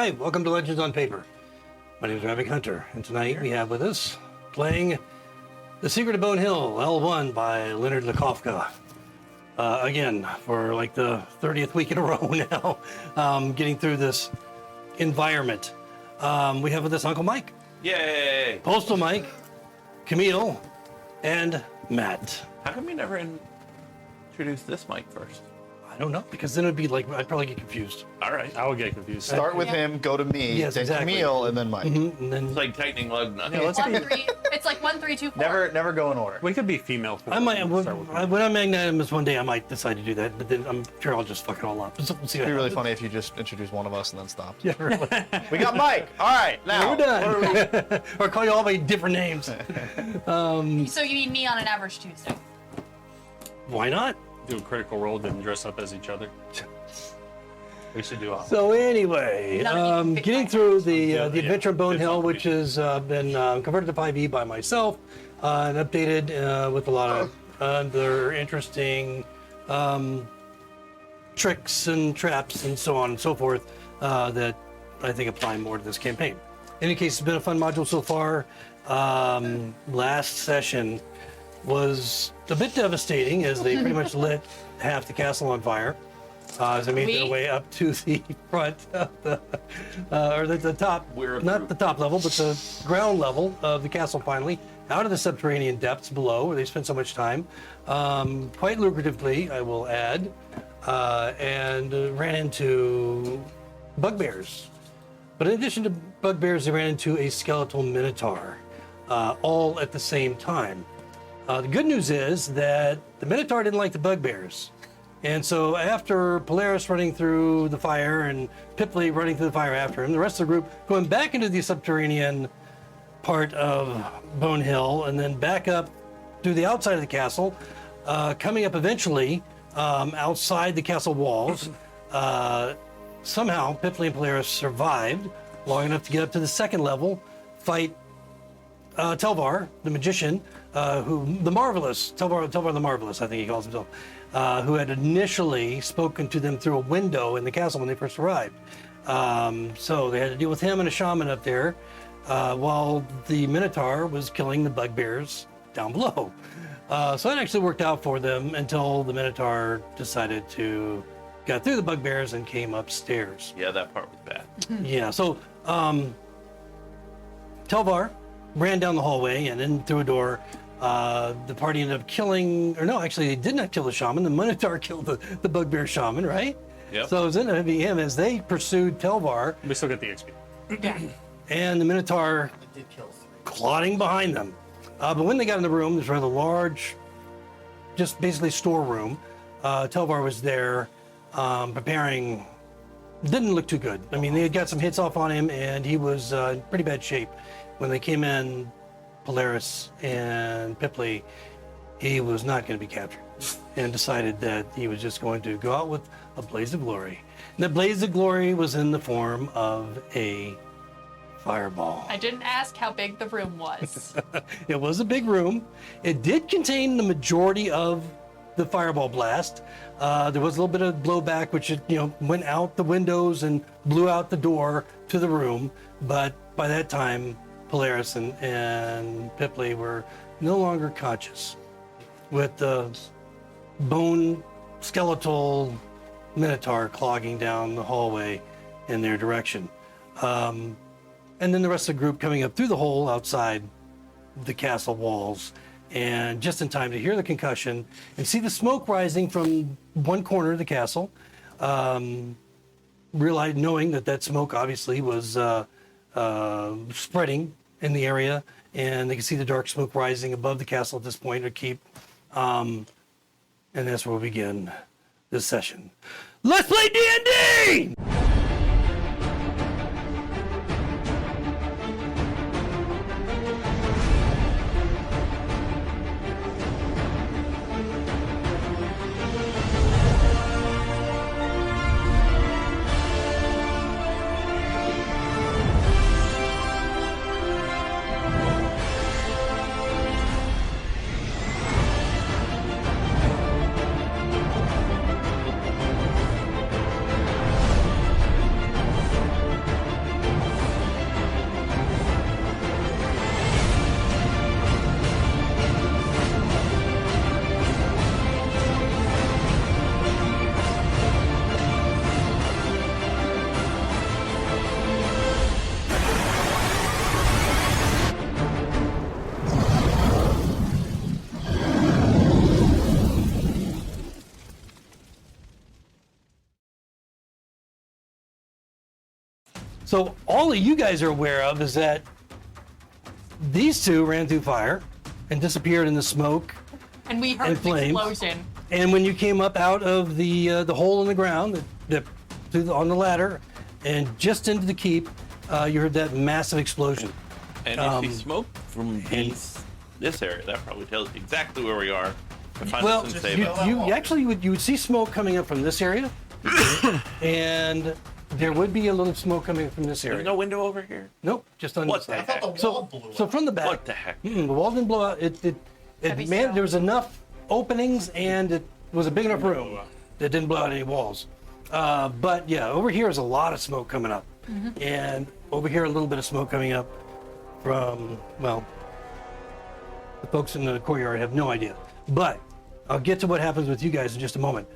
Hi, welcome to Legends on Paper. My name is Ravic Hunter, and tonight we have with us playing The Secret of Bone Hill, L1 by Lenard Lakofkas. Again, for like the 30th week in a row now, getting through this environment. We have with us Uncle Mike. Yay! Postal Mike, Camille, and Matt. How come you never introduced this mic first? I don't know, because then it'd be like, I'd probably get confused. All right. I would get confused. Start with him, go to me, Yes, then exactly. Camille, and then Mike. Mm-hmm. And then It's like tightening lug nuts. Yeah, let's be, It's like 1, 3, 2, 4. Never go in order. we could be female. I might, Start with me. when I'm magnanimous one day, I might decide to do that, but then I'm sure I'll just fuck it all up. So we'll see what It'd be really happens. funny if you just introduced one of us and then stopped. Yeah, really. We got Mike. All right, now We're done. Or call you all by different names. So you need me on an average Tuesday. Why not? Do a critical role, then dress up as each other. We should do all. So anyway, None of you pick getting my through the Yeah, Adventure on Bone it's Hill, not which has been converted to 5e by myself and updated with a lot of other interesting tricks and traps and so on and so forth that I think apply more to this campaign. In any case, it's been a fun module so far. Last session was a bit devastating as they pretty much lit half the castle on fire. As they made their way up to the front of the, or the top, not the top level, but the ground level of the castle finally, out of the subterranean depths below where they spent so much time, quite lucratively, I will add, and ran into bugbears. But in addition to bugbears, they ran into a skeletal minotaur, all at the same time. The good news is that the minotaur didn't like the bugbears. And so after Polaris running through the fire and Pipley running through the fire after him, the rest of the group going back into the subterranean part of Bone Hill and then back up through the outside of the castle, coming up eventually outside the castle walls. Somehow Pipley and Polaris survived long enough to get up to the second level, fight Telvar, the magician, Telvar the Marvelous, I think he calls himself, who had initially spoken to them through a window in the castle when they first arrived. So they had to deal with him and a shaman up there, while the Minotaur was killing the bugbears down below. So that actually worked out for them until the Minotaur decided to got through the bugbears and came upstairs. Yeah, that part was bad. Yeah, so Telvar ran down the hallway and in through a door. The party ended up killing, or no, actually they did not kill the shaman. The Minotaur killed the bugbear shaman, right? Yep. So it was ended up being him as they pursued Telvar, We still get the XP. Yeah. and the Minotaur clotting behind them. But when they got in the room, this rather large, just basically storeroom. Telvar was there preparing. Didn't look too good. I mean, they had got some hits off on him, and he was in pretty bad shape. When they came in, Polaris and Pipley, he was not going to be captured, and decided that he was just going to go out with a blaze of glory. And that blaze of glory was in the form of a fireball. I didn't ask how big the room was. It was a big room. It did contain the majority of the fireball blast. There was a little bit of blowback, which went out the windows and blew out the door to the room. But by that time, Polaris and Pipley were no longer conscious, with the bone skeletal minotaur clogging down the hallway in their direction. And then the rest of the group coming up through the hole outside the castle walls, and just in time to hear the concussion and see the smoke rising from one corner of the castle, knowing that smoke obviously was spreading in the area, and they can see the dark smoke rising above the castle at this point, or keep, and that's where we'll begin this session. Let's play D&D! So all that you guys are aware of is that these two ran through fire and disappeared in the smoke. And we heard And an flames. explosion. And when you came up out of the hole in the ground, on the ladder, and just into the keep, you heard that massive explosion. And if you smoke from this area, that probably tells you exactly where we are. To find Well, us and save us. you actually would see smoke coming up from this area, and there would be a little smoke coming from this area. There's no window over here. Nope, just on What this the side. heck? So from the back. What the heck? The wall didn't blow out. Heavy Man, snow. there was enough openings, and it was a big enough room that didn't blow out any walls. But yeah, over here is a lot of smoke coming up, and over here a little bit of smoke coming up from, well, the folks in the courtyard have no idea. But I'll get to what happens with you guys in just a moment.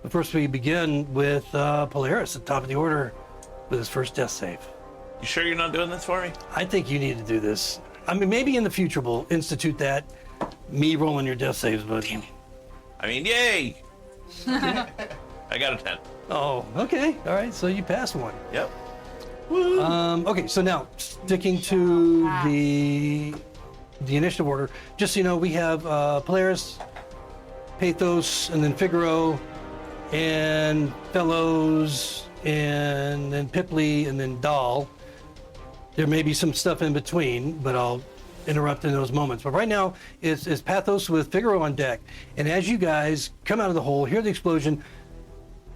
But first we begin with Polaris at the top of the order with his first death save. You sure you're not doing this for me? I think you need to do this. I mean, maybe in the future we'll institute that, me rolling your death saves, but... I mean, yay! I got a 10. Oh, okay. All right, so you passed one. Yep. Okay, so now, sticking to the initiative order, just so you know, we have Polaris, Pathos, and then Figaro, and Fellows, and then Pipley, and then Dahl. There may be some stuff in between, but I'll interrupt in those moments. But right now, it's Pathos with Figaro on deck. And as you guys come out of the hole, hear the explosion,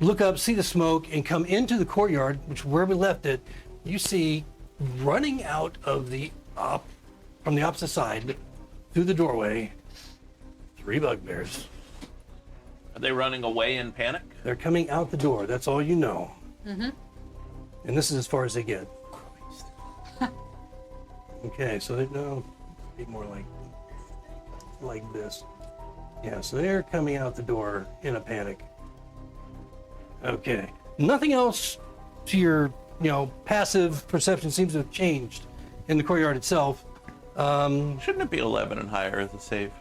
look up, see the smoke, and come into the courtyard, which is where we left it, you see running out of from the opposite side, through the doorway, 3 bugbears. Are they running away in panic? They're coming out the door. That's all you know. And this is as far as they get. Okay, so they no, be more like this. Yeah, so they're coming out the door in a panic. Okay, nothing else to your passive perception seems to have changed in the courtyard itself. Shouldn't it be 11 and higher as a save?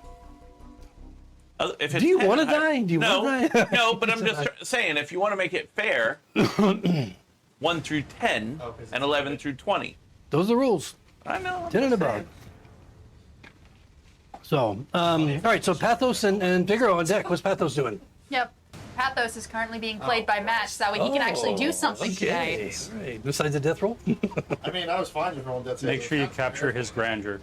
If it's Do you 10 wanna and higher- die? Do you no, wanna die? no, but I'm just saying, if you want to make it fair, 1 through 10 and 11 through 20. Those are the rules. I know. 10 and above. So, all right, so Pathos and Figaro on deck. What's Pathos doing? Yep. Pathos is currently being played by Match, so that way he can actually do something today. All right, besides the death roll? I mean, I was fine with rolling death. Make sure you capture his grandeur.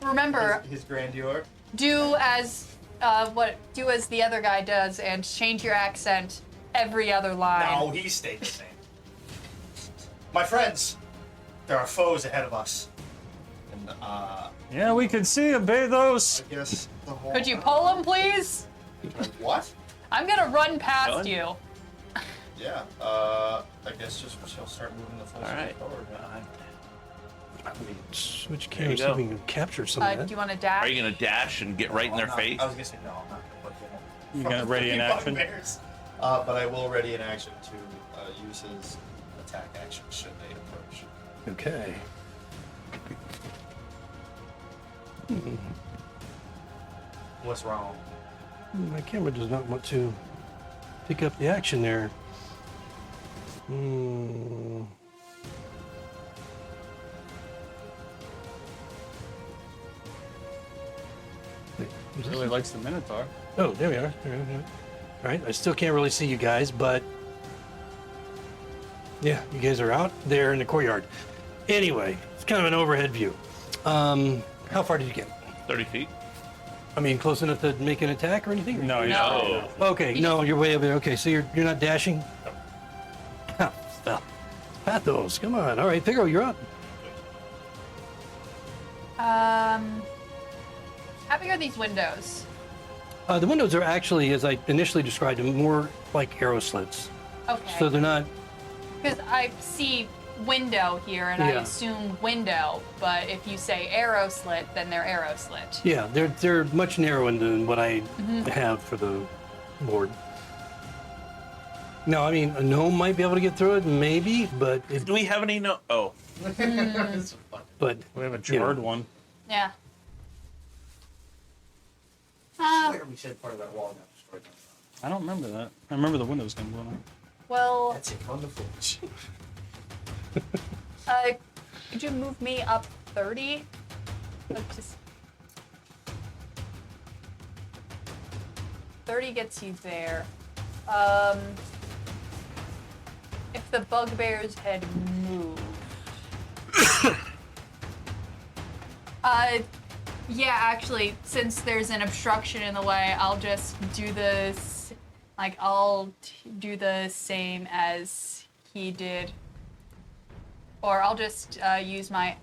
Remember, his grandeur. do as the other guy does and change your accent every other line. No, he stayed the same. My friends, there are foes ahead of us. And, Yeah, we can see him, Bezos. I guess the whole... Could you pull him, please? What? I'm gonna run past Done? you. Yeah, I guess just she'll start moving the full All right. forward. Switch There you cameras so go. we can capture some of Do that. you want to dash? Are you going to dash and get right in their face? I was gonna say no, I'm not gonna put him. You gonna ready in action? But I will ready in action to use his attack action should they approach. Okay. What's wrong? My camera does not want to pick up the action there. Really likes the Minotaur. Oh, there we are. There we are. All right, I still can't really see you guys, but yeah, you guys are out there in the courtyard. Anyway, it's kind of an overhead view. How far did you get? 30 feet? I mean, close enough to make an attack or anything? No, he's No. Okay, no, you're way over there. Okay, so you're not dashing? Well, Pathos, come on. All right, Figaro, you're up. How big are these windows? The windows are actually, as I initially described them, more like arrow slits. Okay. So they're not. Because I see window here, and I Yeah. assume window. But if you say arrow slit, then they're arrow slit. Yeah, they're much narrower than what I have for the board. No, I mean a gnome might be able to get through it, maybe, but Do we have any no? Oh. but We have a you jarred know. one. Yeah. We said part of that wall got destroyed. I don't remember that. I remember the windows getting blown out. Well, That's it. Run the footage. Could you move me up 30? Like just 30 gets you there. If the bugbears had moved. Yeah, actually, since there's an obstruction in the way, I'll just do this. Like, I'll do the same as he did. Or I'll just use my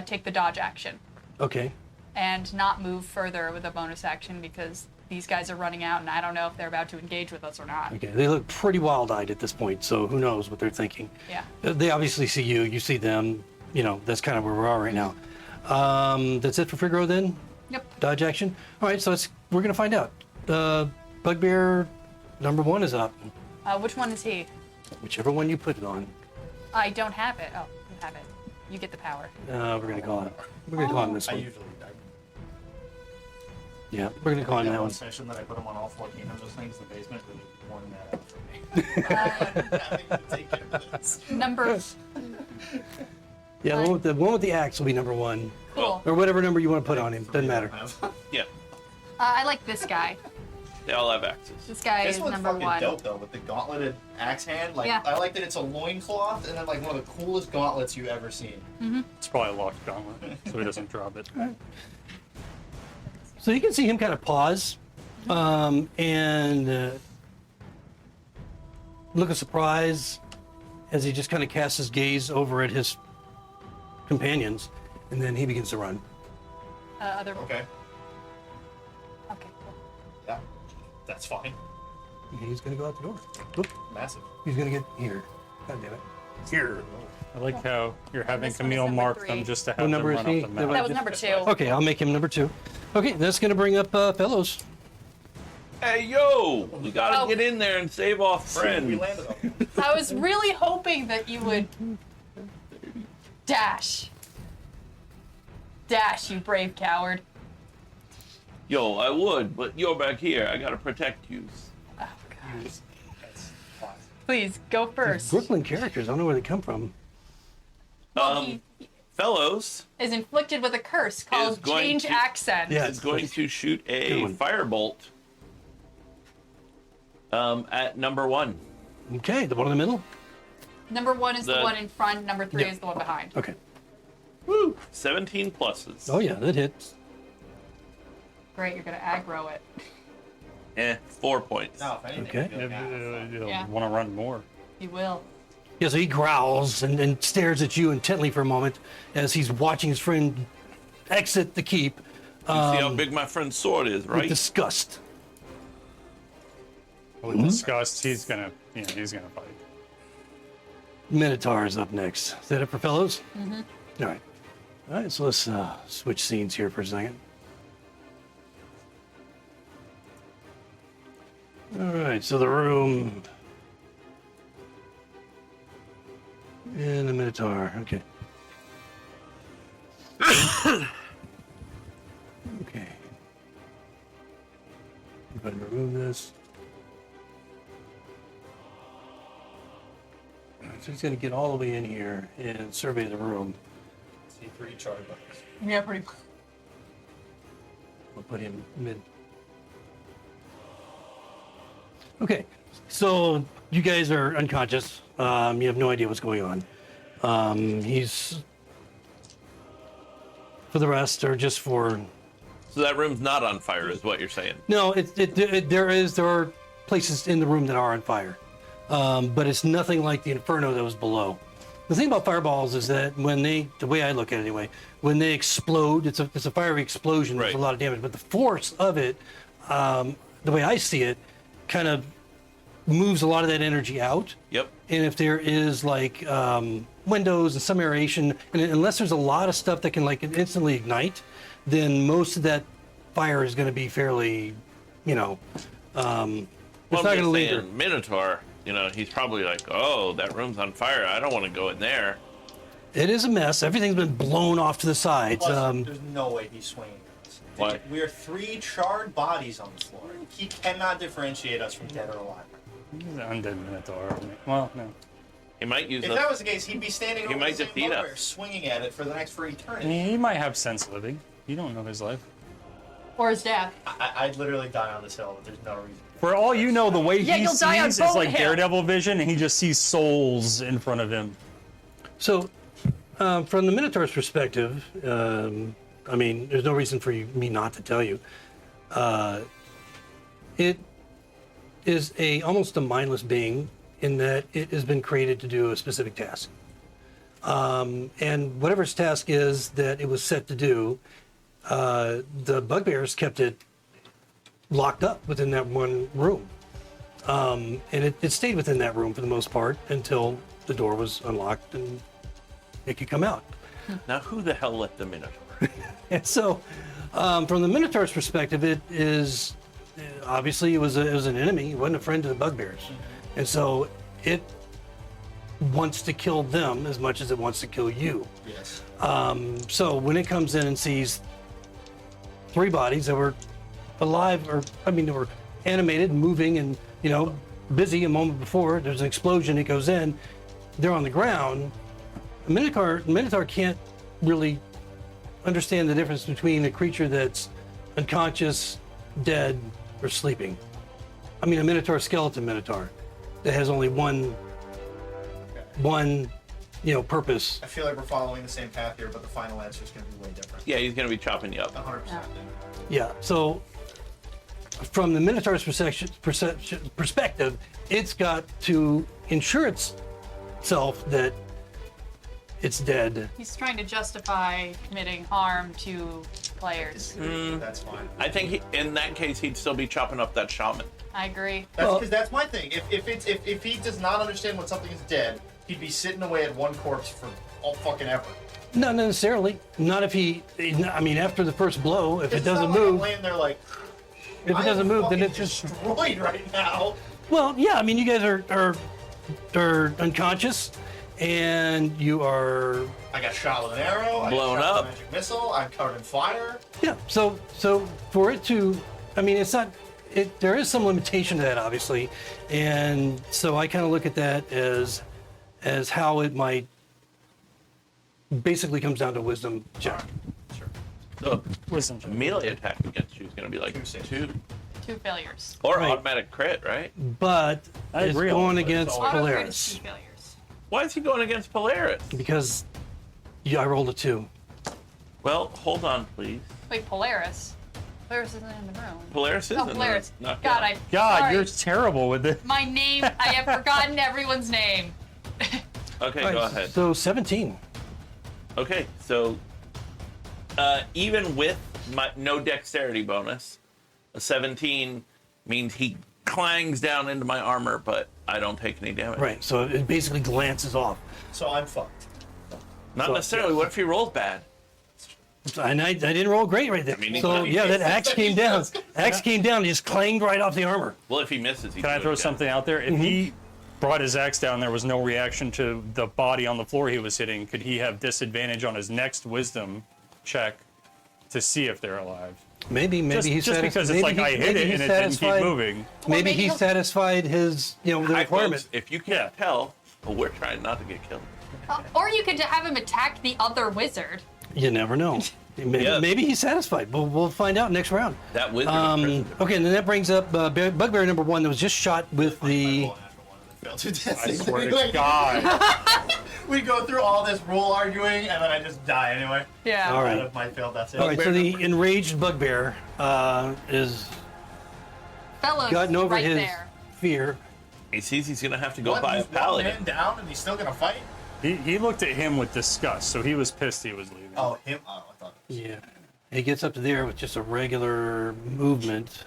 take the dodge action Okay. and not move further with a bonus action because these guys are running out and I don't know if they're about to engage with us or not. Okay. They look pretty wild-eyed at this point, so who knows what they're thinking. Yeah. They obviously see you. You see them. You know, that's kind of where we are right now. That's it for Figaro then? Yep. Dodge action? All right, so we're going to find out. Bugbear number 1 is up. Which one is he? Whichever one you put it on. I don't have it. Oh, you have it. You get the power. We're going to call it. We're going to call him this I one. usually. Yeah, we're going to call him that one. Session that I put them on all 14 of those things in the basement really worn that out for me. Having to take care of this. Number. Yeah, the one with the axe will be number 1. Cool. Or whatever number you want to put on him. Doesn't matter. Yeah, I like this guy. they all have axes. This guy This is one's number fucking 1. dope though, with the gauntleted axe hand. Like, Yeah. I like that it's a loincloth and then like one of the coolest gauntlets you've ever seen. It's probably a locked gauntlet, so he doesn't drop it. So you can see him kind of pause and look of surprise as he just kind of casts his gaze over at his companions, and then he begins to run. Other. Okay. Okay. Cool. Yeah. That's fine. He's going to go out the door. Whoop. Massive. He's going to get here. God damn it. Here. I like how you're having This one is Camille number mark 3. them just to have What them number is run he? up the map. That was number 2. Okay, I'll make him number 2. Okay, that's going to bring up Fellows. Hey, yo! We gotta Oh. get in there and save our We friend. landed on it. I was really hoping that you would dash. Dash, you brave coward. Yo, I would, but you're back here. I gotta protect you. Oh, God. Please, go first. Brooklyn characters, I don't know where they come from. Well, he Fellows is inflicted with a curse called going change to- accent. Yeah. is going to shoot Good a one. firebolt at number 1. Okay, the one in the middle? Number 1 is the The- one in front, number 3 Yeah. is the one behind. Okay. Woo! 17 pluses. Oh, yeah, that hits. Great, you're gonna aggro it. 4 points. No, if anything, Okay. I feel like, You'll Yeah. want to run more. You will. Yeah, so he growls and stares at you intently for a moment as he's watching his friend exit the keep You see how big my friend's sword is, with right? disgust. With disgust, he's gonna fight. Minotaur is up next. Is that it for Fellows? Mm-hmm. All right. All right, so let's switch scenes here for a second. All right, so the room and the Minotaur. Okay. Okay. Go ahead and remove this. So he's going to get all the way in here and survey the room. C3 charge buttons. Yeah, pretty. We'll put him mid. Okay, so you guys are unconscious. You have no idea what's going on. He's, for the rest, or just for. So that room's not on fire, is what you're saying. No, there are places in the room that are on fire, but it's nothing like the inferno that was below. The thing about fireballs is that when the way I look at it anyway, when they explode, it's a fiery explosion. There's a Right. lot of damage, but the force of it, the way I see it, kind of moves a lot of that energy out. Yep. And if there is like windows and some aeration, and unless there's a lot of stuff that can like instantly ignite, then most of that fire is going to be fairly, it's Well, not I'm going to just linger. saying, Minotaur, he's probably like, oh, that room's on fire. I don't want to go in there. It is a mess. Everything's been blown off to the sides. Plus, there's no way he's swinging us. Why? We are 3 charred bodies on the floor. He cannot differentiate us from dead or alive. He's an undead minotaur. Well, no. He might use If that was the case, he'd be standing He over might the same just eat bugbear, us. swinging at it for I mean, he might have sense living. You don't know his life. Or his death. I'd literally die on this hill, but there's no reason. For all you know, the way Yeah, he you'll die on sees is like Bonehill. Daredevil vision, and he just sees souls in front of him. So, from the Minotaur's perspective, I mean, there's no reason for me not to tell you. It is almost a mindless being in that it has been created to do a specific task. And whatever its task is that it was set to do, the bugbears kept it locked up within that one room. And it stayed within that room for the most part until the door was unlocked and it could come out. Now, who the hell let the Minotaur? And so, from the Minotaur's perspective, it is obviously it was an enemy. It wasn't a friend to the bugbears, and so it wants to kill them as much as it wants to kill you. Yes. So when it comes in and sees 3 bodies that were alive, or I mean, they were animated, moving, and busy a moment before, there's an explosion. It goes in. They're on the ground. The Minotaur can't really understand the difference between a creature that's unconscious, dead, or sleeping. I mean, a Minotaur, skeleton Minotaur, that has only one purpose. I feel like we're following the same path here, but the final answer is going to be way different. Yeah, he's gonna be chopping you up. 100%. Yeah. So, from the Minotaur's perspective, it's got to ensure itself that it's dead. He's trying to justify committing harm to players. That's fine. I think in that case, he'd still be chopping up that shaman. I agree. That's because that's my thing. If he does not understand when something is dead, he'd be sitting away at one corpse for all fucking ever. Not necessarily. Not if he. I mean, after the first blow, if it It's doesn't not like I'm move, laying there like, if it I doesn't am move, then fucking it's just. destroyed right now. Well, yeah. I mean, you guys are unconscious, and you are. I got shot with an arrow. I Blown got shot up. with a magic missile. I'm covered in fire. Yeah. So for it to, I mean, it's not. There is some limitation to that, obviously, and so I kind of look at that as how it might. Basically, comes down to wisdom check. So Wisdom check. melee attack against you is gonna be like 2, 2 failures. or Right. automatic crit, right? But I it's agree going on against Auto crit is Polaris 2 failures. Why is he going against Polaris? because I rolled a 2. Well, hold on, please. Wait, Polaris? Polaris isn't in the room. Polaris is Oh, in there. Polaris. Not God, yet. God, sorry. you're terrible with it. My name, I have forgotten everyone's name. Okay, All go right, ahead. So 17. Okay, so even with my no dexterity bonus, a 17 means he clangs down into my armor, but I don't take any damage. Right. So it basically glances off. So I'm fucked. Not So- necessarily. What if he rolls bad? And I didn't roll great right there. I mean, So he- yeah, that axe came down. Axe came down. He just clanged right off the armor. Well, if he misses, he Can I throw something out there? If he brought his axe down, there was no reaction to the body on the floor he was hitting. Could he have disadvantage on his next wisdom check to see if they're alive? Maybe Just, he's just because it's like I hit it and it didn't keep moving. Maybe maybe he he'll- satisfied his the Hi, requirement. folks, if you can't tell, well, we're trying not to get killed. Or you could have him attack the other wizard. You never know. Maybe, Yeah. maybe he's satisfied. We'll find out next round. That wizard. is prisoner. Okay, and then that brings up bugbear number 1 that was just shot with the. Roll a natural one and then fail to death. I swear to Like, God. we go through all this rule arguing, and then I just die anyway. Yeah. All right. Out of my failed, that's it. All right, so the enraged bugbear is Fellows gotten over right his there. fear. He sees he's gonna have to go What, buy a he's one paladin. man down, and he's still gonna fight? He looked at him with disgust, so he was pissed he was leaving. Oh, him? Oh, I thought. Yeah. He gets up to there with just a regular movement.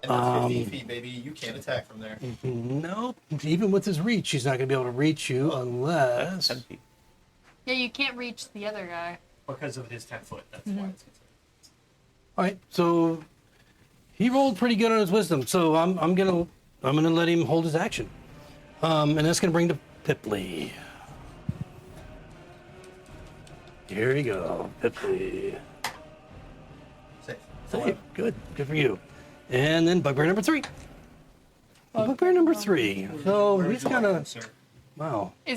And that's 15 feet, baby. You can't attack from there. Nope. Even with his reach, he's not going to be able to reach you unless. 10 feet. Yeah, you can't reach the other guy. Because of his 10 foot. That's why it's considered. All right. So he rolled pretty good on his wisdom. So I'm gonna let him hold his action. And that's gonna bring to Pipley. Here you go, Pipley. Safe. Hey, good for you. And then bugbear number 3. Bugbear number 3. So Where would he's you like gonna him, sir? Wow. I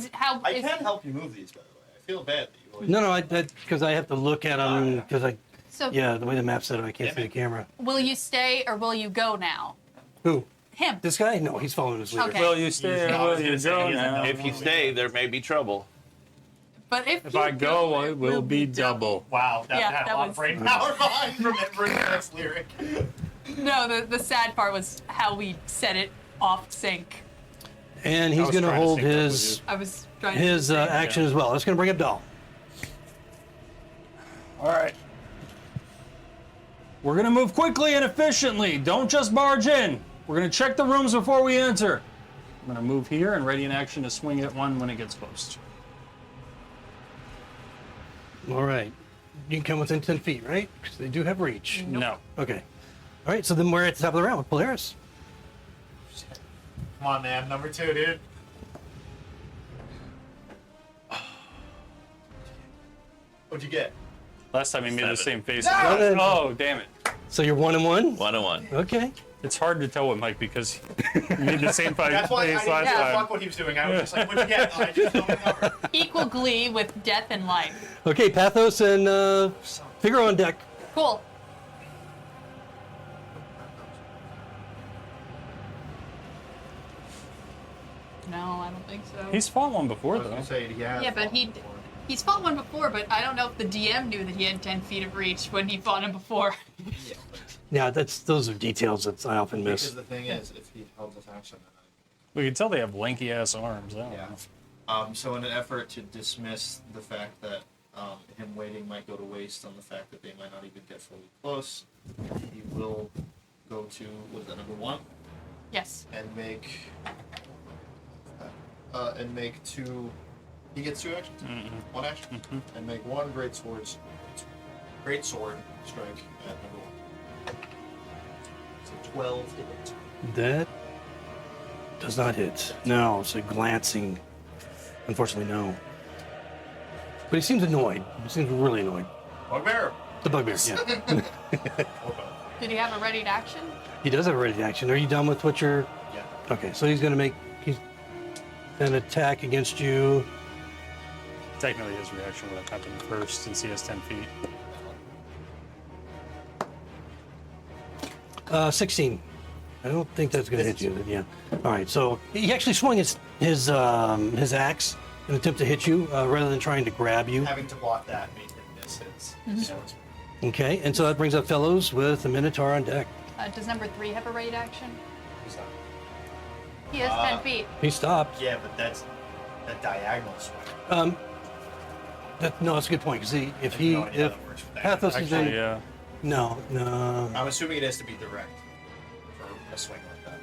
can help you move these, by the way. I feel bad that you always. No, because I have to look at them because So the way the map's set up, I can't see the camera. will you stay or will you go now? Who? Him. This guy? No, he's following his leader. Okay. Will you stay or will you go now? If you stay, there may be trouble. But If I go, it will be double. Wow, that Yeah, had that a lot was- of brain power behind remembering the next lyric. No, the sad part was how we set it off sync. And I he's was going to trying to hold sync up with his I was trying to his action as well. That's going to bring up Doll. All right. We're going to move quickly and efficiently. Don't just barge in. We're going to check the rooms before we enter. I'm going to move here and ready in action to swing at one when it gets close. All right. You can come within 10 feet, right? Because they do have reach. No. Okay. All right, so then we're at the top of the round with Polaris. Come on, man. Number 2, dude. What'd you get? Last time he made the 7. same face. No! Oh, damn it. So you're 1-1? 1-1. Okay. It's hard to tell with Mike because he made the same face That's why I last didn't give a time. fuck what he was doing. I was just like, what'd you get? I just don't remember. Equal glee with death and life. Okay, Pathos and Figaro on deck. Cool. No, I don't think so. He's fought one before, I was though. gonna say, yeah. Yeah, but he's fought one before, but I don't know if the DM knew that he had 10 feet of reach when he fought him before. Yeah, those are details that I often Because miss. the thing is, if he held this action, We can tell they have lanky ass arms. I don't yeah. know. So in an effort to dismiss the fact that him waiting might go to waste on the fact that they might not even get fully close, he will go to was that number 1 Yes. and make 2. He gets 2 actions. 1 action and make 1 great sword strike at number 1. So 12 to hit. That does not hit. No, it's a glancing. Unfortunately, no. But he seems annoyed. He seems really annoyed. Bugbear. The bugbear, yeah. Did he have a ready to action? He does have a ready to action. Are you done with what you're... Yeah. Okay, so he's going to make an attack against you. Technically, his reaction would have happened first since he has 10 feet. 16. I don't think that's going to hit you. Yeah. All right. So he actually swung his axe in an attempt to hit you rather than trying to grab you. Having to block that made him miss his swords. Okay. And so that brings up Fellows with the Minotaur on deck. Does number 3 have a ready to action? He's not. He has 10 feet. He stopped. Yeah, but that's a diagonal swing. No, that's a good point. Because if No idea how that works with that. Pathos is Actually, in, yeah. no. I'm assuming it has to be direct for a swing like that.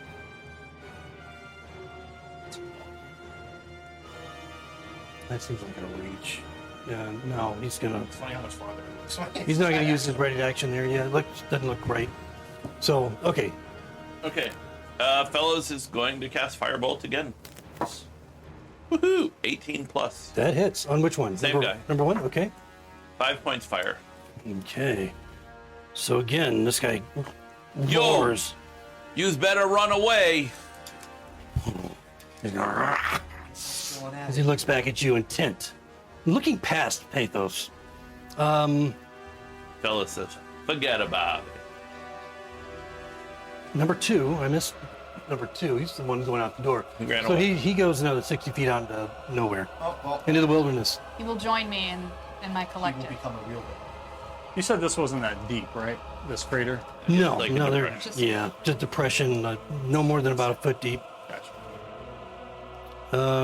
That seems like a reach. Yeah. No, he's gonna. It's funny how much farther it looks. He's not gonna use his ready to action there. Yeah. Doesn't look great. So okay. Okay. Fellows is going to cast Firebolt again. Woohoo! 18 plus. That hits. On which one? Same number, guy. Number 1. Okay. 5 points fire. Okay. So again, this guy Yo! roars. You's better run away. As he looks back at you intent, looking past Pathos. Fellows says, forget about it. Number 2, I missed number 2. He's the one going out the door. He ran So away. he goes another 60 feet out into nowhere, Oh, well, into the wilderness. He will join me in my he will collective. become a real villain. You said this wasn't that deep, right? This crater? No, like a no, they're depression. just depression, no more than about a foot deep. Gotcha.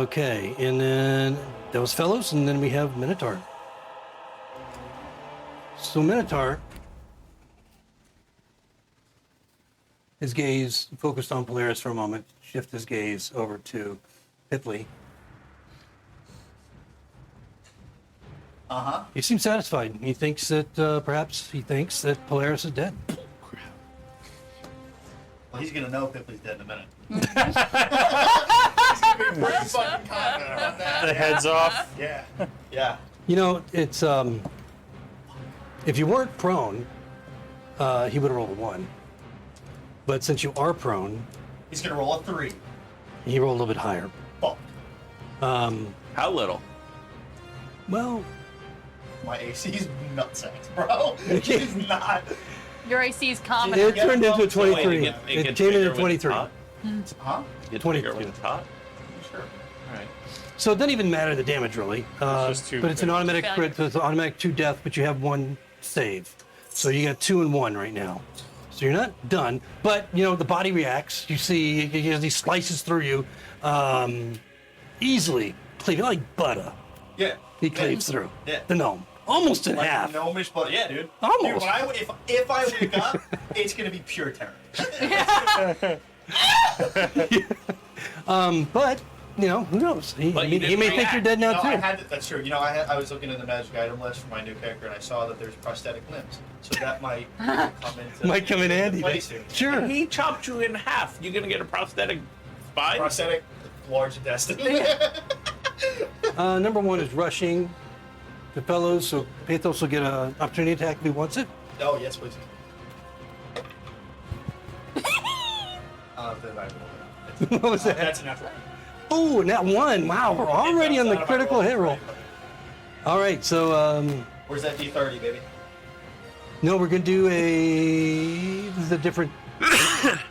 Okay, and then that was Fellows, and then we have Minotaur. So Minotaur, his gaze focused on Polaris for a moment, shift his gaze over to Pipley. Uh-huh. He seems satisfied. He thinks that perhaps Polaris is dead. Well, he's gonna know Pipley's dead in a minute. He's gonna be pretty fucking confident about that. The head's off. Yeah. Yeah. You know, it's if you weren't prone, he would have rolled a 1. But since you are prone, He's gonna roll a 3. he rolled a little bit higher. Fuck. How little? Well, My AC's nutsacks, bro. It's not. Your AC is common. it Yeah, turned into a well, so wait, 23. It It gets came in bigger at when it's 23. hot? Huh? It gets 22. bigger when it's hot? Sure. All right. So it doesn't even matter the damage really. just two but it's an crits. automatic Failure. crit, so it's an automatic 2 death, but you have 1 save. So you got 2 and 1 right now. So you're not done, but you know the body reacts. You see he slices through you easily, cleaving like butter. Yeah. He cleaves through Yeah. the gnome, almost in Like half. gnomish, but yeah, dude. Almost. Dude, when if I wake up, it's gonna be pure terror. But you know who knows? He But you may didn't think you're react. dead now No, too. I had to, that's true. You know, I was looking in the magic item list for my new character, and I saw that there's prosthetic limbs, so that might come into Might come in handy. place here. Sure. He chopped you in half. You gonna get a prosthetic spine? Prosthetic, large intestine. Number 1 is rushing the fellows, so Pathos will get an opportunity attack if he wants it. Oh yes, please. Then I will. What was that? That's a natural. Oh, and that 1. Wow, we're already on the critical hit roll. All right, so Where's that D30, baby? no, we're gonna do a. This is a different.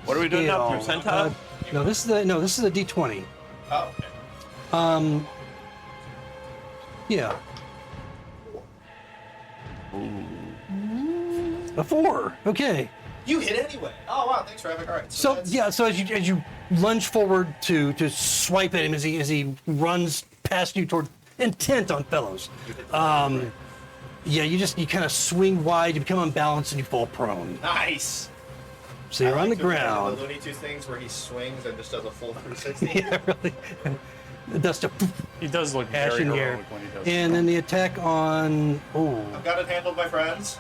What are we doing now? scale. Percentile? No, this is a D20. Oh, okay. Yeah. A 4. Okay. You hit anyway. Oh wow, thanks, Ravik. All right. So that's- yeah, so as you lunge forward to swipe at him as he runs past you toward intent on fellows. Yeah, you kind of swing wide, you become unbalanced, and you fall prone. Nice. So you're I on the like to imagine ground. The Looney Tunes things where he swings and just does a full 360. Yeah, really. The dust of He does look ash very in here. heroic when he does. And then the attack on. Oh, I've got it handled, my friends.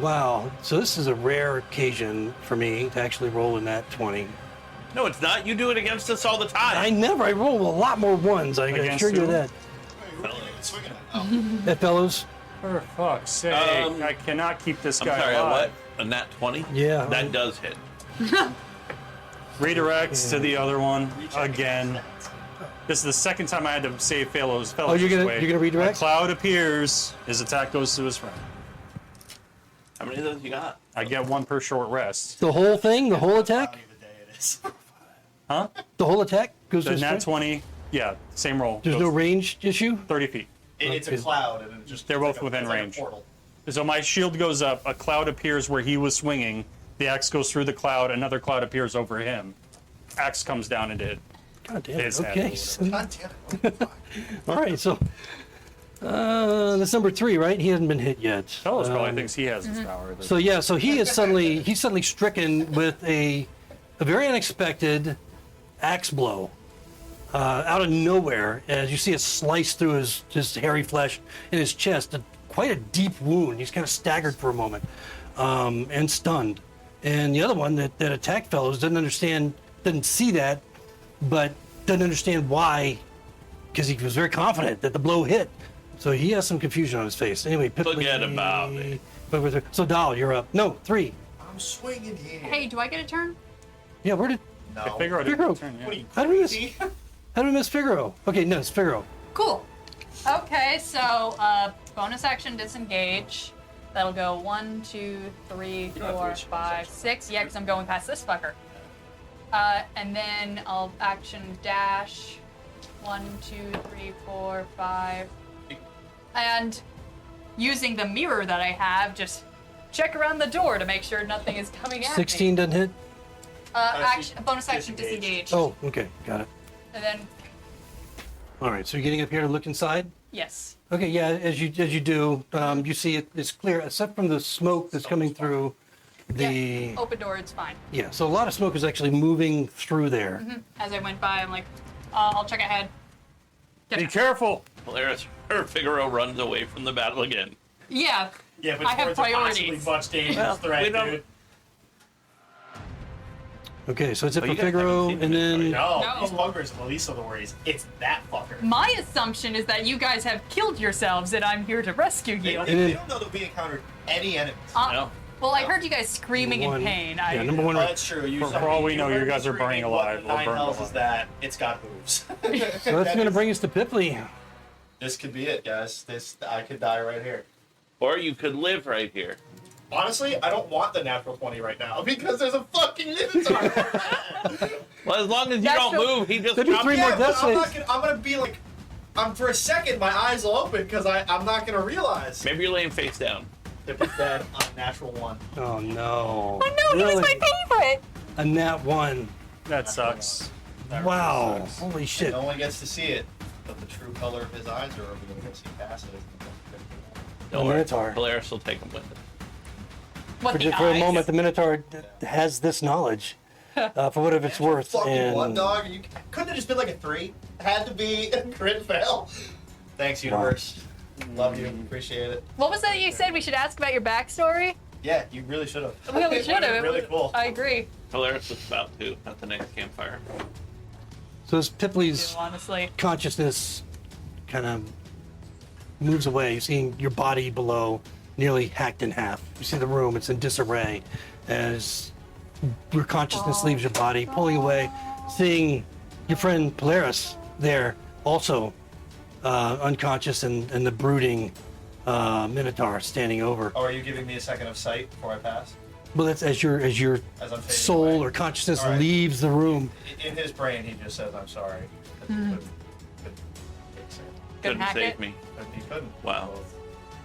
wow. So this is a rare occasion for me to actually roll in that 20. No, it's not. You do it against us all the time. I roll a lot more 1s. I can Against assure you who? that. Wait, who are you even swinging at? Oh. That fellows. For fuck's sake, I cannot keep this I'm guy sorry, a alive. what? A nat 20? Yeah. That does hit. Redirects to the other one again. This is the second time I had to save fellows. Oh, you're gonna redirect? A cloud appears. His attack goes to his friend. How many of those you got? I get 1 per short rest. The whole thing, the whole attack, Funny the day it is. Huh? the whole attack goes The to his nat friend? 20. Yeah, same roll. There's Goes no range issue. 30 feet. It's a cloud, and it just They're it's both like within it's like a range. portal. So my shield goes up. A cloud appears where he was swinging. The axe goes through the cloud. Another cloud appears over him. Axe comes down into it. God damn it. His hand or Okay. whatever. God damn it. All right. So that's number 3, right? He hasn't been hit yet. Fellows probably thinks he has this power. So yeah. So he's suddenly stricken with a very unexpected axe blow out of nowhere, as you see it slice through his hairy flesh in his chest. Quite a deep wound. He's kind of staggered for a moment and stunned. And the other one that attacked fellows didn't see that, but doesn't understand why, because he was very confident that the blow hit. So he has some confusion on his face. Anyway, Forget about it. So Doll, you're up. No, 3. I'm swinging here. Hey, do I get a turn? Yeah, where did? No. Figaro didn't Figaro. turn, yeah. What are you, How did we miss? crazy? How did we miss Figaro? Okay, no, it's Figaro. Cool. Okay, so bonus action disengage. That'll go 1, 2, 3, don't have to 4, reach 5, 6. Yeah, because I'm going past this fucker. And then I'll action dash. 1, 2, 3, 4, 5. And using the mirror that I have, just check around the door to make sure nothing is coming at 16 me. doesn't hit. Bonus action disengage. disengage. Oh, okay, got it. And then, All right, so you're getting up here to look inside. yes. Okay, yeah. As you do, you see it's clear, except from the smoke that's coming through the. Yeah, open door, it's fine. Yeah, so a lot of smoke is actually moving through there. As I went by, I'm like, I'll check ahead. Be careful. Polaris, her Figaro runs away from the battle again. Yeah. Yeah, but I have towards a possibly priorities. much dangerous Well, threat, we don't- dude. Okay, so it's it Oh, for you guys Figaro, haven't seen and it, then No, No. these buggers are the least of the worries. It's that fucker. My assumption is that you guys have killed yourselves and I'm here to rescue They you. don't, And then- they don't know that we encountered any enemies. No. Well, I heard you guys screaming Number in one. pain. Yeah, number one. That's true. For all we know, you guys are burning alive. What Or burned else is alive. that? It's got hooves. So that's going to bring us to Pipley. This could be it, guys. I could die right here. Or you could live right here. Honestly, I don't want the natural 20 right now because there's a fucking Minotaur. Well, as long as you Natural- don't move, he just There'd be jumps. three more Yeah, death but I'm not saves. gonna, I'm gonna be like, for a second, my eyes will open because I'm not gonna realize. Maybe you're laying face down. If it's dead on a natural 1. Oh no. Oh no, he was Really? my favorite. A nat 1. That sucks. That Wow. really sucks. Holy shit. No one gets to see it, but the true color of his eyes are revealed as he passes. Don't worry. Minotaur. Polaris will take him with it. What the For a eyes? moment, the Minotaur has this knowledge, for whatever it's worth. Fucking And one dog. You couldn't have just been like a 3. Had to be a crit fail. Thanks, universe. Love you. Appreciate it. What was that you said? We should ask about your backstory. Yeah, you really should have. Well, we should have. Really cool. I agree. Polaris was about to at the next campfire. so as Pipley's Honestly. consciousness kind of moves away, seeing your body below nearly hacked in half. You see the room, it's in disarray as your consciousness leaves your body, pulling away, seeing your friend Polaris there also unconscious and the brooding Minotaur standing over. Oh, are you giving me a second of sight before I pass? Well, that's as your As I'm fading soul away. or consciousness All right. leaves the room. In his brain, he just says, "I'm sorry." Couldn't Couldn't hack save it. me. He couldn't. Wow.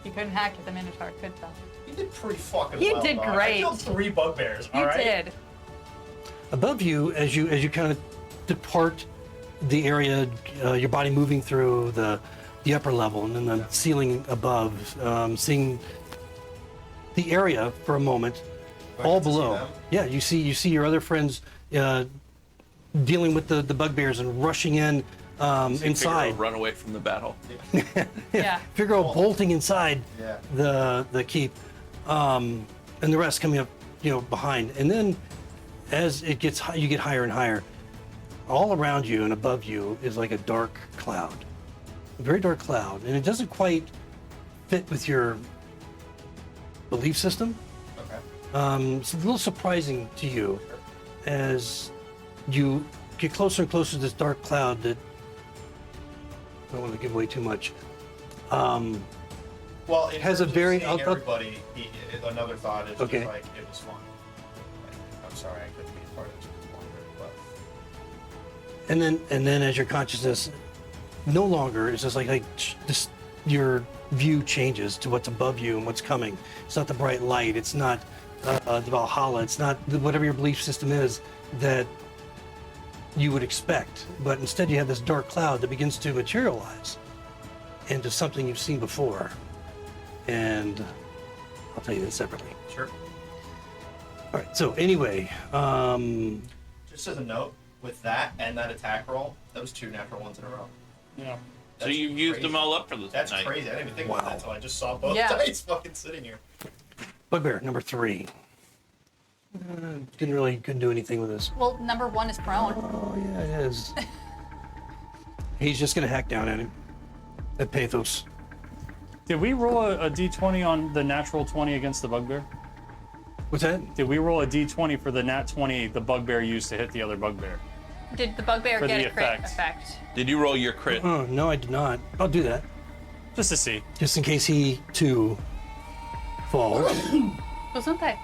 You couldn't hack it. The Minotaur could though. He did pretty fucking You well. did dog. great. I killed 3 bugbears. You all right? did. Above you, as you kind of depart the area, your body moving through the upper level and then the ceiling above, seeing the area for a moment, I all get to see below. them? Yeah, you see your other friends dealing with the bugbears and rushing in inside. Figaro run away from the battle. Yeah. Figaro bolting inside Yeah. the keep, and the rest coming up, behind. And then, as it gets you get higher and higher. All around you and above you is like a dark cloud, a very dark cloud, and it doesn't quite fit with your belief system. Okay. It's a little surprising to you as you get closer and closer to this dark cloud that I don't want to give away too much. Well, it Has a very- seeing everybody. Another thought is Okay. just like it was fun. Like, I'm sorry I couldn't be a part of this longer, but And then as your consciousness no longer is just like this, your view changes to what's above you and what's coming. It's not the bright light. It's not the Valhalla. It's not whatever your belief system is that you would expect. But instead, you have this dark cloud that begins to materialize into something you've seen before. And I'll tell you that separately. sure. All right. So anyway, Just as a note, with that and that attack roll, that was 2 natural ones in a row. Yeah. So That's you used crazy. them all up for this That's night. crazy. I didn't even think about that Wow. until I just saw both Yeah. dice fucking sitting here. bugbear number 3. Couldn't do anything with this. Well, number 1 is prone. Oh yeah, it is. He's just gonna hack down at him. At Pathos. Did we roll a d20 on the natural 20 against the bugbear? What's that? Did we roll a d20 for the nat 20 the bugbear used to hit the other bugbear? Did the bugbear For get the a crit effect. effect? Did you roll your crit? Oh no, I did not. I'll do that. Just to see. Just in case he too falls. Wasn't that?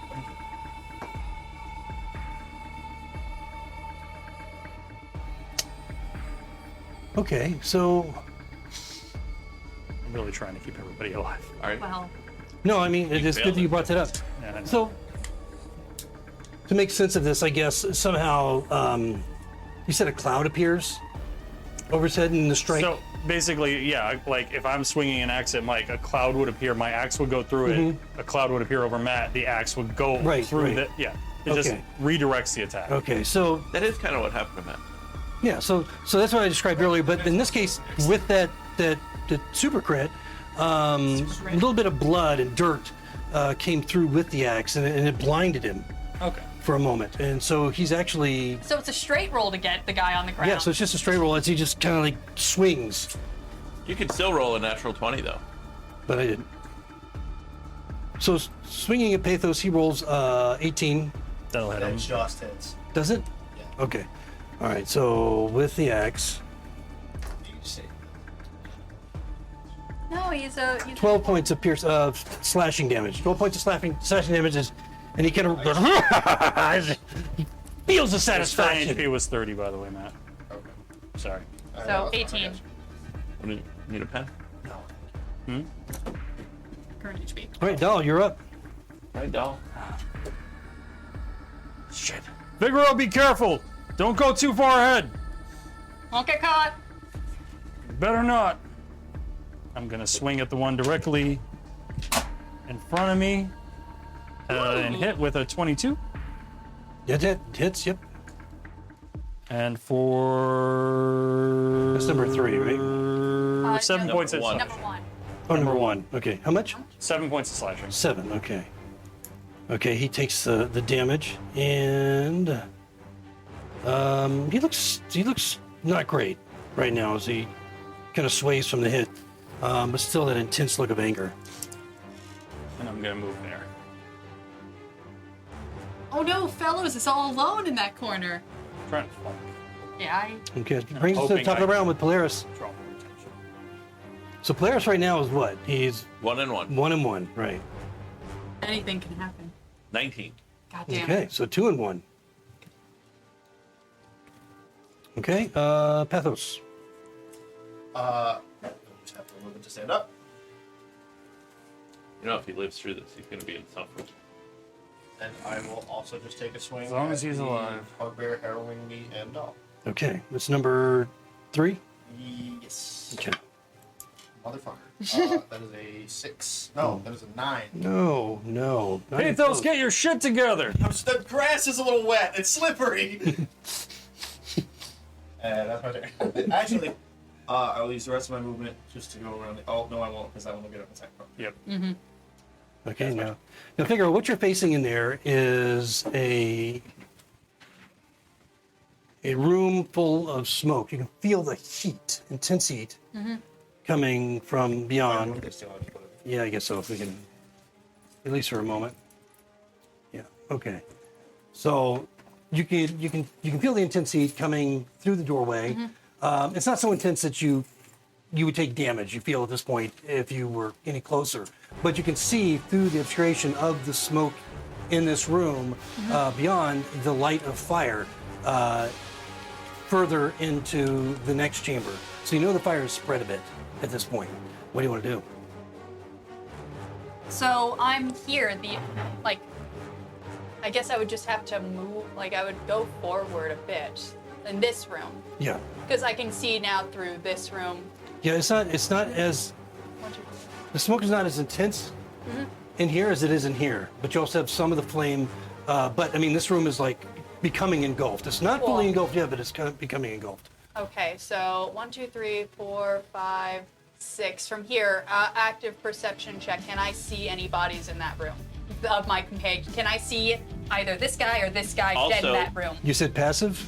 Okay, so I'm really trying to keep everybody alive. All right. Well, no, I mean it is good failed that you it. brought that up. Yeah, I know. So to make sense of this, I guess somehow you said a cloud appears over his head and the strike. So basically, yeah, like if I'm swinging an axe at Mike, a cloud would appear, my axe would go through it, a cloud would appear over Matt, the axe would go Right, through right. the, yeah. It just Okay. redirects the attack. Okay, so That is kind of what happened to Matt. yeah, so that's what I described earlier. But in this case, with that super crit, a little bit of blood and dirt came through with the axe, and it blinded him Okay. for a moment. And so he's actually so it's a straight roll to get the guy on the ground. yeah. So it's just a straight roll as he just kind of like swings. You could still roll a natural 20 though. But I didn't. So swinging at Pathos, he rolls 18. That'll hit That him. just hits. Does it? Yeah. Okay. All right. So with the axe, You see. No, he's 12 points of slashing damage. 12 points of slashing damage is, and he kind of he feels the His current satisfaction. HP was 30, by the way, Matt. Okay. Sorry. So 18 What do you need a pen? current HP. All right, Doll, you're up. Right, doll. Shit. Figaro, be careful. Don't go too far ahead. Won't get caught. Better not. I'm gonna swing at the one directly in front of me and hit with a 22. It hits. Yep. And for That's number 3, right? 7 no, points of one. Number slashing. 1. Oh, number 1. Okay. How much? 7 points of slashing. 7. Okay. Okay. He takes the damage, and he looks not great right now as he kind of sways from the hit, but still that intense look of anger. And I'm gonna move there. Oh no, Fellows is all alone in that corner. Trying to flank. Yeah, Okay. Brings us to the hoping top of the I- round with Polaris. Draw more attention. So Polaris right now is what? He's 1 and 1. 1-1, right? anything can happen. 19. God damn Okay, it. so 2-1. Okay, Pathos. I'll just have to move it to stand up. You know, if he lives through this, he's going to be insufferable. And I will also just take a swing. As long as at he's the alive. Bugbear harrowing me and Doll. Okay, that's number 3. Yes. Okay. Motherfucker. That is a 6. No, that is a 9. No. not even Pathos, close. get your shit together. The grass is a little wet. It's slippery. And that's my turn. Actually, I'll use the rest of my movement just to go around. Oh no, I won't, because that one will get up in second. Yep. Okay, now figure out what you're facing in there is a room full of smoke. You can feel the heat, intense heat, coming from beyond. Yeah, I guess so. If we can, at least for a moment. Yeah. Okay. So you can feel the intense heat coming through the doorway. It's not so intense that you would take damage. You feel at this point if you were any closer, but you can see through the obscuration of the smoke in this room beyond the light of fire further into the next chamber. So you know the fire is spread a bit at this point. What do you want to do? So I'm here. I guess I would just have to move. Like I would go forward a bit in this room Yeah. because I can see now through this room. Yeah, it's not as the smoke is not as intense in here as it is in here, but you also have some of the flame. But I mean, this room is like becoming engulfed. It's not fully Cool. engulfed yet, but it's kind of becoming engulfed. Okay, so 1, 2, 3, 4, 5, 6. From here, active perception check. Can I see any bodies in that room of my companion? Can I see either this guy or this guy dead in Also- that room? You said passive.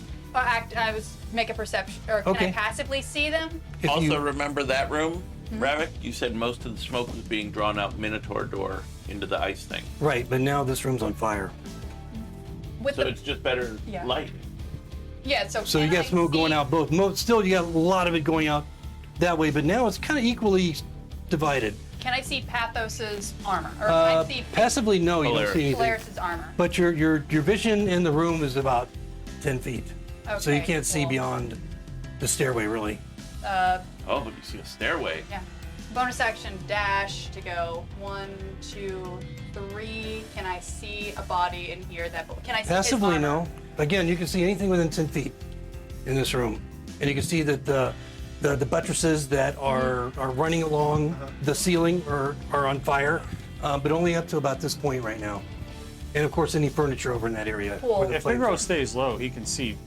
Make a perception, or can Okay. I passively see them? If Also, you, remember that room, Ravik? You said most of the smoke was being drawn out Minotaur door into the ice thing. right, but now this room's on fire. With So the it's just better Yeah. light. yeah, so So you can got I smoke going see- out both. Still, you got a lot of it going out that way, but now it's kind of equally divided. Can I see Pathos's armor, or can I see Passively, no, you don't Polaris. see anything. Polaris's armor? But your vision in the room is about 10 feet. So you Okay, can't see cool. beyond the stairway, really. Oh, but you see a stairway. Yeah. Bonus action dash to go 1, 2, 3. Can I see a body in here? Can I see Passively, his armor? no. Again, you can see anything within 10 feet in this room. And you can see that the buttresses that are running along the ceiling are on fire, but only up to about this point right now. And of course, any furniture over in that area. Cool. where the If flames Figaro are. stays low, he can see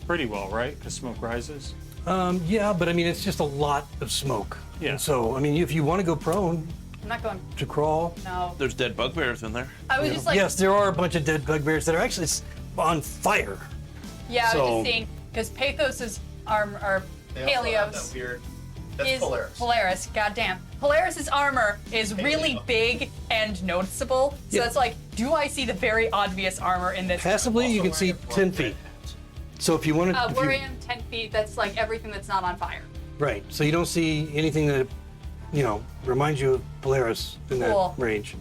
pretty well, right? Because smoke rises. Yeah, but I mean, it's just a lot of smoke. Yeah. And so, I mean, if you want to go prone I'm not going. to crawl, No. There's dead bugbears in there. I was just like, yes, there are a bunch of dead bugbears that are actually on fire. yeah, I was so- just saying because Pathos's armor, or They also have Paleos. that weird That's Polaris. Polaris, goddamn. Polaris's armor is really big and noticeable. So Yeah. that's like, do I see the very obvious armor in this? Passively, you can see 10 feet. So if you want to, Where I am 10 feet, that's like everything that's not on fire. right? So you don't see anything that, reminds you of Polaris in that Cool. range.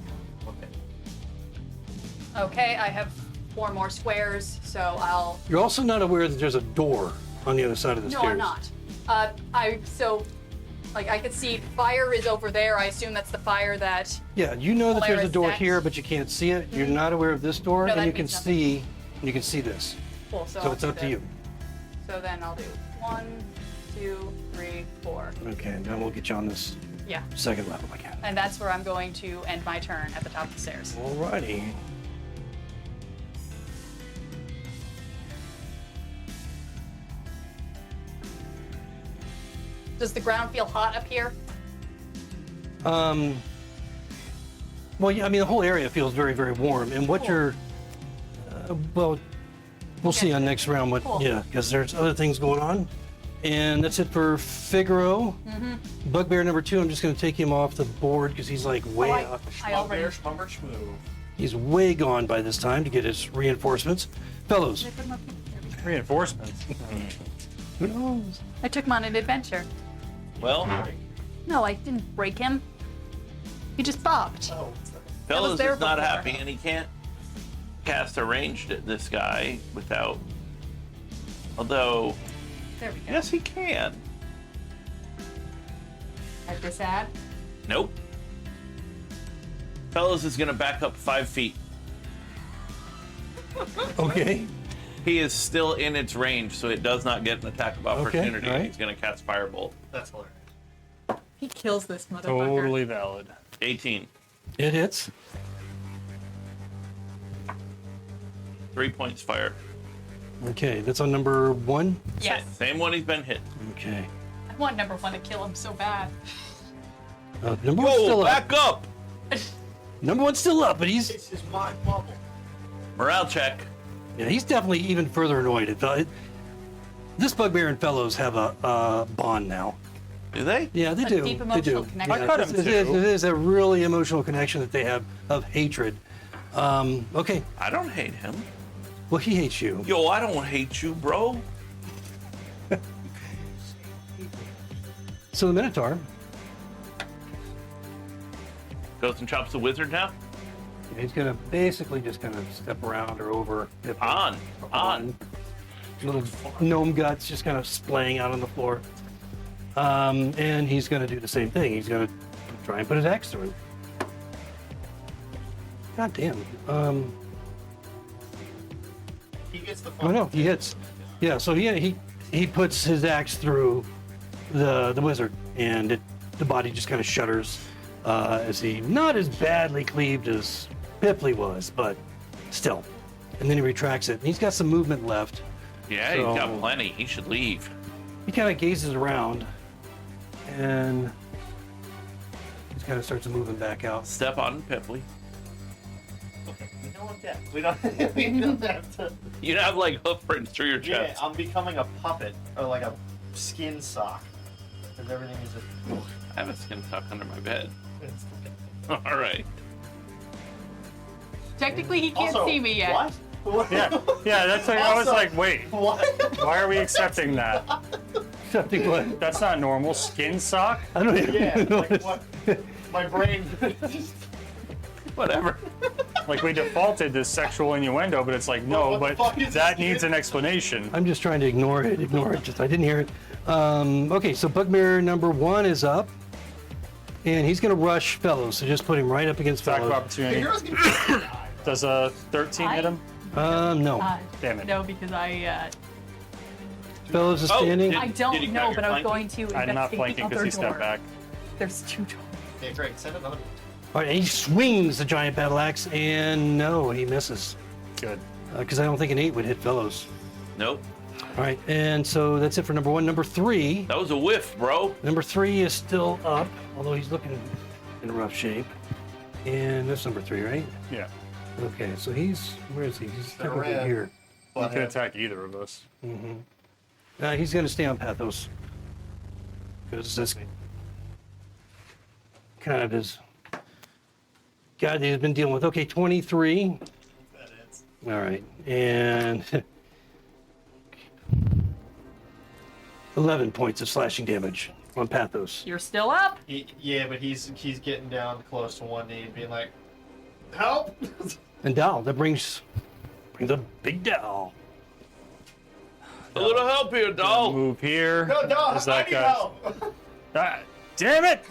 Okay, I have 4 more squares, so I'll. You're also not aware that there's a door on the other side of the No, stairs. I'm not. I could see fire is over there. I assume that's the fire that. Yeah, you know that there's a Polaris door set. here, but you can't see it. You're not aware of this door, No, and that you can means nothing. see this. Cool. So, So I'll it's do up to you. So then I'll do 1, 2, 3, 4. Okay, and then we'll get you on this Yeah. second level again. And that's where I'm going to end my turn at the top of the stairs. Alrighty. Does the ground feel hot up here? Well, yeah, I mean, the whole area feels very, very warm. And what Cool. you're, we'll see on next round what, Cool. yeah, because there's other things going on. And that's it for Figaro. Mm-hmm. Bugbear number 2, I'm just going to take him off the board because he's like way I up. already. Schmumber schmoo. He's way gone by this time to get his reinforcements. Fellows, Reinforcements. who knows? I took him on an adventure. Well, No, I didn't break him. He just bopped. Oh, Fellows there is not before. happy, and he can't cast a ranged at this guy without. Although, There we go. yes, he can. At this ad. Nope. Fellows is gonna back up 5 feet. Okay. He is still in its range, so it does not get an attack of opportunity. alright. He's gonna cast Firebolt. that's hilarious. He kills this motherfucker. Totally valid. 18. It hits. 3 points fire. Okay, that's on number 1. Yes. Same one he's been hit. Okay. I want number 1 to kill him so bad. Number 1's Whoa, still up. back up! Number 1's still up, but he's It's his mind bubble. Morale check. he's definitely even further annoyed. This Bugbear and Fellows have a bond now. Do they? Yeah, they A do. deep They emotional do. connection. I cut him it is, too. it is a really emotional connection that they have of hatred. Okay, I don't hate him. well, he hates you. Yo, I don't hate you, bro. So the Minotaur, Goes and chops the wizard now. he's gonna basically just kind of step around or over. On. Little gnome guts just kind of splaying out on the floor. And he's gonna do the same thing. He's gonna try and put his axe through him. God damn. He gets the Oh fun. no, he hits. Yeah, so he puts his axe through the wizard, and the body just kind of shudders as he not as badly cleaved as Pipley was, but still. And then he retracts it, and he's got some movement left. Yeah, So- he's got plenty. He should leave. He kind of gazes around, and he kind of starts moving back out. Step on Pipley. We know I'm dead. We don't. We don't have to. You have like hoof prints through your Yeah, chest. I'm becoming a puppet or like a skin sock, because everything is just. I have a skin tuck under my bed. It's- All right. Technically, he can't Also, see me yet. What? What? Yeah, yeah. That's like I was Also- like, wait, What? why are we accepting that? Something what? That's not normal. Skin sock? I don't even Yeah. know. Like what? My brain. just- Whatever. Like we defaulted to sexual innuendo, but it's like no, What the but fuck is that this, needs dude? an explanation. I'm just trying to ignore it. Just I didn't hear it. Okay, so Bugbear number 1 is up, and he's gonna rush Fellows. So just put him right up against Attack of Fellows. opportunity. Hero's gonna die. Does a 13 hit him? No. Damn it. No, because Fellows is Oh, standing. did- I don't you know, grab but your I was flanking? going to I'm not investigate flanking the because other he stepped door. back. There's 2 doors. Okay, great. Send another. All right, and he swings the giant battle axe, and no, he misses. Good. Because I don't think an 8 would hit Fellows. Nope. All right, and so that's it for number 1. Number 3. That was a whiff, bro. Number 3 is still up, although he's looking in rough shape. And that's number 3, right? Yeah. Okay, so where is he? He's technically red. here. He can attack either of us. He's going to stay on Pathos. because this kind of is guy that he's been dealing with. Okay, 23. All right, and 11 points of slashing damage on Pathos. You're still up. Yeah, but he's getting down close to one knee and being like, "Help!" And Dal, that brings a big Dal. A little help here, doll. Move here. No, As I that need guy- help. Ah, damn it!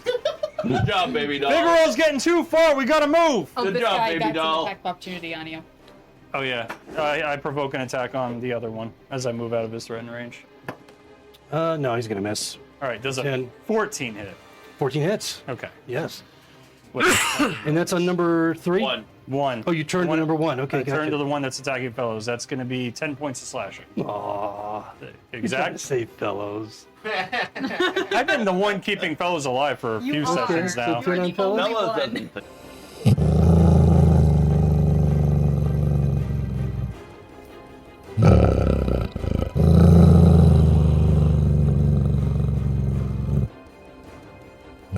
Good job, baby doll. Figaro's getting too far. We gotta move. Oh, Good this job, guy baby got doll. some attack of opportunity on you. Oh yeah, I provoke an attack on the other one as I move out of his threatened range. No, he's gonna miss. All right, does a 10. 14 hit? 14 hits. Okay. Yes, What, and that's on number 3. 1. 1. Oh, you turned to number 1. Okay, I turn to gotcha. the one that's attacking fellows. That's going to be 10 points of slashing. Aww. Exactly. Say fellows. I've been the one keeping fellows alive for a few are. sessions So now. turn on fellows. Only Fellas one. doesn't think.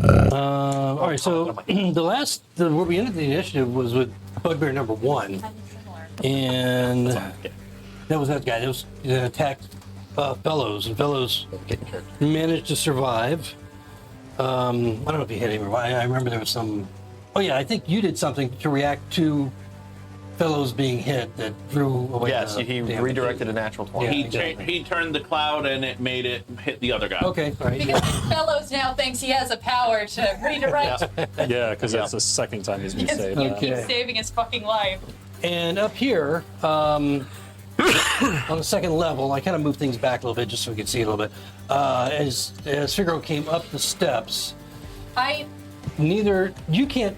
All right, so where we ended the initiative was with Bugbear number 1, and that was that guy. That was that attacked Fellows, and Fellows managed to survive. I don't know if he hit him or I remember there was some. Oh yeah, I think you did something to react to Fellows being hit that drew away. Yes, the he damage. redirected a natural 20. Yeah. He, exactly. he turned the cloud and it made it hit the other guy. Okay, all right. Because Fellows now thinks he has a power to redirect. Yeah, because that's the second time he's been Because saved. he Okay. keeps saving his fucking life. And up here, on the second level, I kind of moved things back a little bit just so we could see a little bit. As Figaro came up the steps, you can't.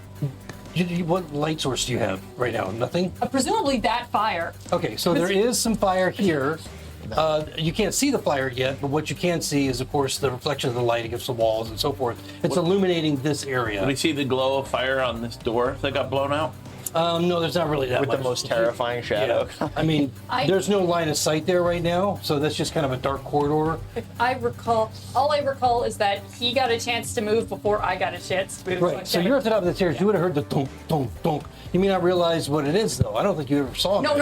What light source do you have right now? Nothing? Presumably that fire. Okay, so there is some fire here. You can't see the fire yet, but what you can see is, of course, the reflection of the light against the walls and so forth. It's illuminating this Can we area. see the glow of fire on this door that got blown out? No, there's not really that With much. the most terrifying shadow. Yeah. I mean, there's no line of sight there right now, so that's just kind of a dark corridor. If I recall, all I recall is that he got a chance to move before I got a chance to move. Right, so you're at the top of the stairs. You would have heard the donk, donk, donk. You may not realize what it is, though. I don't think you ever saw it. No.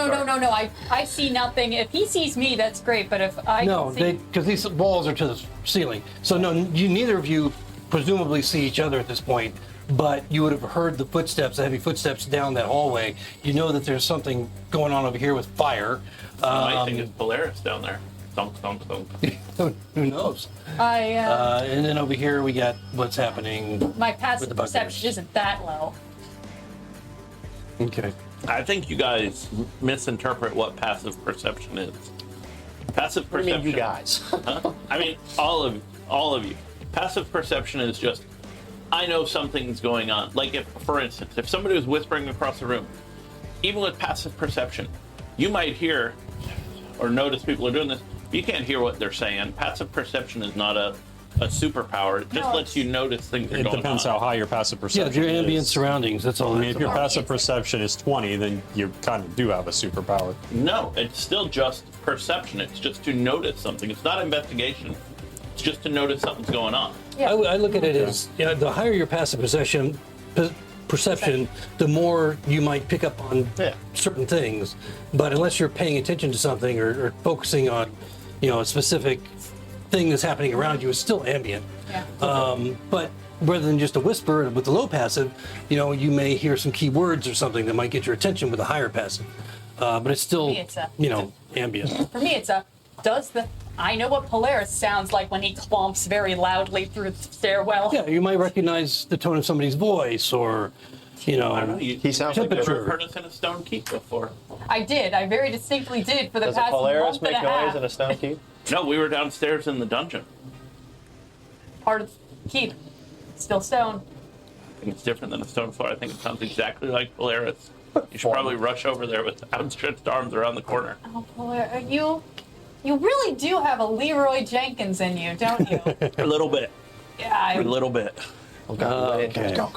I see nothing. If he sees me, that's great. But if I No, can see, because these walls are to the ceiling. So no, neither of you presumably see each other at this point. But you would have heard the footsteps, the heavy footsteps down that hallway. You know that there's something going on over here with fire. I think it's Polaris down there. Thunk, thunk, thunk. Who knows? and And then over here we got what's happening. my with passive the bugbears. perception isn't that low. Okay. I think you guys misinterpret what passive perception is. Passive What do you perception. mean, you guys? Huh? I mean, all of you. Passive perception is just, I know something's going on. Like if, for instance, if somebody was whispering across the room, even with passive perception, you might hear or notice people are doing this. But you can't hear what they're saying. Passive perception is not a superpower. It just No, lets you notice things are It going depends on. how high your passive Yeah, perception your ambient is. surroundings. That's all. I mean, if your Or passive it's- perception is 20, then you kind of do have a superpower. No, it's still just perception. It's just to notice something. It's not investigation. It's just to notice something's going on. I look at it as the higher your passive perception, the more you might pick up on certain things. But unless you're paying attention to something or focusing on, a specific thing that's happening around you, it's still ambient. Yeah. But rather than just a whisper with the low passive, you may hear some key words or something that might get your attention with a higher passive. But it's still, Me, it's ambient. For me, I know what Polaris sounds like when he clomps very loudly through the stairwell. Yeah, you might recognize the tone of somebody's voice or, I don't know. He sounds You've like never temperature. heard us in a stone keep before. I did. I very distinctly did for the Does a past Polaris month make and a noise half. in a stone keep? No, we were downstairs in the dungeon. Part of the keep. Still stone. I think it's different than a stone floor. I think it sounds exactly like Polaris. You should probably rush over there with outstretched arms around the corner. Oh, Polaris, you really do have a Leroy Jenkins in you, don't you? A little bit. Yeah. A little bit. Okay. Go.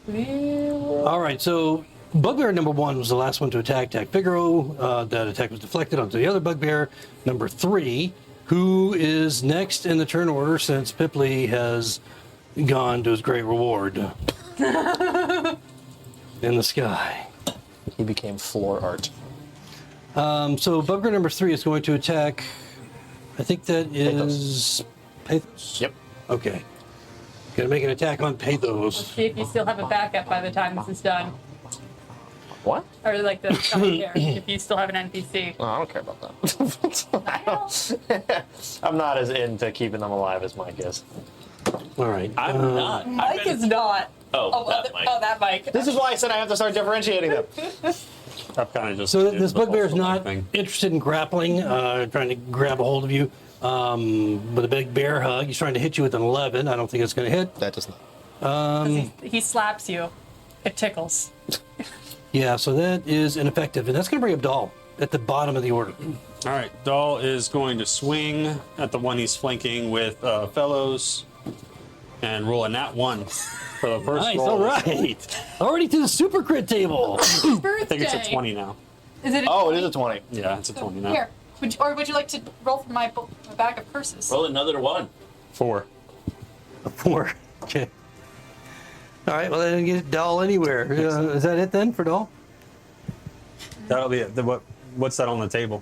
All right, so Bugbear number 1 was the last one to attack Figaro. That attack was deflected onto the other Bugbear. Number 3 Who is next in the turn order since Pipley has gone to his great reward in the sky? He became floor art. So bugbear number 3 is going to attack. I think that is Pathos. Yep. Okay. Gonna make an attack on Pathos. See if you still have a backup by the time this is done. What? Or like the stuff there, if you still have an NPC. Oh, I don't care about that. I'm not as into keeping them alive as Mike is. All right. I'm not. Mike is not. That Mike. That Mike. This is why I said I have to start differentiating them. I've kind of just. So did this the whole bugbear is solo not thing. interested in grappling, trying to grab a hold of you. With a big bear hug, he's trying to hit you with an 11. I don't think it's going to hit. That does not. He slaps you. It tickles. Yeah, so that is ineffective, and that's going to bring up Dahl at the bottom of the order. All right, Dahl is going to swing at the one he's flanking with Fellows and roll a nat 1 for the first Nice, roll. all right. Already to the super crit table. Birthday. I think it's a 20 now. Is it? Oh, it is a 20. Yeah, it's a 20 now. Here. Would you like to roll for my bag of curses? Roll another 1. 4. A 4. Okay. All right, well, I didn't get Dahl anywhere. Is that it then for Dahl? That'll be it. What's that on the table?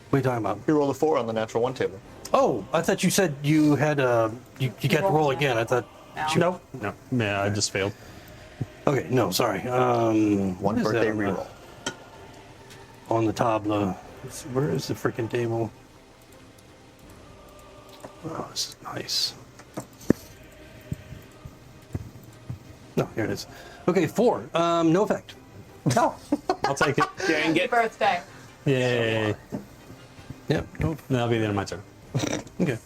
What are you talking about? He rolled a 4 on the natural 1 table. Oh, I thought you said you had you got to roll again. I thought. No. No. Yeah, I just failed. Okay, no, sorry. One what is birthday that reroll. on the tableau. Where is the freaking table? Oh, this is nice. No, here it is. Okay, 4. No effect. No. I'll take it. Dang Happy it. birthday. Yay. Yep. Nope. That'll be the end of my turn. Okay. All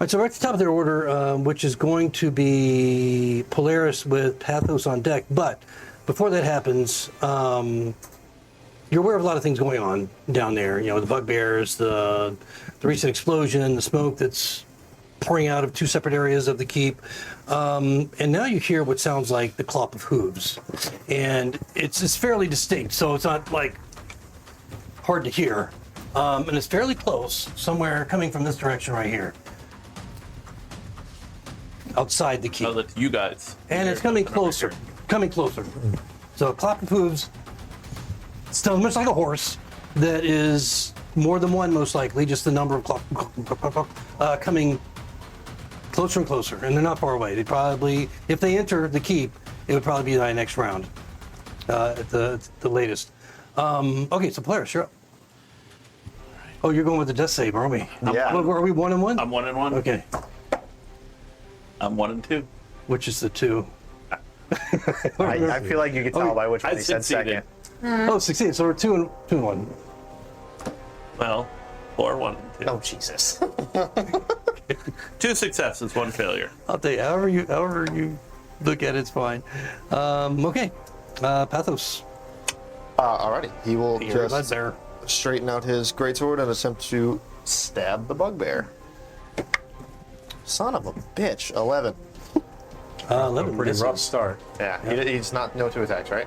right, so we're at the top of their order, which is going to be Polaris with Pathos on deck. But before that happens, you're aware of a lot of things going on down there. You know, the bugbears, the recent explosion, the smoke that's pouring out of 2 separate areas of the keep. And now you hear what sounds like the clop of hooves. And it's fairly distinct, so it's not like hard to hear. And it's fairly close, somewhere coming from this direction right here. Outside the keep. Oh, that's you guys. And it's coming closer. Coming closer. So a clop of hooves, still much like a horse, that is more than one most likely, just the number of clop coming closer and closer. And they're not far away. They probably, if they enter the keep, it would probably be the next round at the latest. Okay, so Polaris, you're up. Oh, you're going with the death save, aren't we? Yeah. Are we 1 and 1? I'm 1 and 1. Okay. I'm 1 and 2. Which is the 2? I feel like you could tell by which one I he said succeeded. second. Oh, 16. So we're 2 and 1. Well, 4, 1, and 2. Oh, Jesus. 2 successes, 1 failure. I'll tell you, however you look at it's fine. Okay. Pathos. Alrighty. He will You're just there. straighten out his greatsword and attempt to stab the bugbear. Son of a bitch. 11. 11 Pretty misses. rough start. Yeah. He's not no 2 attacks, right?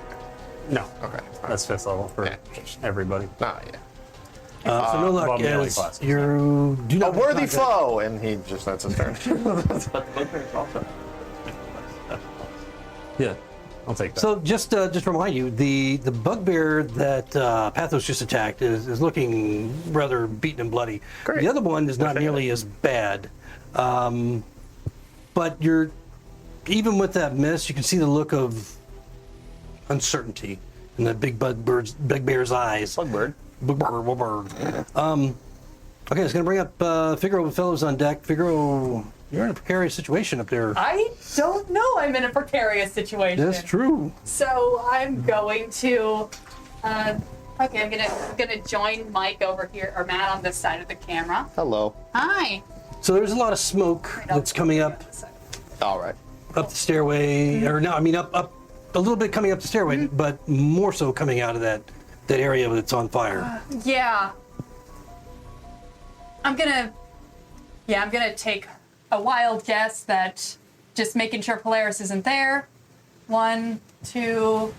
No. Okay. That's 5th level for Yeah. everybody. Ah, yeah. So no luck above the only as classes. you do A not worthy contact- foe, and he just that's his turn. But the bugbear's also. Yeah. I'll take that. So just remind you, the bugbear that Pathos just attacked is looking rather beaten and bloody. Great. The other one is not nearly as bad, but you're even with that miss, you can see the look of uncertainty in that big bear's eyes. Bugbird. Okay, it's going to bring up Figaro with fellows on deck. Figaro, you're in a precarious situation up there. I don't know. I'm in a precarious situation. That's true. So I'm going to. Okay, I'm gonna join Mike over here, or Matt on this side of the camera. Hello. Hi. So there's a lot of smoke that's coming up All right. the stairway, or no, I mean up a little bit coming up the stairway, but more so coming out of that area that's on fire. Yeah. I'm gonna take a wild guess that just making sure Polaris isn't there. 1, 2,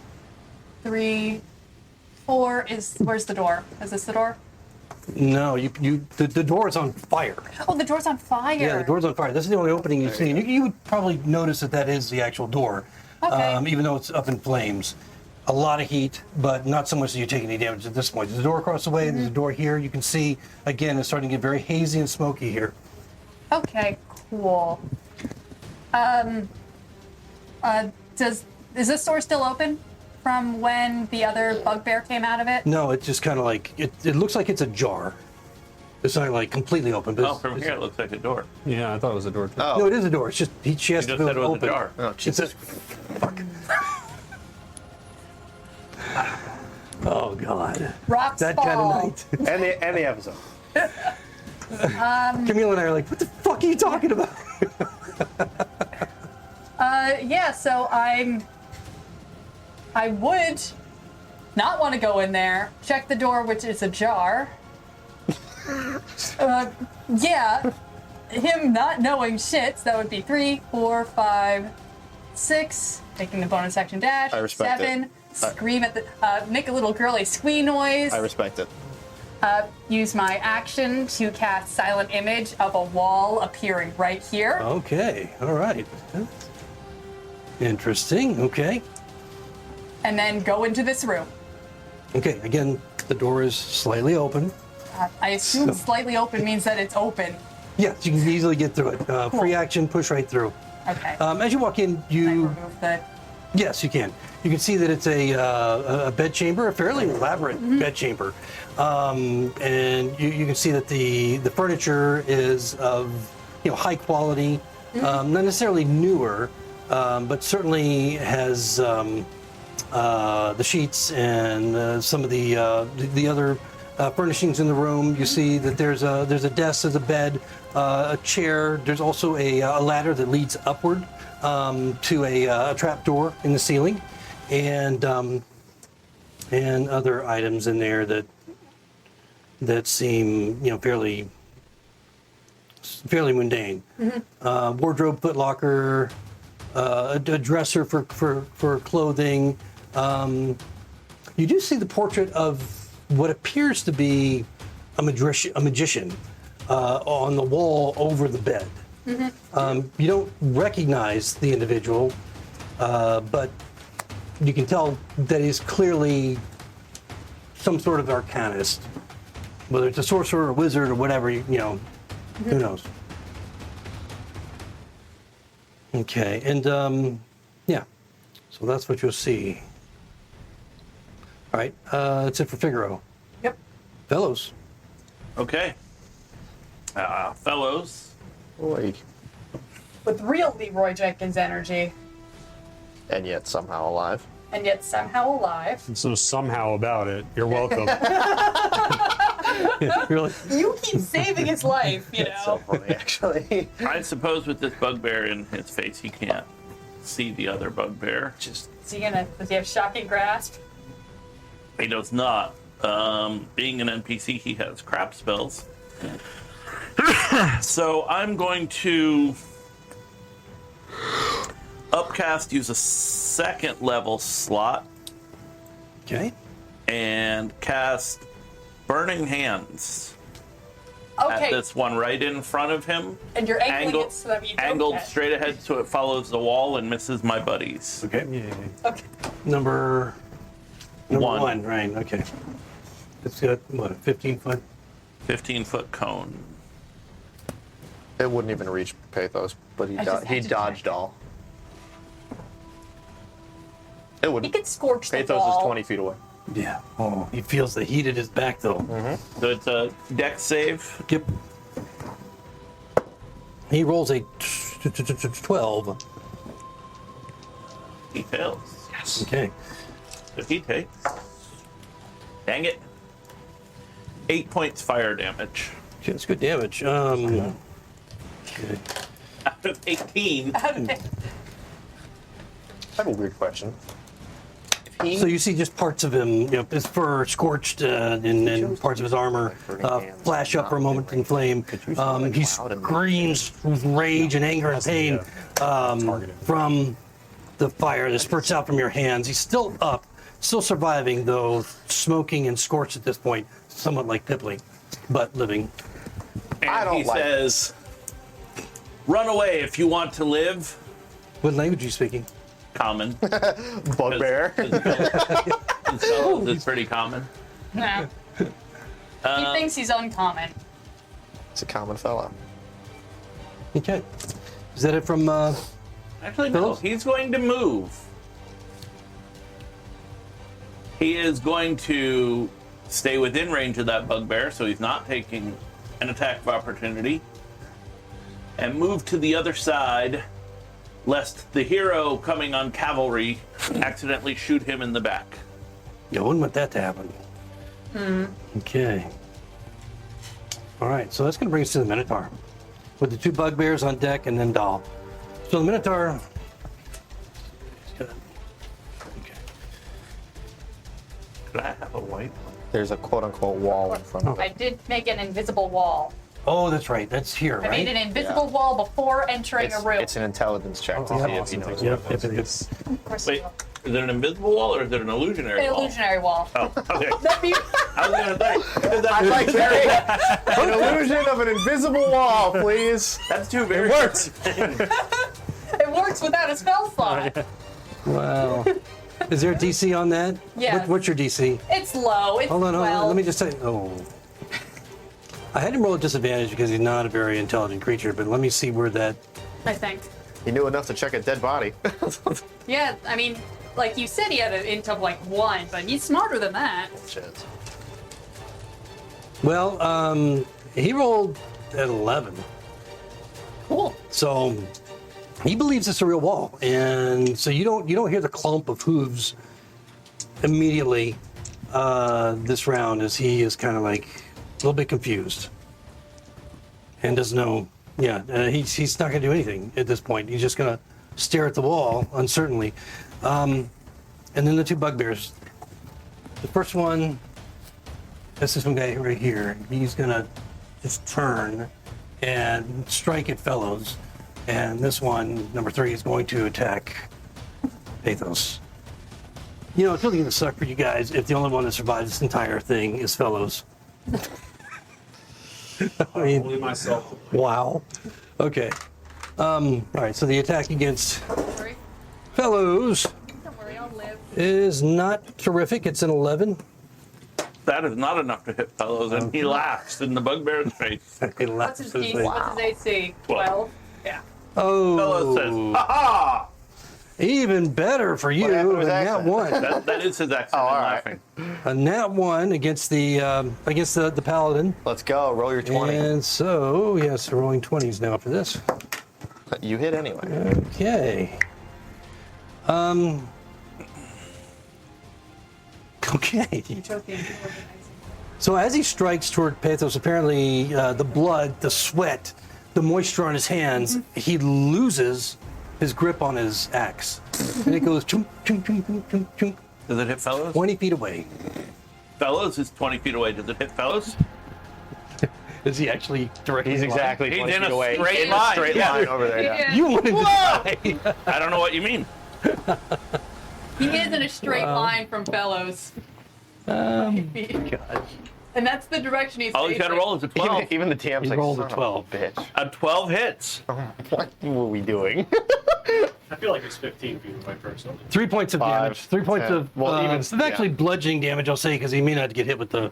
3, 4 is, where's the door? Is this the door? No, the door is on fire. Oh, the door's on fire. Yeah, the door's on fire. This is the only opening you see. And you would probably notice that is the actual door, Okay. even though it's up in flames. A lot of heat, but not so much that you take any damage at this point. There's a door across the way. There's a door here. You can see, again, it's starting to get very hazy and smoky here. Okay, cool. Is this door still open from when the other bugbear came out of it? No, it's just kind of like, it looks like it's ajar. It's not like completely open. But Oh, from here it looks like a door. Yeah, I thought it was a door too. Oh, No, it is a door. It's just, she has You to just build said it it was open. a jar. oh, It's a, Jesus. fuck. Oh, God. Rocks That fall. kind of night. And the episode. Camille and I are like, what the fuck are you talking about? Yeah, so I would not want to go in there, check the door, which is ajar. Yeah, him not knowing shit, so that would be 3, 4, 5, 6, taking the bonus action dash, I respect it. 7, scream at the, make a little girly squee noise, I respect it. use my action to cast Silent Image of a wall appearing right here. Okay, all right. Interesting, okay. And then go into this room. Okay, again, the door is slightly open. I assume slightly open means that it's open. Yes, you can easily get through it. Free action, push right through. Okay. As you walk in, I you... remove the. Yes, you can. You can see that it's a bed chamber, a fairly elaborate bed chamber. And you can see that the furniture is of high quality, not necessarily newer, but certainly has the sheets and some of the other furnishings in the room. You see that there's a desk, there's a bed, a chair. There's also a ladder that leads upward to a trap door in the ceiling, and other items in there that seem fairly mundane. Wardrobe, footlocker, a dresser for clothing. You do see the portrait of what appears to be a magician on the wall over the bed. You don't recognize the individual, but you can tell that he's clearly some sort of arcanist, whether it's a sorcerer or a wizard or whatever. Who knows? Okay, and yeah, so that's what you'll see. All right, that's it for Figaro. Yep. Fellows. Okay. Fellows. Boy. With real Leroy Jenkins energy, And yet somehow alive. and yet somehow alive. So somehow about it. You're welcome. Really? You keep saving his life, you So know. funny, actually. I suppose with this bugbear in his face, he can't see the other bugbear. Just Does he have shocking grasp? He does not. Being an NPC, he has crap spells. So I'm going to upcast, use a second level slot, Okay. and cast Burning Hands at Okay, this one right in front of him. and you're angling Angled, it so that you don't angled get- straight ahead so it follows the wall and misses my buddies. Okay. Okay. Number One. one, right? Okay. It's got what, a 15-foot? 15-foot cone. it wouldn't even reach Pathos, but he I just had to dodged check. all. It He wouldn't. could scorch the Pathos wall. is 20 feet away. Yeah. Oh, he feels the heat at his back though. So it's a dex save. Yep. He rolls a 12. He fails. Okay. So he takes. Dang it. 8 points fire damage. Okay, that's good damage. Okay. Out of 18. I have a weird question. If he So you see just parts of him, his fur scorched and parts of his armor flash up for a moment in flame. He screams with rage and anger and pain from the fire that spurts out from your hands. He's still up, still surviving, though smoking and scorched at this point, somewhat like Pipley. but living. And I don't he like says, "Run away if you want to live." What language are you speaking? Common. Bugbear. It's pretty common. No. He thinks he's uncommon. It's a common fella. Okay. Is that it from? Actually, no. Phillips? He's going to move. He is going to stay within range of that bugbear, so he's not taking an attack of opportunity, and move to the other side, lest the hero coming on cavalry accidentally shoot him in the back. You wouldn't want that to happen. Okay. All right, so that's going to bring us to the Minotaur, with the 2 bugbears on deck and then Doll. So the Minotaur. Okay. Could I have a white one? There's a quote-unquote wall in front of I it. did make an invisible wall. Oh, that's right. That's here, I made right? an invisible wall before entering a room. It's an intelligence check to Oh, see yeah. if he knows. Yep, yep, it's Of course Wait, you will. is it an invisible wall or is it an illusionary An wall? illusionary wall. Oh, okay. That'd be- I was gonna say I'd like to an illusion of an invisible wall, please. that's too very. works. It works without a spell slot. wow. Is there a DC on that? Yes. What's your DC? It's low. It's Hold on. 12. Let me just say. Oh. I had him roll a disadvantage because he's not a very intelligent creature, but let me see where that. I think. He knew enough to check a dead body. Yeah, I mean, like you said, he had an int of like 1, but he's smarter than that. Shit. Well, he rolled at 11. Cool. So he believes it's a real wall, and so you don't hear the clump of hooves immediately this round, as he is kind of like a little bit confused and doesn't know. Yeah, he's not going to do anything at this point. He's just going to stare at the wall uncertainly. And then the 2 bugbears. The first one, this is one guy right here. He's going to just turn and strike at Fellows. And this one, number 3, is going to attack Pathos. You know, it's really going to suck for you guys if the only one that survives this entire thing is Fellows. I mean, Only myself. wow. Okay. All right, so the attack against Don't worry. Fellows Don't worry, I'll live. is not terrific. It's an 11. That is not enough to hit Fellows, and he laughs in the bugbear's face. He What's laughs his at DC? me. What's his AC? 12. Yeah. Fellows says, Oh, "Ha ha!" even better for you. happened to A his nat accent? 1. That is his accent. all I'm right. laughing. A nat 1 against the paladin. Let's go. Roll your 20. And so, yes, we're rolling 20s now for this. You hit anyway. Okay. Okay. Utopian. So as he strikes toward Pathos, apparently the blood, the sweat, the moisture on his hands, he loses his grip on his axe. And it goes chunk, chunk, chunk, chunk, chunk, chunk, Does it hit Fellows? 20 feet away. Fellows is 20 feet away. Does it hit Fellows? Is he actually directly? He's in line? exactly He's 20 in feet a away. straight in line. a straight Yeah. line over there. Yeah. You wanted to die. I don't know what you mean. He is in a straight line from Fellows. God. And that's the direction he's All he's got to roll is a 12. Even the TM's He like, rolled a "Son of 12. Bitch. A 12 hits. What were we doing? I feel like it's 15 feet away personally. 3 points of 5, damage. 3 points 10. of Well, even- it's actually bludgeoning damage, I'll say, because he may not get hit with the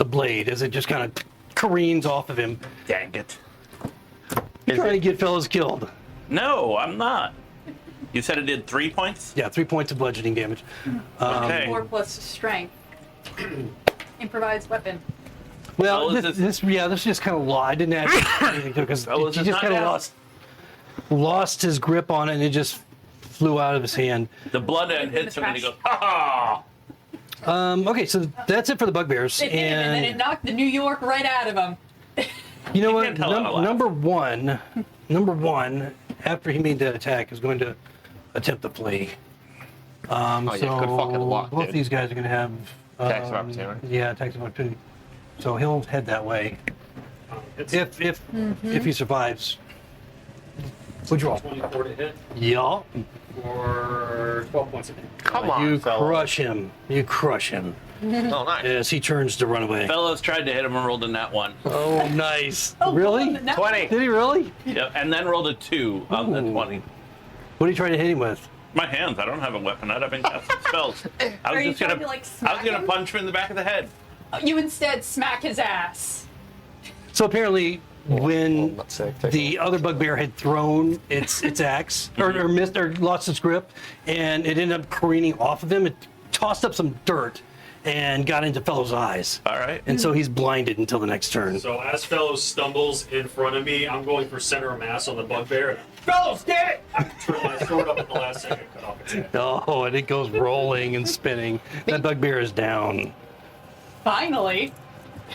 blade, as it just kind of careens off of him. Dang it. You're trying to get fellows killed. No, I'm not. You said it did 3 points? Yeah, 3 points of bludgeoning damage. Okay. 4 plus strength. Improvised weapon. Well, Fellows this just kind of I didn't add anything to it because Fellows he is just not kind of down. lost his grip on it, and it just flew out of his hand. The blood end in the hits him and he trash. goes, ha ha! Okay, so that's it for the bugbears. It hit him and then it knocked the New York right out of him. You know You what? can't tell out loud. Number one, after he made that attack, is going to attempt to flee. yeah, good fucking luck, both dude. these guys are going to have Attacks of opportunity. Yeah, attacks of opportunity. So he'll head that way It's if he survives. What'd you roll? 24 to hit Yeah. for 12 points of damage. Come on, You fellas. crush him. You crush him Oh, nice. as he turns to run away. Fellows tried to hit him and rolled a nat 1. Oh, nice. Oh, Really? God, that- 20. Did he really? Yep, and then rolled a 2 on the Ooh. 20. What are you trying to hit him with? My hands. I don't have a weapon. I haven't casted spells. I Are was you just gonna. trying to, like, I smack was gonna him? punch him in the back of the head. You instead smack his ass. So apparently, when not sick, take the other bugbear had thrown its axe or missed or lost its grip, and it ended up careening off of him, it tossed up some dirt and got into Fellow's eyes. All right. And so he's blinded until the next turn. So as Fellows stumbles in front of me, I'm going for center of mass on the bugbear. And Fellows, get it! I turn my sword up at the last second, cut off its head. Oh, and it goes rolling and spinning. That bugbear is down. Finally.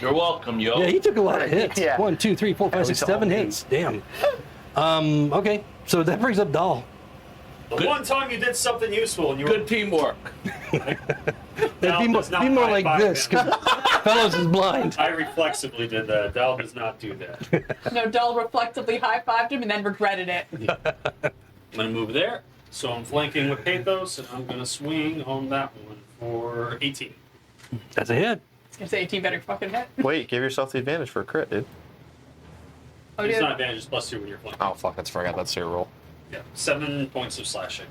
You're welcome, yo. Yeah, he took a lot of hits. Yeah. 1, 2, 3, 4, 5, 6, least 7 all hits. Damn. Okay, so that brings up Dahl. The one time you did something useful and you Good teamwork. Dal Be more, does not be more high like five this, him. because Fellows is blind. I reflexively did that. Dal does not do that. No, Dull reflectively high-fived him and then regretted it. I'm gonna move there. So I'm flanking with Pathos, and I'm gonna swing on that one for 18. That's a hit. I was gonna say 18 better fucking hit. Wait, give yourself the advantage for a crit, dude. Oh, It's dude. not advantage, it's +2 when you're flanking. Oh, fuck, I forgot that's your roll. Yeah, 7 points of slashing.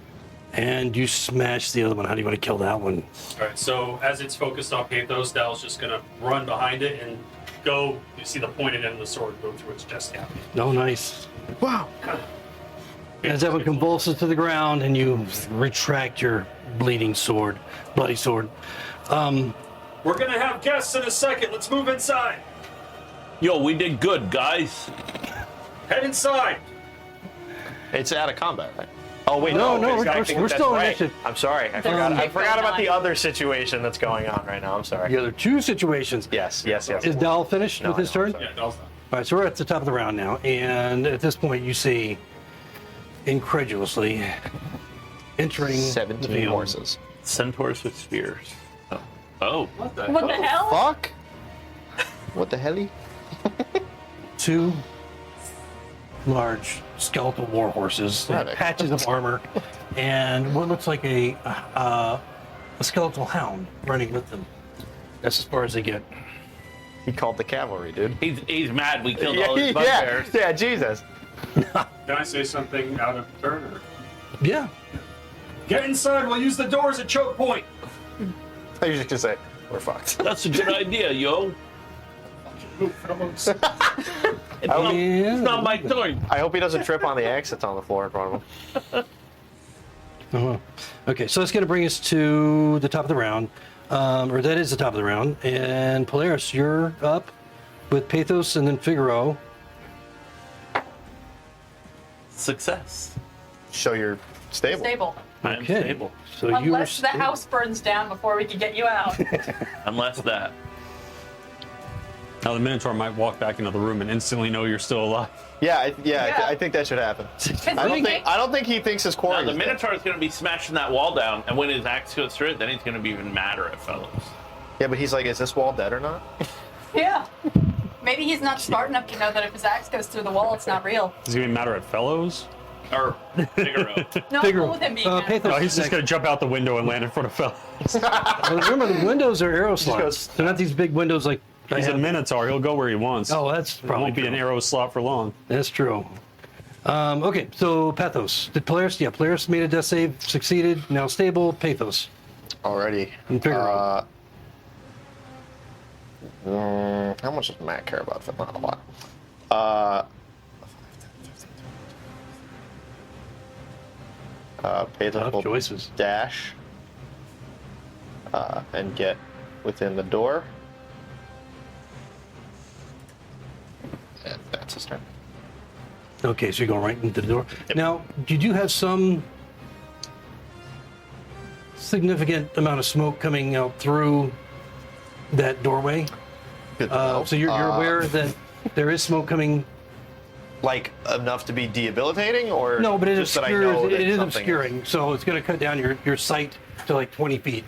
And you smash the other one. How do you want to kill that one? Alright, so as it's focused on Pathos, Dal's just gonna run behind it and go. You see the pointed end of the sword go through its chest cavity. Oh, nice. Wow. As that one convulses to the ground and you retract your bleeding sword, bloody sword. We're gonna have guests in a second. Let's move inside. Yo, we did good, guys. Head inside. It's out of combat, right? Oh, wait, No, no. we're I think still that's in right. initiative. I'm sorry. I forgot about the other situation that's going on right now. I'm sorry. The other two situations. Yes. Is Dahl finished No, with his I know, turn? sorry. Yeah, Dal's done. All right, so we're at the top of the round now, and at this point you see, incredulously, entering the 17 field. horses. Centaurs with spears. Oh. What the hell? Fuck? What the hell? Two large skeletal war horses, Right. patches of armor, and what looks like a skeletal hound running with them. That's as far as they get. He called the cavalry, dude. He's mad we killed all his bugbears. yeah, Jesus. Can I say something out of turn? Or? Yeah. Get inside. We'll use the door as a choke point. I was just gonna say, we're fucked. That's a good idea, yo. It's not my turn. I hope he doesn't trip on the axe that's on the floor in front of him. Okay, so that's going to bring us to the top of the round, or that is the top of the round. And Polaris, you're up with Pathos and then Figaro. Success. Show you're stable. Stable. I am Okay. stable. So you are Unless the stable. house burns down before we can get you out. Unless that. Now the Minotaur might walk back into the room and instantly know you're still alive. Yeah, Yeah. I think that should happen. I thinking- don't think he thinks his Now, quarry the is dead. Minotaur is going to be smashing that wall down, and when his axe goes through it, then he's going to be even madder at fellows. Yeah, but he's like, is this wall dead or not? Yeah. Maybe he's not smart enough to know that if his axe goes through the wall, it's not real. Is he gonna be matter at fellows? Or Figaro. No, I'm Figaro. cool with him being mad. Pathos. No, is he's just next. gonna jump out the window and land in front of fellows. Well, remember, the windows are arrow slots. goes- They're not these big windows like. I He's a have. Minotaur. He'll go where he wants. Oh, that's It probably won't be true. an arrow slot for long. That's true. Okay, so Pathos. Did Polaris? Yeah, Polaris made a death save, succeeded, now stable. Pathos. Already. And Figaro. How much does Matt care about? Not a lot. Pathos Tough will choices. dash and get within the door. And that's his turn. Okay, so you're going right into the door. Now, did you have some significant amount of smoke coming out through that doorway? Good to know. So you're aware that there is smoke coming. Like enough to be debilitating, or No, but it just that I obscures. know that It is something obscuring, so it's going to cut down your sight to like 20 feet.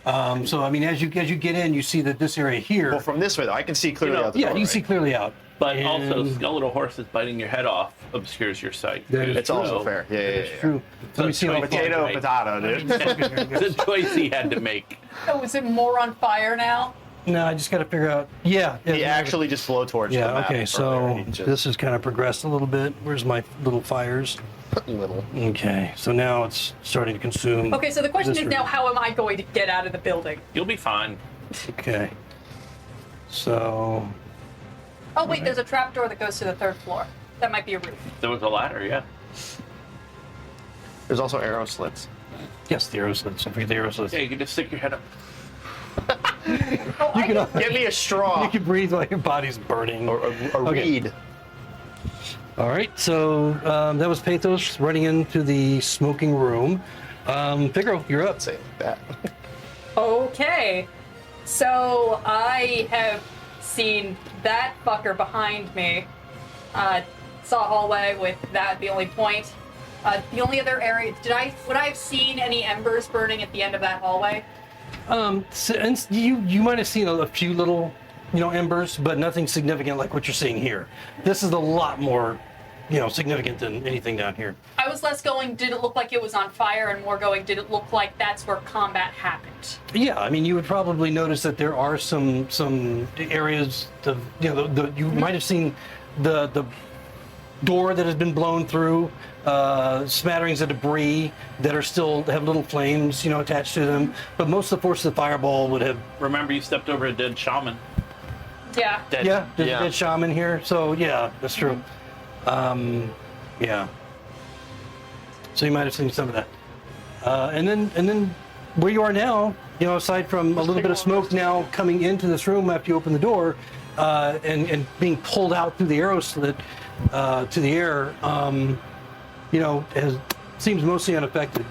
So I mean, as you get in, you see that this area here. Well, from this way, though, I can see clearly You know, out the yeah, door. you see clearly out. But also, And skeletal horses biting your head off obscures your sight. That is It's also So, fair. Yeah, yeah, It's yeah. true. Let me see how choice. far- Potato, Right. potato, dude. It's a choice he had to make. Oh, is it more on fire now? No, I just got to figure out. Yeah. He actually just flow torched the Yeah. map Okay. earlier. So He just- this has kind of progressed a little bit. Where's my little fires? little. Okay. So now it's starting to consume. Okay, so the question this is room. now, how am I going to get out of the building? You'll be fine. Okay. So Oh wait, there's a trapdoor that goes to the 3rd floor. That might be a roof. There was a ladder, yeah. There's also arrow slits. yes, the arrow slits. Don't forget the arrow slits. Yeah, you can just stick your head up. Oh, I can- can Give me a straw You can breathe while your body's burning. or a Okay. reed. All right, so that was Pathos running into the smoking room. Figaro, you're up. Say it like that. Okay. So I have seen that fucker behind me. Saw a hallway with that the only point. The only other area would I have seen any embers burning at the end of that hallway? And you might have seen a few little, embers, but nothing significant like what you're seeing here. This is a lot more, significant than anything down here. I was less going, did it look like it was on fire, and more going, did it look like that's where combat happened? Yeah, I mean, you would probably notice that there are some areas of, you might have seen the door that has been blown through, smatterings of debris that are still have little flames, attached to them. But most of the force of the fireball would have, Remember, you stepped over a dead shaman. Yeah. Dead. yeah, there's Yeah. a dead shaman here. So yeah, that's true. Yeah. So you might have seen some of that. And then where you are now, aside from a little bit of smoke now coming into this room after you open the door, and being pulled out through the arrow slit to the air, seems mostly unaffected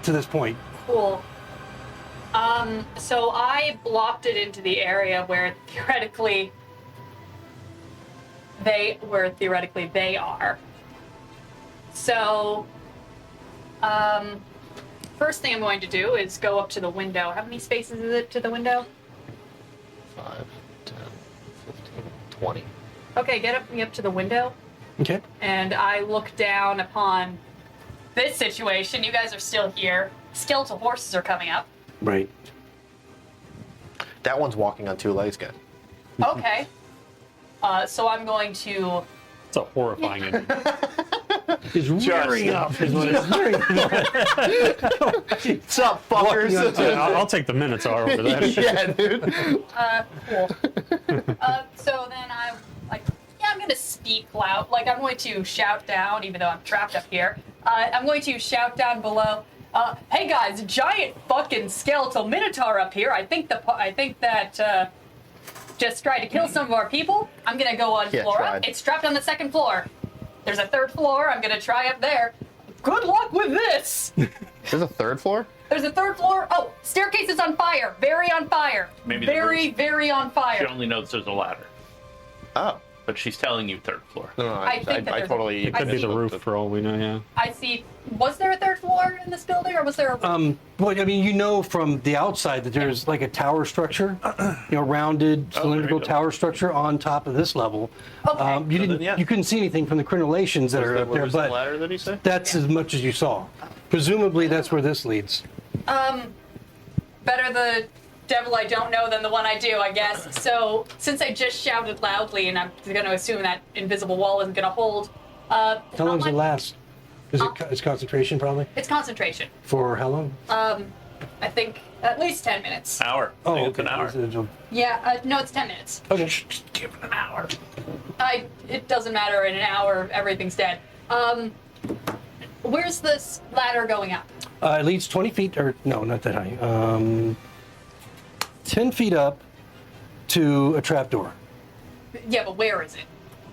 to this point. Cool. So I blocked it into the area where theoretically they are. So, first thing I'm going to do is go up to the window. How many spaces is it to the window? 5, 10, 15, 20. Okay, get me up to the window, Okay. and I look down upon this situation. You guys are still here. Skeletal horses are coming up. Right. That one's walking on 2 legs, guys. Okay. So I'm going to. It's a horrifying image. Is rearing up is what it's rearing up. What's up, fuckers? I'll take the Minotaur over that. Yeah, dude. Cool. So then I'm like, yeah, I'm going to speak loud. Like, I'm going to shout down, even though I'm trapped up here. I'm going to shout down below. Hey guys, giant fucking skeletal minotaur up here. I think that just tried to kill some of our people. I'm gonna go on Yeah, floor tried. up. It's trapped on the 2nd floor. There's a 3rd floor. I'm gonna try up there. Good luck with this. There's a 3rd floor? There's a 3rd floor. Oh, staircase is on fire. Very on fire. Maybe the very, roof. very on She fire. only knows there's a ladder, Oh. but she's telling you 3rd floor. No, I think that I there's- totally. it Could be the see. roof for all we know, yeah. I see. Was there a 3rd floor in this building, or was there a? Well, I mean, from the outside that there's like a tower structure, rounded cylindrical go. tower structure on top of this level. Okay. You then, didn't, yeah. you couldn't see anything from the crenellations that are up there, Was the but ladder that he said? that's as much as you saw. Presumably, that's where this leads. Better the devil I don't know than the one I do, I guess. So, since I just shouted loudly, and I'm going to assume that invisible wall isn't going to hold. How long does it last? Is it it's concentration probably? It's concentration. For how long? I think at least 10 minutes. Hour. I think it's an hour. Yeah, no, it's 10 minutes. Okay. Give it an hour. It doesn't matter. In an hour, everything's dead. Where's this ladder going up? It leads 20 feet, or no, not that high. 10 feet up to a trapdoor. Yeah, but where is it?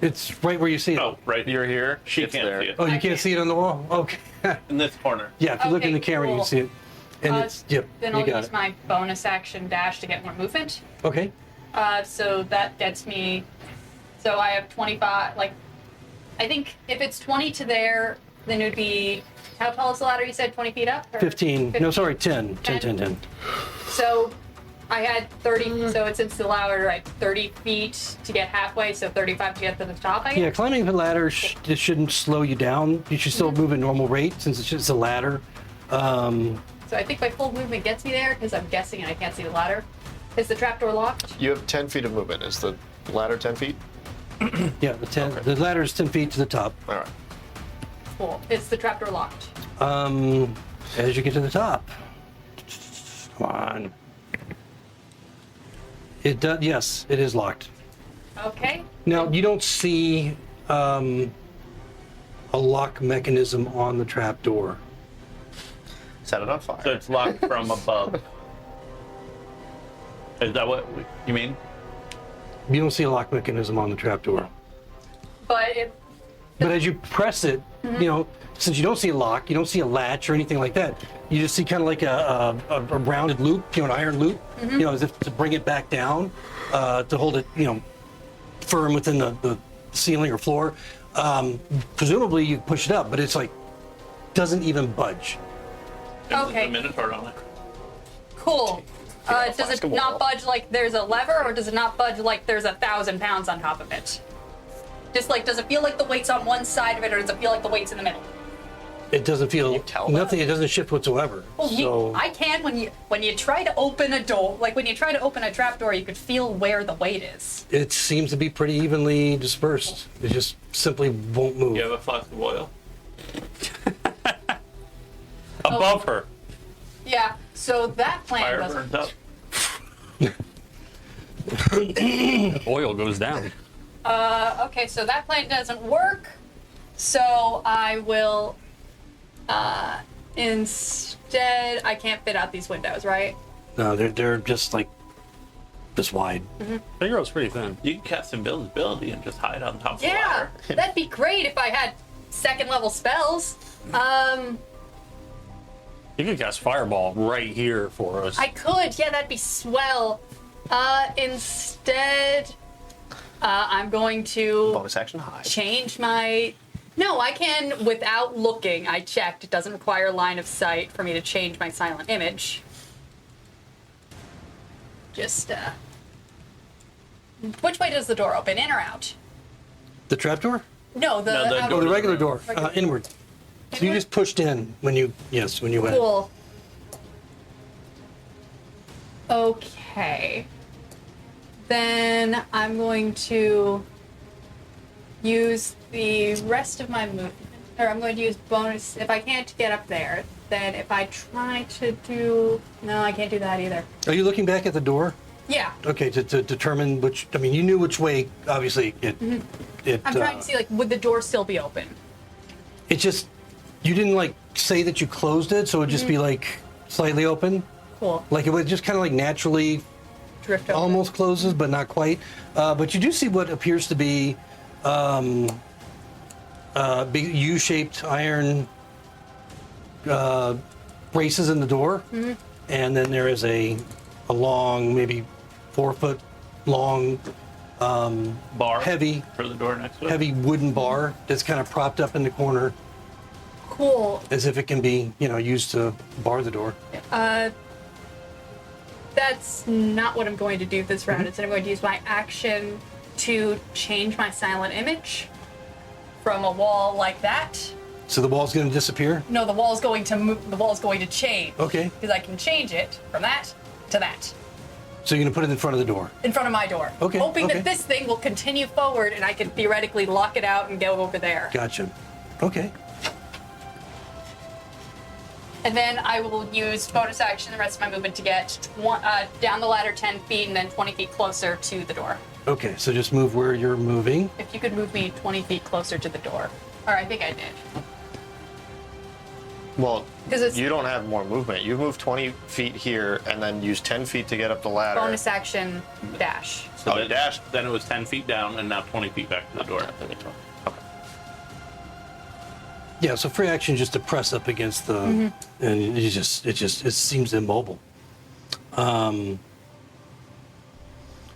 It's right where you see it. Oh, right. You're here. She it's can't there. see it. Oh, you can't see it on the wall? Okay. In this corner. Yeah, if you look in Okay, the camera, you cool. can see it. And Uh, it's, yep, Then you I'll got use it. my bonus action dash to get more movement. Okay. So that gets me. So I have 25. Like, I think if it's 20 to there, Then it would be, how tall is the ladder? You said 20 feet up? Or 15. No, sorry, 10. 10, 10, 10. So I had 30, so it's the ladder, right? 30 feet to get halfway, so 35 to get to the top, I guess? Yeah, climbing the ladder it shouldn't slow you down. You should still move at normal rate since it's just a ladder. So I think my full movement gets me there because I'm guessing and I can't see the ladder. Is the trapdoor locked? You have 10 feet of movement. Is the ladder 10 feet? Yeah, the ladder is 10 feet to the top. All right. Cool. Is the trapdoor locked? As you get to the top. Come on. It does. Yes, it is locked. Okay. Now you don't see a lock mechanism on the trapdoor. Set it on fire. So it's locked from above. Is that what you mean? You don't see a lock mechanism on the trapdoor. But if But as you press it, you know, since you don't see a lock, you don't see a latch or anything like that. You just see kind of like a rounded loop, you know, an iron loop, you know, as if to bring it back down, to hold it, you know, firm within the ceiling or floor. Presumably you push it up, but it's like doesn't even budge. And Okay. there's a Minotaur on it. cool. Does it flask of not oil. budge like there's a lever, or does it not budge like there's 1,000 pounds on top of it? Just like, does it feel like the weight's on one side of it, or does it feel like the weight's in the middle? It doesn't feel tell that? nothing. It doesn't shift whatsoever. Well, So I can when you try to open a door, like when you try to open a trapdoor, you could feel where the weight is. it seems to be pretty evenly dispersed. It just simply won't move. You have a flask of oil? Above her. Yeah. So that plan Fire doesn't. burns up. Oil goes down. Okay, so that plan doesn't work. So I will. Instead, I can't fit out these windows, right? No, they're just like this wide. Figaro's pretty thin. You can cast invisibility and just hide on top of the Yeah, ladder. that'd be great if I had second level spells. You could cast Fireball right here for us. I could, yeah, that'd be swell. Instead, I'm going to Bonus action high. change my. No, I can without looking. I checked. It doesn't require line of sight for me to change my silent image. Just, which way does the door open? In or out? The trapdoor? No, the. No, the outer- Oh, the regular door, Regular. inward. So you just pushed in when you went. Cool. Okay. Then I'm going to use the rest of my movement, or I'm going to use bonus. If I can't get up there, then if I try to do, no, I can't do that either. Are you looking back at the door? Yeah, Okay, to determine which. I mean, you knew which way. Obviously, it. I'm trying to see like, would the door still be open? It just. You didn't like say that you closed it, so it'd just be like slightly open. Cool. Like it would just kind of like naturally Drift over. almost closes, but not quite. But you do see what appears to be big U-shaped iron braces in the door, and then there is a long, maybe 4 foot long, Bar heavy for the door next to it. heavy wooden bar that's kind of propped up in the corner Cool. as if it can be, you know, used to bar the door. That's not what I'm going to do this round. Instead, I'm going to use my action to change my silent image from a wall like that. So the wall's going to disappear? No, the wall's going to move. The wall's going to change. Okay. Because I can change it from that to that So you're going to put it in front of the door? in front of my door. Okay, Hoping okay. that this thing will continue forward and I can theoretically lock it out and go over there. Gotcha. Okay. And then I will use bonus action the rest of my movement to get down the ladder 10 feet and then 20 feet closer to the door. Okay, so just move where you're moving. If you could move me 20 feet closer to the door. Or I think I did. Well, 'Cause it's- you don't have more movement. You move 20 feet here and then use 10 feet to get up the ladder. Bonus action dash. So Oh, then, dash. then it was 10 feet down and now 20 feet back to the door. Okay. Yeah, so free action is just to press up against the, and it seems immobile.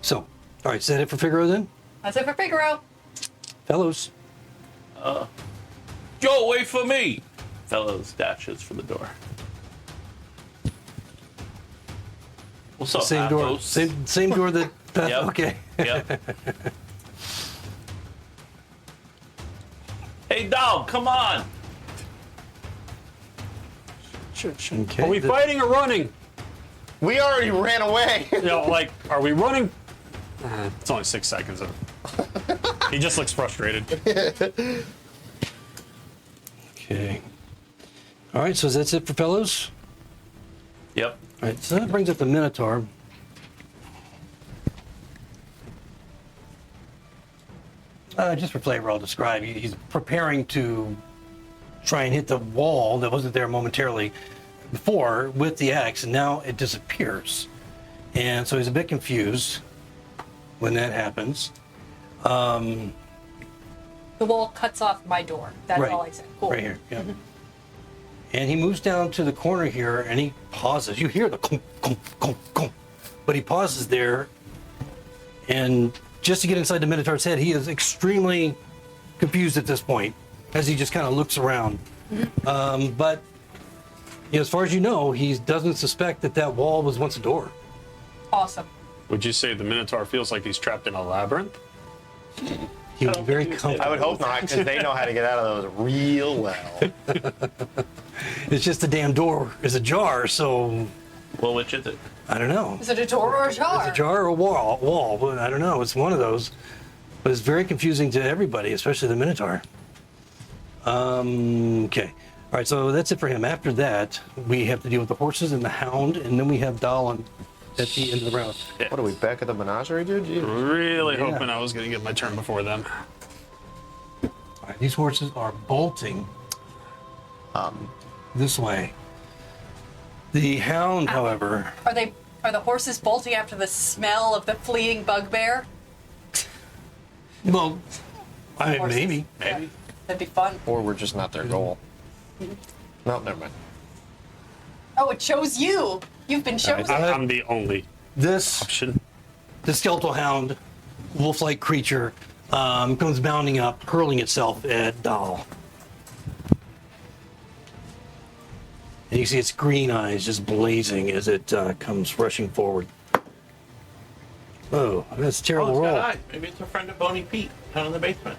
So, all right, is that it for Figaro then? That's it for Figaro. Fellows, Joe, wait for me! Fellows dashes for the door. What's up, Same door. Athos? Same door that. Yep. Okay. Yep. Hey, dog, come on! Okay. Are we fighting or running? We already ran away. You know, like, are we running? It's only 6 seconds. He just looks frustrated. Okay. All right. So that's it for fellows. Yep. All right. So that brings up the Minotaur. Just for flavor, I'll describe. He's preparing to try and hit the wall that wasn't there momentarily before with the axe, and now it disappears. And so he's a bit confused when that happens. The wall cuts off my door. That's Right. all I said. Cool. Right here, yeah. And he moves down to the corner here, and he pauses. You hear the clunk, clunk, clunk, clunk. But he pauses there, and just to get inside the Minotaur's head, he is extremely confused at this point, as he just kind of looks around. But you know, as far as you know, he doesn't suspect that that wall was once a door. Awesome. Would you say the Minotaur feels like he's trapped in a labyrinth? He was very comfortable. I would hope not, because they know how to get out of those real well. It's just the damn door is ajar, so Well, which is it? I don't know. Is it a door or a jar? It's a jar or a wall, but I don't know. It's one of those. But it's very confusing to everybody, especially the Minotaur. Okay. All right, so that's it for him. After that, we have to deal with the horses and the hound, and then we have Dallin at the end of the round. What are we, back at the menagerie, dude? Jeez. Really Yeah. hoping I was going to get my turn before them. All right, these horses are bolting this way. The hound, however, Are the horses bolting after the smell of the fleeing bugbear? well, Horses. maybe. Yeah. That'd be fun. Or we're just not their goal. No, never mind. Oh, it chose you. You've been chosen. I'm the only This option. the skeletal hound, wolf-like creature, comes bounding up, hurling itself at Dahl. And you see its green eyes just blazing as it comes rushing forward. Oh, that's a Oh, terrible it's got roll. eyes. Maybe it's a friend of Boney Pete down in the basement.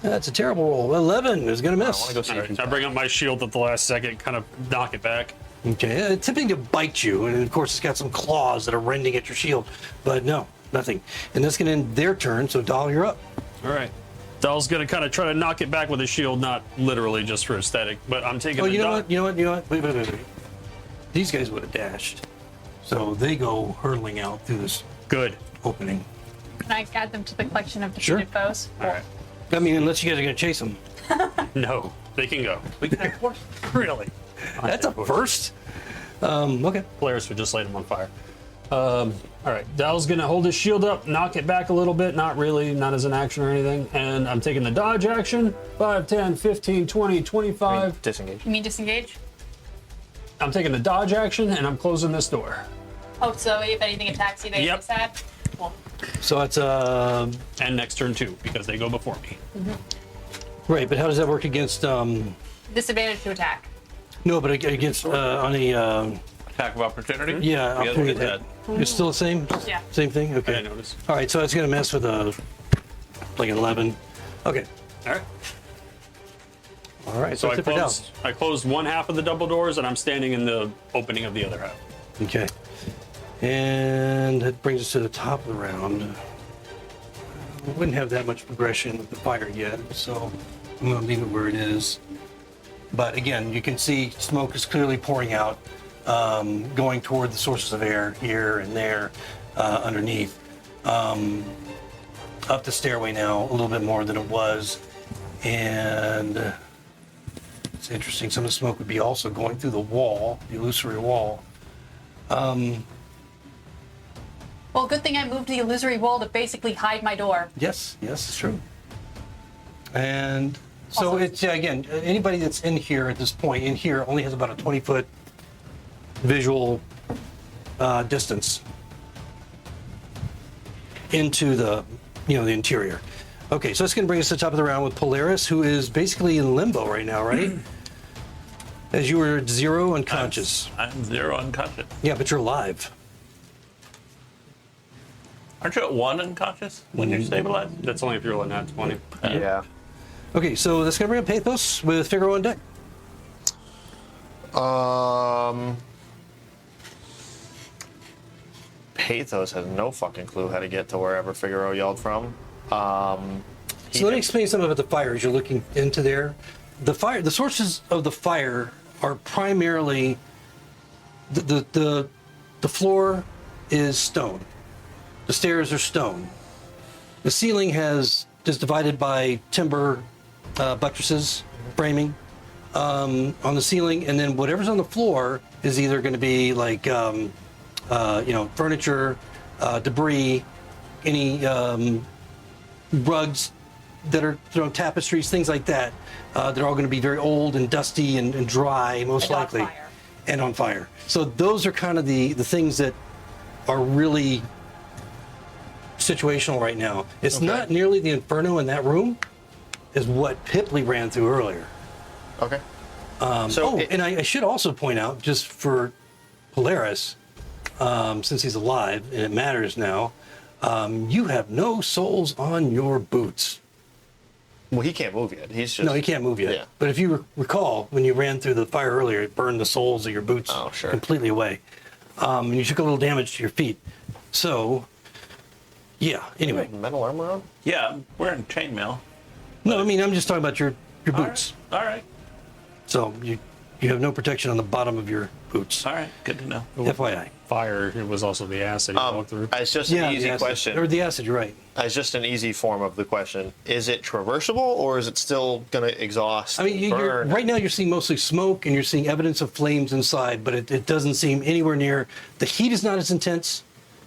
That's a terrible roll. 11 is going to I miss. want to go see All if right, he's I bring up my shield at the last second, kind of knock it back. Okay, it's attempting to bite you, and of course it's got some claws that are rending at your shield. But no, nothing. And that's going to end their turn, so Dahl, you're up. All right. Dahl's going to kind of try to knock it back with his shield, not literally just for aesthetic, but I'm taking Oh, the you know dodge. what? You know what? You know what? Wait. These guys would have dashed. So they go hurtling out through this Good. opening. Can I add them to the collection of Sure. defeated foes? All right. I mean, unless you guys are going to chase them. No, they can go. We can have horse. Really? That's a first. Okay. Players would just light him on fire. All right, Dahl's gonna hold his shield up, knock it back a little bit, not really, not as an action or anything. And I'm taking the dodge action, 5, 10, 15, 20, 25. disengage. You mean disengage? I'm taking the dodge action and I'm closing this door. Oh, so if anything attacks you, they Yep. fix that? Cool. So it's And next turn too, because they go before me. right, but how does that work against Disadvantage to attack. no, but against on a Attack of opportunity? yeah, You guys opportunity look at attack. It's still the same? Yeah. Same thing? I Okay. didn't notice. All right, so it's going to mess with like an 11. Okay. All right. All right, So that's it for Dahl. I closed one half of the double doors and I'm standing in the opening of the other half. Okay. And that brings us to the top of the round. We wouldn't have that much progression with the fire yet, so I'm going to leave it where it is. But again, you can see smoke is clearly pouring out, going toward the sources of air here and there underneath. Up the stairway now, a little bit more than it was. And it's interesting, some of the smoke would be also going through the wall, the illusory wall. Well, good thing I moved the illusory wall to basically hide my door. Yes, it's true. And so Also- it's, yeah, again, anybody that's in here at this point, in here, only has about a 20-foot visual distance into the, the interior. Okay, so that's going to bring us to the top of the round with Polaris, who is basically in limbo right now, right? As you were 0 unconscious. I'm 0 unconscious. Yeah, but you're alive. Aren't you at 1 unconscious when you're stabilized? That's only if you're rolling that 20. Yeah. Okay, so that's going to bring up Pathos with Figaro on deck. Pathos has no fucking clue how to get to wherever Figaro yelled from. So let me explain something about the fire as you're looking into there. The sources of the fire are primarily the floor is stone. The stairs are stone. The ceiling is divided by timber buttresses, framing on the ceiling, and then whatever's on the floor is either going to be like furniture, debris, any rugs that are tapestries, things like that. They're all going to be very old and dusty and dry, most And on likely, fire. and on fire. So those are kind of the things that are really situational right now. It's not nearly the inferno in that room as what Pipley ran through earlier. Okay. And I should also point out, just for Polaris, since he's alive and it matters now, you have no soles on your boots. Well, he can't move yet. He's just. No, he can't move yet. Yeah. But if you recall, when you ran through the fire earlier, it burned the soles of your boots completely away. And you took a little damage to your feet. So, yeah, anyway. Metal armor on? Yeah, I'm wearing chainmail. No, I mean, I'm just talking about your boots. All right. So you have no protection on the bottom of your boots. All right. Good to know. FYI. Fire, it was also the acid he walked through. As just an easy the acid. question. Or the acid, you're right. As just an easy form of the question, is it traversable or is it still going to exhaust? I mean, burn? right now you're seeing mostly smoke and you're seeing evidence of flames inside, but it doesn't seem anywhere near. The heat is not as intense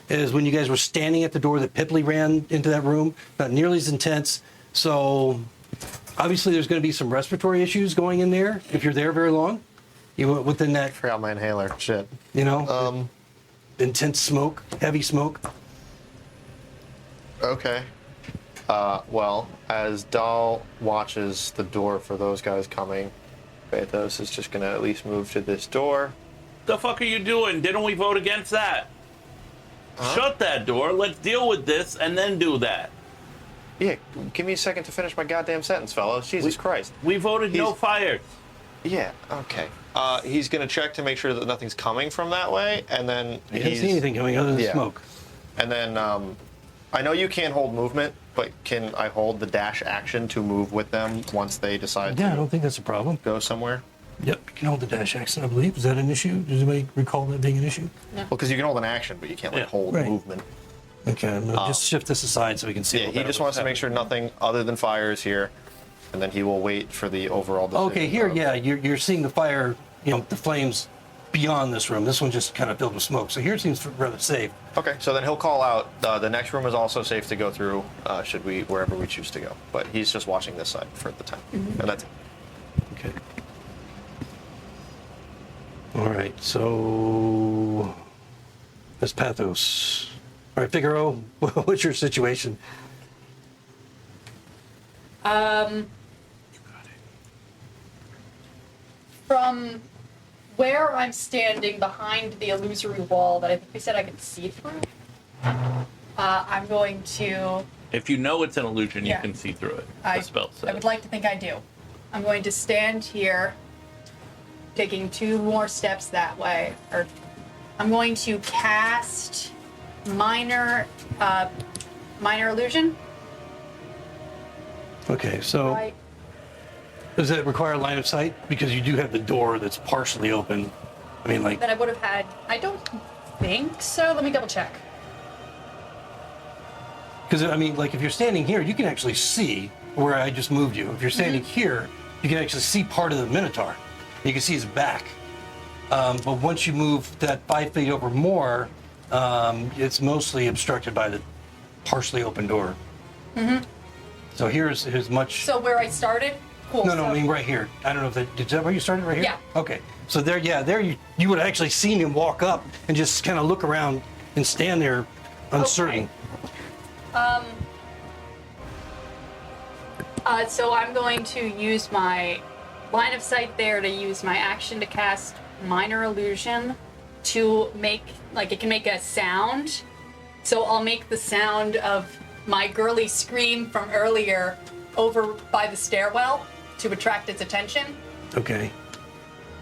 as when you guys were standing at the door that Pipley ran into that room. Not nearly as intense. So obviously there's going to be some respiratory issues going in there if you're there very long. You within that, Forgot my inhaler. Shit. Intense smoke, heavy smoke. Okay. Well, as Dahl watches the door for those guys coming, Pathos is just going to at least move to this door. The fuck are you doing? Didn't we vote against that? Shut that door. Let's deal with this and then do that. Yeah, give me a second to finish my goddamn sentence, fellas. Jesus Christ. We voted no fires. Yeah, okay. He's going to check to make sure that nothing's coming from that way, and then I can't see anything coming other than smoke. And then I know you can't hold movement, but can I hold the dash action to move with them once they decide Yeah, I to don't think that's a problem. go somewhere? Yep, you can hold the dash action, I believe. Is that an issue? Does anybody recall that being an issue? Well, because you can hold an action, but you can't like hold Right. movement. Okay, I'm gonna just shift this aside so we can see. Yeah, a he little just better wants to what's make sure nothing other than fire is here, and then he will wait for the overall decision. happening. Okay, here, of- yeah, you're seeing the fire, the flames beyond this room. This one's just kind of filled with smoke. So here it seems rather safe. Okay, so then he'll call out. The next room is also safe to go through, should we wherever we choose to go. But he's just watching this side for the time, and that's it. Okay. All right, so that's Pathos. All right, Figaro, what's your situation? From where I'm standing behind the illusory wall that I think we said I could see through, I'm going to. If you know it's an illusion, you Yeah. can see through it. I, The spell says. I would like to think I do. I'm going to stand here, taking 2 more steps that way. Or I'm going to cast minor illusion. Okay, so Right. does that require line of sight? Because you do have the door that's partially open. I mean, like, That I would have had. I don't think so. Let me double check. because I mean, like if you're standing here, you can actually see where I just moved you. If you're standing here, you can actually see part of the Minotaur. You can see his back. But once you move that 5 feet over more, it's mostly obstructed by the partially open door. So here's as much. So where I started. Cool. No, so, I mean right here. I don't know if is that where you started right here? Yeah. Okay. So there you would have actually seen him walk up and just kind of look around and stand there uncertain. So I'm going to use my line of sight there to use my action to cast Minor Illusion to make, like, it can make a sound. So I'll make the sound of my girly scream from earlier over by the stairwell to attract its attention. Okay.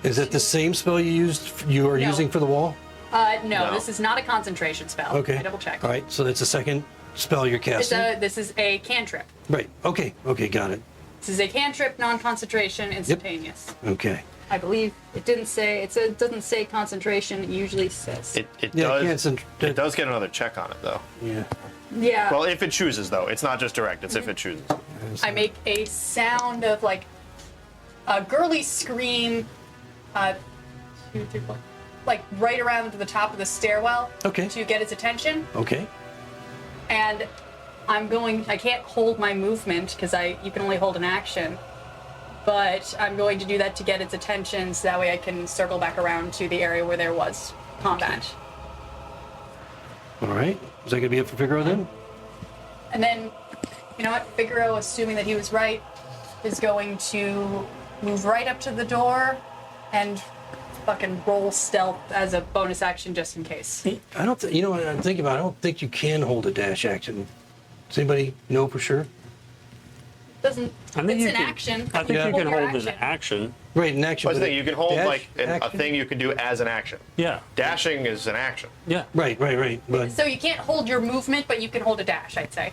Is that the same spell you are No. using for the wall? No, this is not a concentration spell. Okay. I double checked. All right, so that's the second spell you're casting. This is a cantrip. Right. Okay. Okay. Got it. This is a cantrip, non-concentration, instantaneous. Okay. I believe it didn't say. It doesn't say concentration. It usually says. It Yeah. does. It does get another check on it though. Yeah. Yeah. Well, if it chooses though, it's not just direct. It's if it chooses. I make a sound of like a girly scream, 2, 3, 4, like right around the top of the stairwell. Okay. To get its attention, Okay. and I can't hold my movement because you can only hold an action. But I'm going to do that to get its attention, so that way I can circle back around to the area where there was combat. All right. Is that gonna be it for Figaro then? And then, you know what? Figaro, assuming that he was right, is going to move right up to the door and fucking roll stealth as a bonus action just in case. I don't. You know what I'm thinking about? I don't think you can hold a dash action. Does anybody know for sure? Doesn't. I think It's you an can- action. I think Yeah. you can your hold an action. Right, an action. But the but thing, you can hold dash like a action? thing you can do as an action. Yeah. Dashing is an action. Yeah. Right. But So you can't hold your movement, but you can hold a dash, I'd say.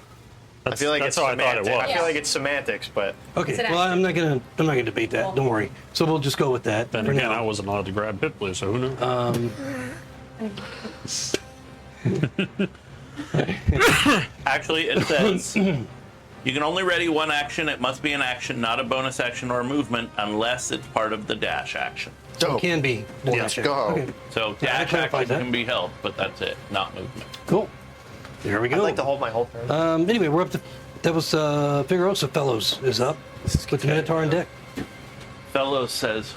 I feel like that's it's how I thought it semantics. I was. feel like it's semantics, but okay. It's an Well, action. I'm not gonna debate that. Well- Don't worry. So we'll just go with that Then for again, now. I wasn't allowed to grab Pipley, so who knows? Actually, it says you can only ready one action. It must be an action, not a bonus action or a movement, unless it's part of the dash action. dope. Can be. the Let's dash go. action. Okay. So Yeah, I dash clarified action that. can be held, but that's it, not movement. Cool. There we go. I'd like to hold my whole turn. Anyway, we're up to. That was Figaro. So Fellows is up with the Minotaur on deck. Fellows says,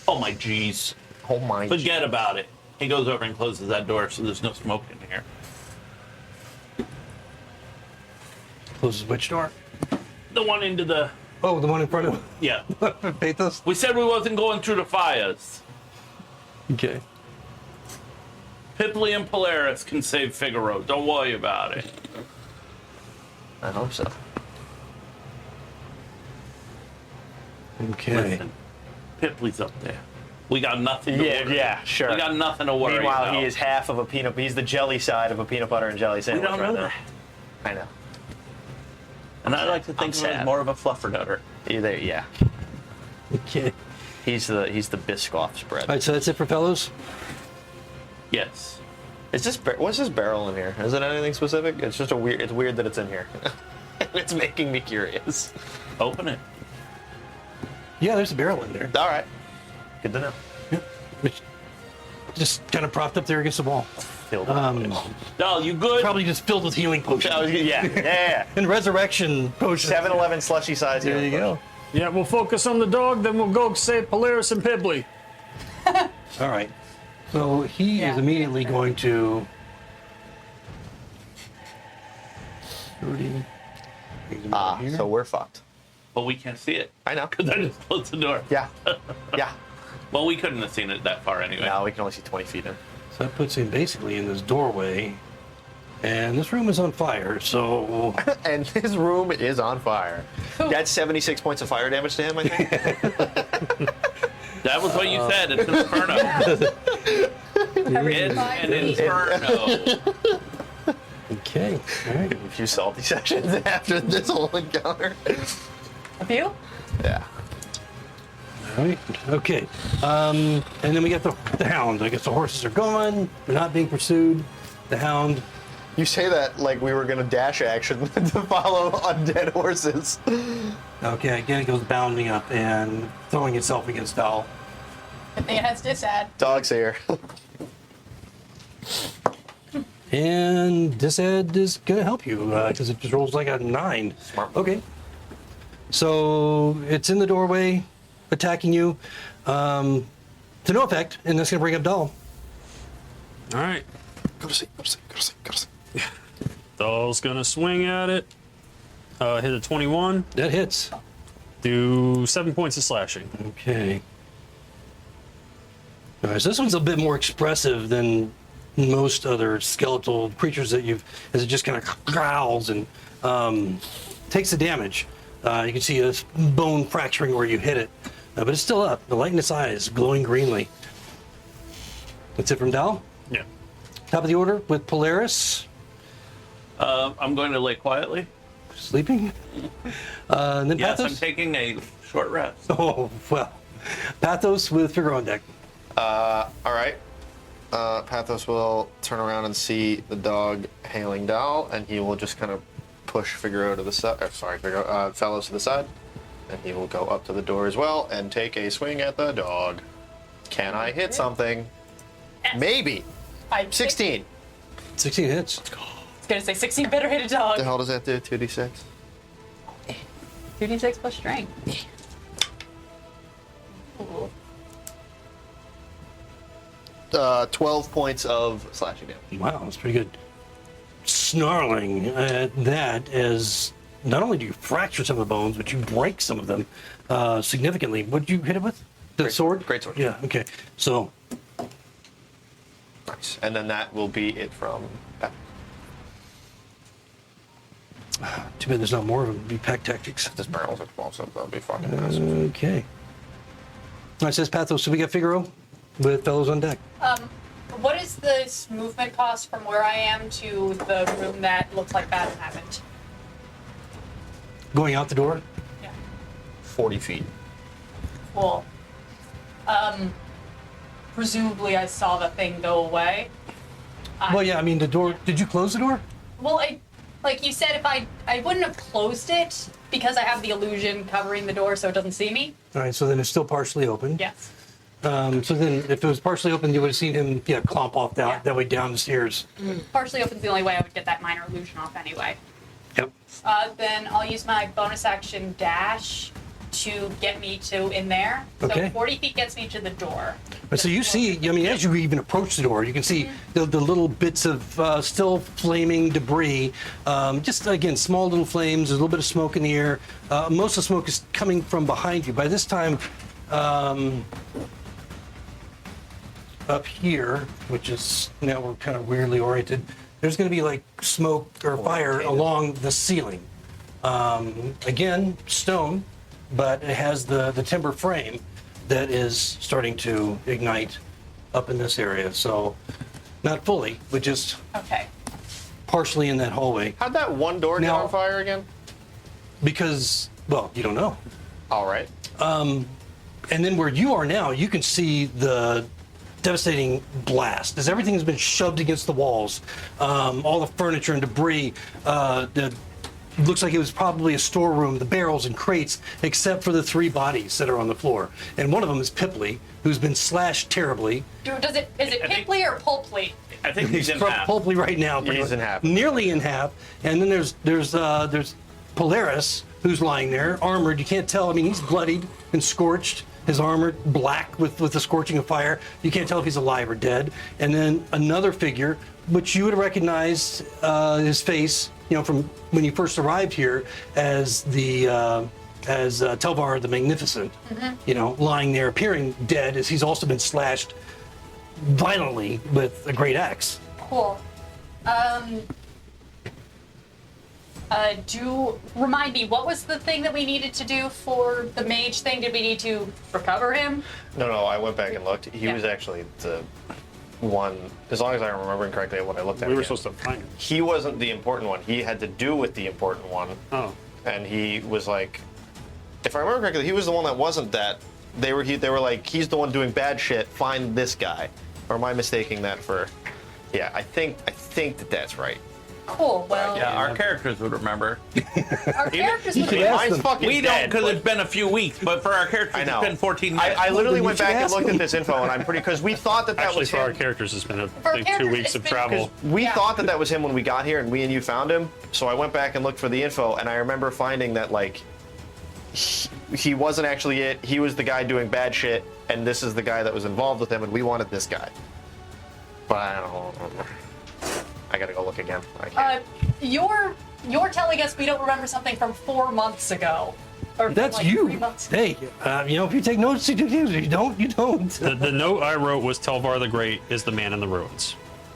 "Oh my jeez, hold my. forget about it." He goes over and closes that door, so there's no smoke in here. Closes which door? The one into the Oh, the one in front of. yeah. Pathos. We said we wasn't going through the fires. Okay. Pipley and Polaris can save Figaro. Don't worry about it. I hope so. Okay. Listen, Pipley's up there. We got nothing to worry. Yeah, sure. We got nothing to worry Meanwhile, about. he is half of a peanut. He's the jelly side of a peanut butter and jelly We sandwich don't right know now. that. I know. And I like to think of him as sad. more of a fluffernutter. Either, yeah. Okay. He's the Biscoff spread. All right. So that's it for Fellows. Yes. Is this what's this barrel in here? Is it anything specific? It's just a weird. It's weird that it's in here. It's making me curious. Open it. Yeah, there's a barrel in there. All right. Good to know. Which just kind of propped up there against the wall. Filled Oh, you good? Probably just filled with healing potions yeah. and resurrection potions. 7-Eleven slushy size. There here. you go. Yeah, we'll focus on the dog, then we'll go save Polaris and Pibley. All right. So he Yeah. is immediately going to. 30. Here. So we're fucked. But we can't see it. I know. Because I just closed the door. Yeah. Yeah. Well, we couldn't have seen it that far anyway. No, we can only see 20 feet in. So that puts him basically in this doorway. And this room is on fire, so. And his room is on fire. That's 76 points of fire damage to him, I think. That was what you said. It's an inferno. It's an inferno. Okay. All right. A few salty sessions after this whole encounter. A few? Yeah. All right. Okay. And then we got the hound. I guess the horses are gone. They're not being pursued. The hound. You say that like we were gonna dash action to follow undead horses. Okay. Again, it goes bounding up and throwing itself against Dal. I think it has disad. Dog's here. And Disad is going to help you because it just rolls like a 9. Smart. Okay. So it's in the doorway, attacking you. To no effect, and that's going to bring up Dal. All right. Go to sleep. Go to sleep. Go to sleep. Go to sleep. Doll's gonna swing at it. Hit a 21. That hits. Do 7 points of slashing. Okay. All right, so this one's a bit more expressive than most other skeletal creatures that you've, as it just kind of growls and takes the damage. You can see a bone fracturing where you hit it, but it's still up. The light in its eyes glowing greenly. That's it from Dal. Yeah. Top of the order with Polaris. I'm going to lay quietly. Sleeping. And then Yes, I'm Pathos. taking a short rest. Oh, well. Pathos with Figaro on deck. All right. Pathos will turn around and see the dog hailing Dal, and he will just kind of push Figaro to the side. Fellows to the side, and he will go up to the door as well and take a swing at the dog. Can I hit something? Maybe. 16. 16 hits. I was gonna say 16 better hit a The dog. hell does that do? 2d6. 2d6 plus strength. Ooh. 12 points of slashing damage. Wow, that's pretty good. Snarling at that, as not only do you fracture some of the bones, but you break some of them significantly. What did you hit it with? The sword? Great sword. Yeah, okay. So, Nice. And then that will be it from Pat. too bad there's not more of them. It'd be pack tactics. This barrel's explosive. That'll be fucking massive. Okay. All right, says Pathos. So we got Figaro with fellows on deck. What is this movement cost from where I am to the room that looks like battle happened? Going out the door. Yeah. 40 feet. Cool. Presumably I saw the thing go away. Well, yeah, I mean, the door. Did you close the door? Well, like you said, if I wouldn't have closed it because I have the illusion covering the door so it doesn't see me. All right, so then it's still partially open. Yes. So then if it was partially open, you would have seen him, clomp off Yeah. that way down the stairs. Partially open's the only way I would get that minor illusion off anyway. Yep. Then I'll use my bonus action dash to get me to in there. Okay. So 40 feet gets me to the door. But so you see, I mean, as you even approach the door, you can see the little bits of still flaming debris. Just, again, small little flames. There's a little bit of smoke in the air. Most of the smoke is coming from behind you. By this time, up here, which is now we're kind of weirdly oriented, there's going to be like smoke or fire along the ceiling. Again, stone, but it has the timber frame that is starting to ignite up in this area. So not fully, but just Okay. partially in that hallway. How'd that one door get Now- on fire again? Because, well, you don't know. All right. And then where you are now, you can see the devastating blast as everything has been shoved against the walls. All the furniture and debris. Looks like it was probably a storeroom, the barrels and crates, except for the 3 bodies that are on the floor. And one of them is Pipley, who's been slashed terribly. Is it Pipley or Pulpley? I think he's in half. Pulply right now. pretty He's much. in half. Nearly in half. And then there's Polaris, who's lying there, armored. You can't tell. I mean, he's bloodied and scorched. His armor black with the scorching of fire. You can't tell if he's alive or dead. And then another figure, which you would recognize his face, from when you first arrived here, as Telvar the Magnificent. Lying there, appearing dead, as he's also been slashed violently with a great axe. Cool. Remind me, what was the thing that we needed to do for the mage thing? Did we need to recover him? No, I went back and looked. He was actually the one, as long as I'm remembering correctly what I looked at. We were again. supposed to find him. He wasn't the important one. He had to do with the important one. Oh. And he was like, if I remember correctly, he was the one that wasn't that. They were like, he's the one doing bad shit. Find this guy. Or am I mistaking that for? Yeah, I think that's right. Cool. Well, Yeah, our characters would remember. our characters would be. ask Mine's them. fucking We dead, don't, because but- it's been a few weeks, but for our characters, I know. it's been 14 minutes. I literally then you went should back and ask looked them. at this info, and I'm pretty, because we thought that Actually, was for our him. characters, it's been a For our big 2 characters, weeks of it's been- travel. We Yeah. thought that was him when we got here, and we and you found him. So I went back and looked for the info, and I remember finding that he wasn't actually it. He was the guy doing bad shit, and this is the guy that was involved with him, and we wanted this guy. But I don't remember. I gotta go look again. I can't. You're telling us we don't remember something from 4 months ago. Or from, That's like, you. 3 months. Hey, if you take notes, you do. You don't, you don't. The note I wrote was Telvar the Great is the man in the ruins,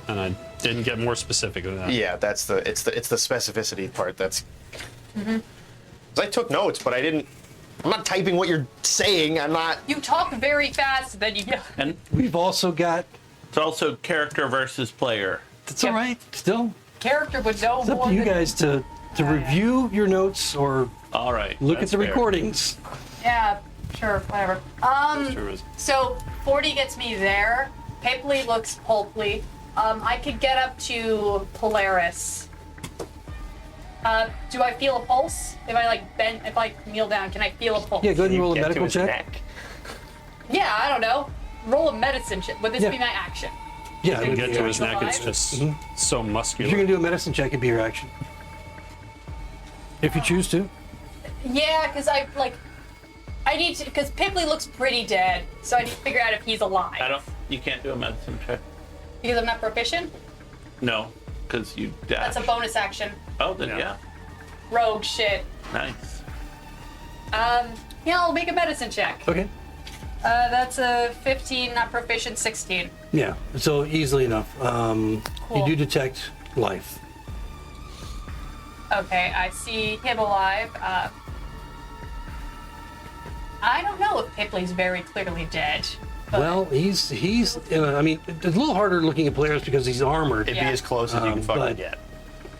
and I didn't get more specific than that. Yeah, it's the specificity part that's. 'Cause I took notes, but I didn't. I'm not typing what you're saying. I'm not. You talk very fast, then you go. And We've also got. it's also character versus player. It's all right. Still, Character would know it's up more to you than- guys to review your notes or All right. look at that's the fair. recordings. Yeah, sure, whatever. Sure is. So 40 gets me there. Papely looks pulply. I could get up to Polaris. Do I feel a pulse? If I bend, if I kneel down, can I feel a pulse? Yeah, go ahead and roll a Get to medical his check. neck. Yeah, I don't know. Roll a medicine check. Would this Yeah. be my action? Yeah, You it would get be to your his action. neck, it's just so If you're muscular. gonna do a medicine check, it'd be your action. If you choose to. Yeah, because I need to, because Pipley looks pretty dead, so I need to figure out if he's alive. You can't do a medicine check. Because I'm not proficient? No, because you dash. That's a bonus action. Oh, then Yeah. yeah. Rogue shit. Nice. Yeah, I'll make a medicine check. Okay. That's a 15, not proficient, 16. Yeah. So easily enough. You Cool. do detect life. Okay, I see him alive. I don't know if Pipley's very clearly dead. But Well, he's. I mean, it's a little harder looking at players because he's armored. It'd Yeah. be as close as you can fucking but- get.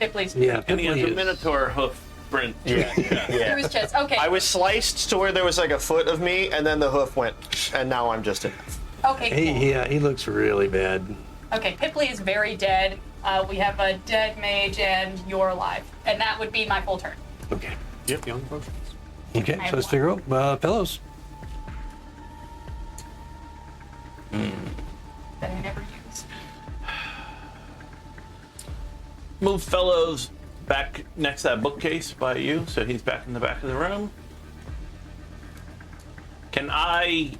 Pipley's Yeah. And he has Pipley a is. Minotaur hoof sprint. Yeah. through Yeah. his chest. Okay. I was sliced to where there was like a foot of me, and then the hoof went, and now I'm just in. Okay, cool. He looks really bad. Okay, Pipley is very dead. We have a dead mage, and you're alive. And that would be my full turn. Okay. Yep, young potions. Okay. I So let's have figure out fellows. That I never use. Move fellows back next to that bookcase by you, so he's back in the back of the room. Can I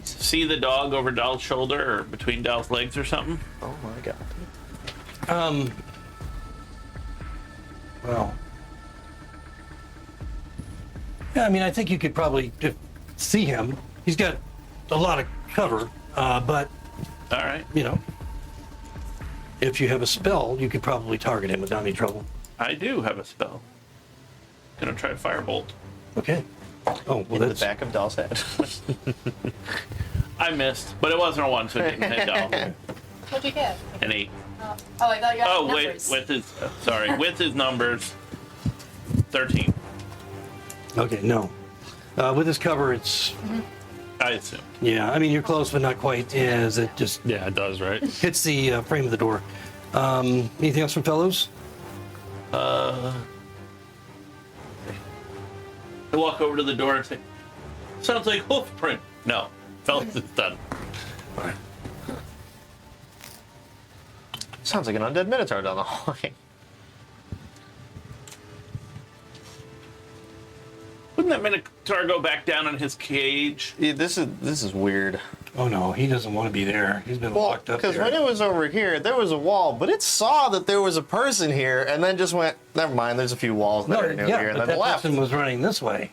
see the dog over Dal's shoulder or between Dal's legs or something? Oh my god. Well. Yeah, I mean, I think you could probably see him. He's got a lot of cover, but All right. if you have a spell, you could probably target him without any trouble. I do have a spell. Gonna try Firebolt. Okay. Oh, well, In the that's back of Doll's head. I missed, but it wasn't a 1, so it didn't hit Dal. What'd you get? An 8. Oh, I thought you had Oh, numbers. wait, with his numbers, 13. okay. No, with his cover, it's I assume. yeah. I mean, you're close, but not quite. As it just Yeah, it does, right? hits the frame of the door. Anything else from fellows? I walk over to the door and say, "Sounds like hoof print." No, fellas, it's done. Sounds like an undead minotaur down the hallway. Wouldn't that Minotaur go back down in his cage? Yeah, this is weird. Oh no, he doesn't want to be there. He's been Well, locked up because there. when it was over here, there was a wall, but it saw that there was a person here, and then just went, never mind, there's a few walls that are new here, and but then that left. person was running this way,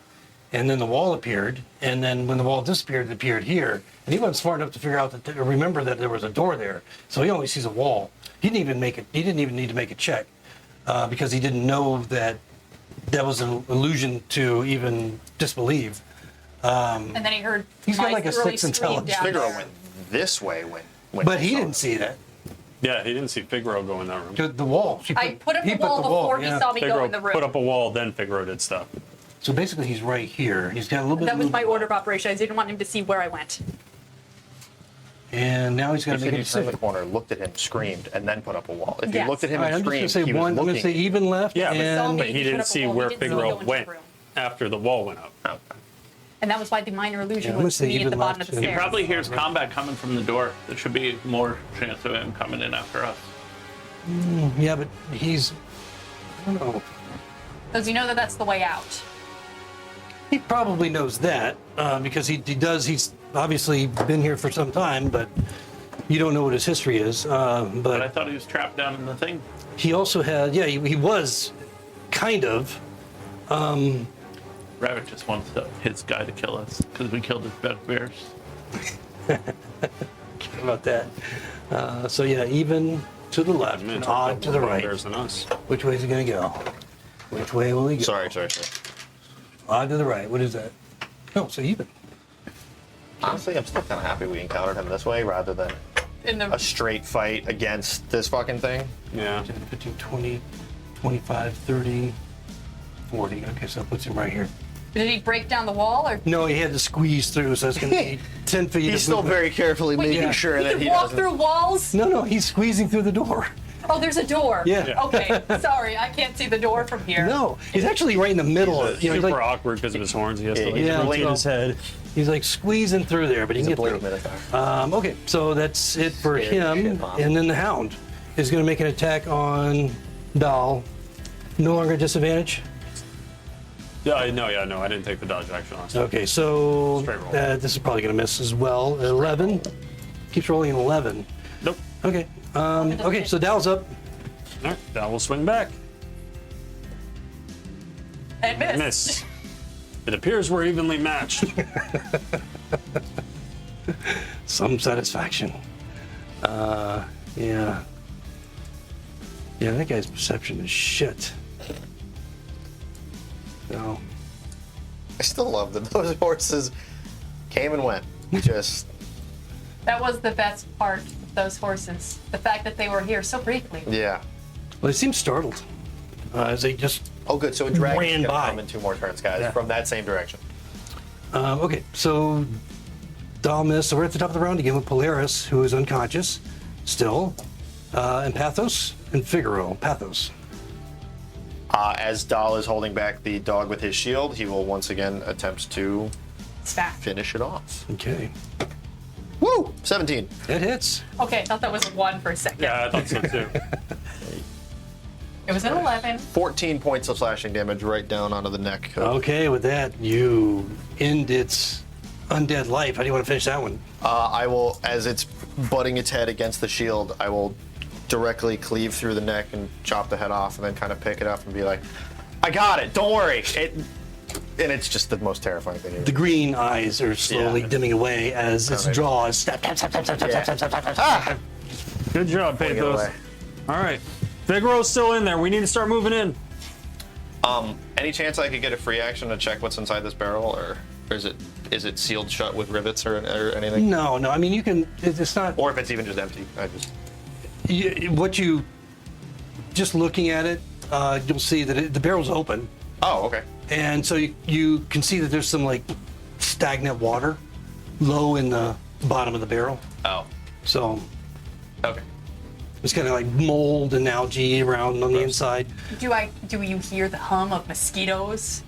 and then the wall appeared, and then when the wall disappeared, it appeared here, and he wasn't smart enough to figure out or remember that there was a door there, so he only sees a wall. He didn't even need to make a check because he didn't know that was an illusion to even disbelieve. And then he heard. He's got my like a early 6 scream intelligence. down Figaro there. went this way when But he saw didn't it. see that. Yeah, he didn't see Figaro go in that room. The wall. I put up the wall before he saw me go Figaro in the room. put up a wall, then Figaro did stuff. So basically, he's right here. He's got a little bit. That was of my movement. order of operation. I didn't want him to see where I went. And now he's got He to said make a he turned the decision. corner, looked at him, screamed, and then put up a wall. If Yes. you looked at him All right, and I'm just gonna screamed, say he was one. I'm looking. gonna say even left. Yeah, and but he He put didn't up a see wall. where He didn't see me Figaro go into the went room. after the wall went up. Oh. And that was why the minor illusion Yeah, I'm was gonna say me at even the bottom of left the and- He stairs. probably hears combat coming from the door. There should be more chance of him coming in after us. Yeah, but he's. I don't know. Does he know that that's the way out? He probably knows that because he does. He's obviously been here for some time, but You don't know what his history is, But I but thought he was trapped down in the thing. he also had, yeah, he was kind of. Rabbit just wants his guy to kill us because we killed his bugbears. How about that? So yeah, even to the left and odd to the right. Bears than us. Which way is he going to go? Which way will he go? Sorry. Odd to the right. What is that? No, so even. Honestly, I'm still kind of happy we encountered him this way rather than In a the straight fight against this fucking thing. Yeah. 10, 15, 20, 25, 30, 40. Okay, so that puts him right here. did he break down the wall or? No, he had to squeeze through, so it's going to be 10 feet. He's of still movement. very carefully making yeah. sure He that can he walk doesn't. through walls. No, he's squeezing through the door. Oh, there's a door. Yeah. Okay, sorry, I can't see the door from here. No, he's actually right in the middle. He's he's super like, awkward because of his horns. He has to like he's rotate so- his head. he's like squeezing through there, but he He's can a get blade through. minotaur. Okay, so that's it for Scared him. shit, Mom. And then the Hound is going to make an attack on Dal. No longer disadvantage. Yeah, I didn't take the dodge action last time. Okay, so Straight roll. this is probably going to miss as well. 11. Keeps rolling an 11. Nope. Okay. Okay, so Dal's up. All right, that will swing back. And miss. Miss. It appears we're evenly matched. Some satisfaction. Yeah. Yeah, that guy's perception is shit. No. I still love that those horses came and went. Just That was the best part of those horses. The fact that they were here so briefly. yeah. Well, they seem startled as they just. Oh, good. So a dragon's Ran gonna by. come in 2 more turns, guys, Yeah. from that same direction. Okay, so Dal missed. So we're at the top of the round again with Polaris, who is unconscious still, and Pathos and Figaro. Pathos. As Dahl is holding back the dog with his shield, he will once again attempt to It's back. finish it off. Okay, Woo! 17. that hits. Okay, I thought that was a 1 for a second. Yeah, I thought so too. It was an 11. 14 points of slashing damage right down onto the neck. Okay, with that, you end its undead life. How do you want to finish that one? I will, as it's butting its head against the shield, I will directly cleave through the neck and chop the head off, and then kind of pick it up and be like, "I got it. Don't worry." And it's just the most terrifying thing. The green eyes are slowly Yeah. dimming away as its Okay. jaws snap, snap, snap, snap, snap, snap, Yeah. snap, snap, snap, snap. Good job, Putting it Pathos. away. All right. Figaro's still in there. We need to start moving in. Any chance I could get a free action to check what's inside this barrel, or is it sealed shut with rivets or anything? No, I mean, you can, it's not, Or if it's even just empty, I just what you, just looking at it, you'll see that the barrel's open. Oh, okay. And so you can see that there's some like stagnant water low in the bottom of the barrel. Oh, So okay. it's kind of like mold and algae around on the inside. Do you hear the hum of mosquitoes?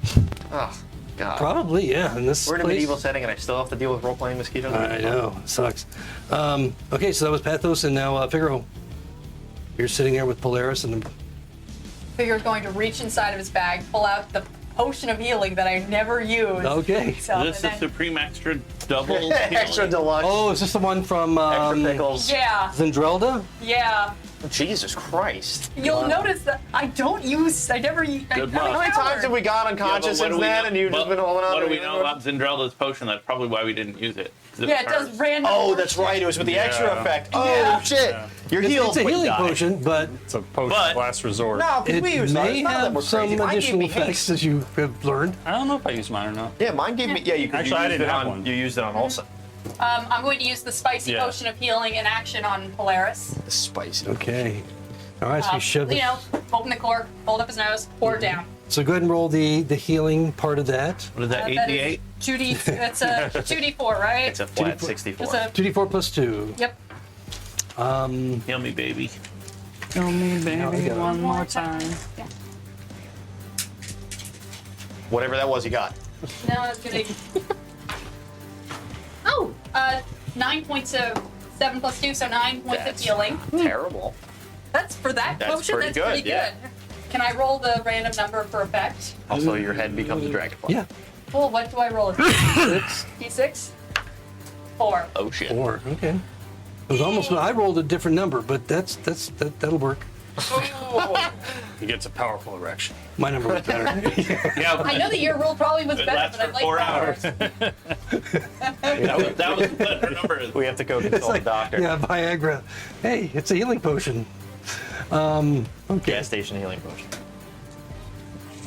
Oh, God. Probably, yeah. In this We're in a place. medieval setting, and I still have to deal with role-playing mosquitoes. I know, it sucks. Okay, so that was Pathos, and now Figaro. You're sitting there with Polaris, and Figure's going to reach inside of his bag, pull out the potion of healing that I never used. okay. So, Is this and the then- Supreme Extra Double? Extra healing? deluxe. Oh, is this the one from Extra pickles. Yeah, Zendrelda? yeah. Jesus Christ. You'll notice that I never use. Good How many times have we gone Yeah, but unconscious what do since we then, know- and you've just but been holding on? What to do we it? know about Zendrelda's potion? That's probably why we didn't use it. 'Cause it Yeah, it was does random. Oh, that's right. It was with the extra Yeah. effect. Oh, Yeah. shit. You're healed. It's a but healing die. potion, but It's a potion But- of last resort. No, because it we used may ours. None of them have were some crazy. Mine gave additional me effects haste. as you have learned. I don't know if I used mine or not. Yeah, mine gave me. Yeah, you could. Actually, I used didn't it have on, one. You used it on Olsen. I'm going to use the spicy Yeah. potion of healing in action on Polaris. The spicy. Okay. All right, so you shove You it. know, open the cork, hold up his nose, pour it down. So go ahead and roll the healing part of that. What is that? That is 88. 2D. That's a 2D4, right? It's a flat 2d4. 64. It's a 2d4 plus 2. yep. Heal me, baby. Kill me, I baby, got it. one more time. Yeah. Whatever that was, you got. No, that's gonna. Oh, 9 points of 7 plus 2, so 9 points That's of healing. terrible. That's for that That's potion. pretty That's pretty good, yeah. good. Can I roll the random number for effect? Also, your head becomes a dragonfly. Yeah. Well, what do I roll? Six. D6? 4. Oh shit. 4. Okay. It was almost. I rolled a different number, but that'll work. He gets a powerful erection. My number was better. Yeah, I know that your roll probably was it better, lasts but I'd for like 4 hours. that was what her number is. We have to go It's consult like, the doctor. yeah, Viagra. Hey, it's a healing potion. Okay. Gas station healing potion.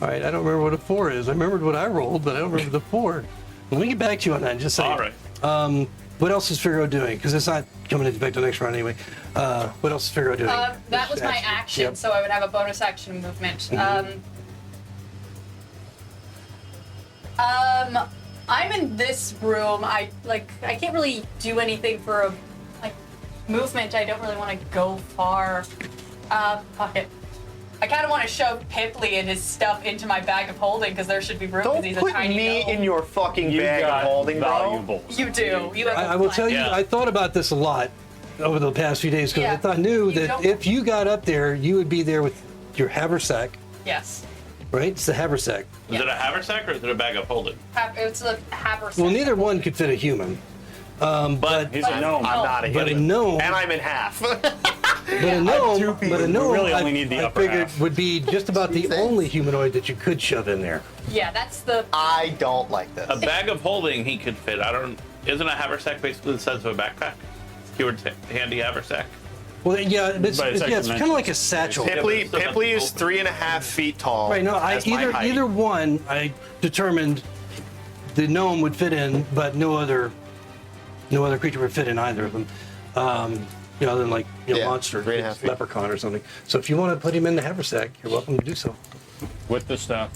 All right, I don't remember what a 4 is. I remembered what I rolled, but I don't remember the 4. Let me get back to you on that in just a second. All right. What else is Figaro doing? Because it's not coming into back to the next round anyway. What else is Figaro doing? that was my action, Yep. so I would have a bonus action movement. I'm in this room. I can't really do anything for a movement. I don't really want to go far. Fuck it. I kind of want to shove Pipley and his stuff into my bag of holding because there should be room. 'cause Don't he's a put tiny me gnome. in your fucking bag of holding, bro. valuables. You do. You have. I will tell you, Yeah. I thought about this a lot over the past few days because Yeah. I knew You that don't- if you got up there, you would be there with your haversack, Yes. right? It's the haversack. Is it a haversack or is it a bag of holding? It's a haversack. Well, neither one could fit a human. But He's a gnome. I'm not a But a human. gnome, And I'm in half. but a gnome, but a gnome, really only need the I upper figured half. would be just about the only humanoid that you could shove in there. Yeah, that's the. I don't like this. a bag of holding he could fit. Isn't a haversack basically the size of a backpack? Keyword handy haversack. Well, yeah, it's But it's kind of actually like a satchel. Pipley, but it's still Pipley is open. 3.5 feet tall. Right, no, That's my height. either one I determined the gnome would fit in, but no other creature would fit in either of them. Other than like Yeah, monster, 3.5 feet. leprechaun or something. So if you want to put him in the haversack, you're welcome to do so. With the stuff.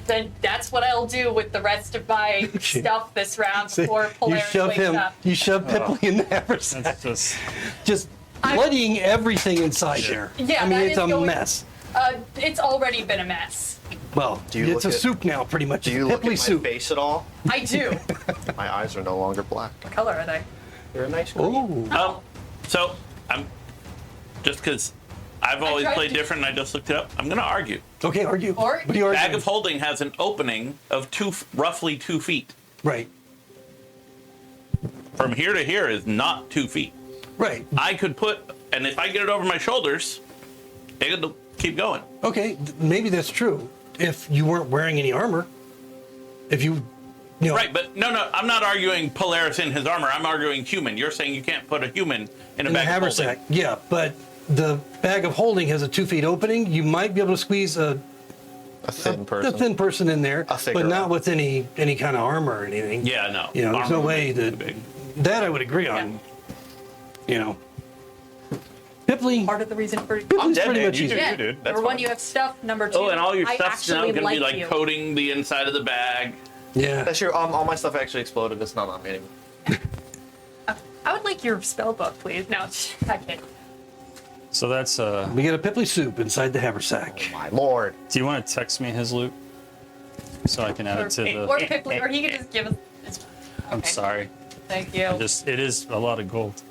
Then that's what I'll do with the rest of my stuff this round before you Polaris shove wakes him, up. you shove Pipley in the haversack, That's just. just bloodying everything inside there. Yeah, I mean that it's is a going- mess. It's already been a mess. Well, Do you it's a look at- soup now, pretty much. Do It's you a look at my Pipley soup. face at all? I do. My eyes are no longer black. What color are they? They're a nice green. Oh, So I'm just because I've always tried played to- different and I just looked it up. I'm gonna argue. okay, argue. Or- What do you argue? Bag of holding has an opening of roughly 2 feet. Right, From here to here is not 2 feet. right. I could and if I get it over my shoulders, it could keep going. Okay, maybe that's true. If you weren't wearing any armor, if you know, Right, but no, I'm not arguing Polaris in his armor. I'm arguing human. You're saying you can't put a human in a in the bag of haversack, holding. yeah, but the bag of holding has a 2 feet opening. You might be able to squeeze a thin person. thin person in there, A figure but not out. with any kind of armor or anything. Yeah, no. You know, there's Armor no would way be too that big. that I would agree on. You know, Pipley. Part of the reason for. I'm Pipley's dead, pretty dude. much You easy. do, Yeah. you dude. That's Number one, fine. you have stuff. Number two, Oh, and all your I stuff's now actually going to be like like you. coating the inside of the bag. Yeah. That's your, all my stuff actually exploded. It's not on me anymore. I would like your spell book, please. No, I can't. So that's. We get a Pipley soup inside the haversack. My lord. Do you want to text me his loot? So I can add it to the. Or Pipley, or he could just give us. I'm Okay. sorry. Thank you. It is a lot of gold.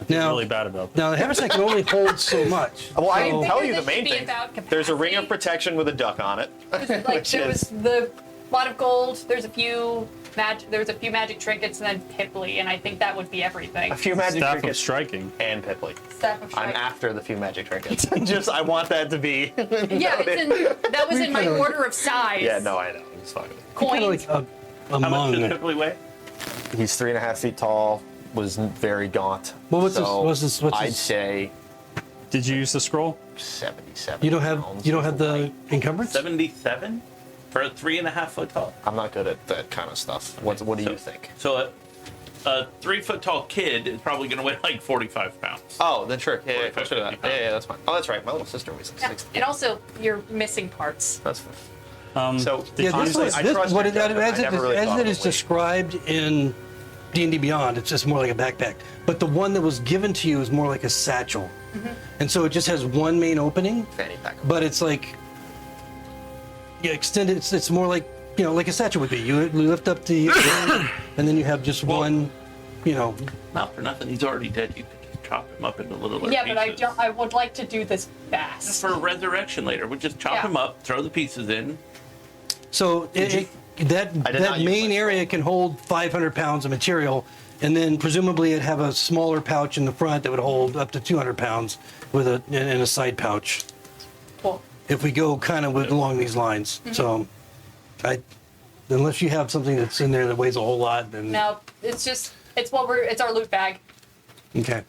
Now, Really bad about that. now the haversack can only hold so much. Well, I So- didn't tell you the This main should be thing. about There's a ring of capacity. protection with a duck on it. Like which there is- was the lot of gold. There's a few there's a few magic trinkets and then Pipley, and I think that would be everything. A few magic Staff of trinkets striking. and Pipley. Staff of I'm Strike. after the few magic trinkets. I want that to be. Yeah, that was in my kinda- order of size. Yeah, no, I know. He's fucking. Kind Coins. of like a How much does mung. Pipley weigh? He's 3.5 feet tall. Was very gaunt. Well, what's so what's I'd his- say Did you use the scroll? 77. You don't have pounds. the encumbrance? 77 for a 3.5 foot tall. I'm not good at that kind of stuff. What do you think? So a 3 foot tall kid is probably going to weigh like 45 pounds. Oh, then sure. Yeah, 45, closer to that. 50 Yeah, that's fine. Oh, that's right. My little sister weighs like Yeah. 60. And also, you're missing parts. That's fine. So Did Yeah, you this use was I this, trust what your it, judgment. as I it, never really as thought it of is weight. described in D&D Beyond, it's just more like a backpack. But the one that was given to you is more like a satchel, and so it just has one main opening. fanny pack. But it's like, yeah, extended. It's more like like a satchel would be. You lift up the end, and then you have just one, Not for nothing. He's already dead. You could just chop him up into little Yeah, pieces. but I don't. I would like to do this fast. For resurrection later, we'll just chop Yeah. him up, throw the pieces in. So that I did not use main my area can hold 500 pounds of material, And then presumably it'd have a smaller pouch in the front that would hold up to 200 pounds with a side pouch. Cool. If we go kind of along these lines. So, unless you have something that's in there that weighs a whole lot, then No, it's our loot bag. okay.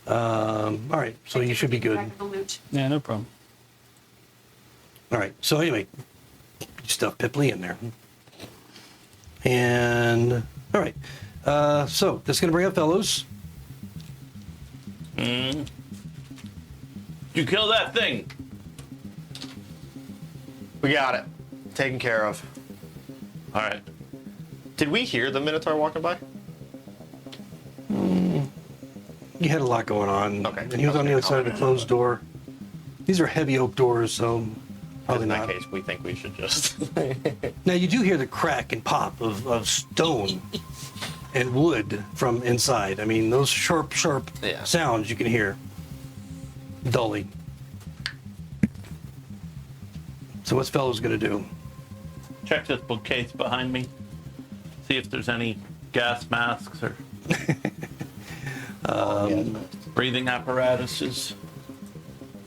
All right, so you should be good. Back of the loot. Yeah, no problem. All right, so anyway, you stuff Pipley in there. And, all right, so that's going to bring up fellows. You kill that thing. We got it. Taken care of. All right. Did we hear the Minotaur walking by? You had a lot going on. Okay. And he was on the other side of the closed door. These are heavy oak doors, so probably In not. that case, we think we should just. Now, you do hear the crack and pop of stone and wood from inside. I mean, those sharp Yeah. sounds you can hear dully. So what's fellows going to do? Check this bookcase behind me. See if there's any gas masks or breathing apparatuses.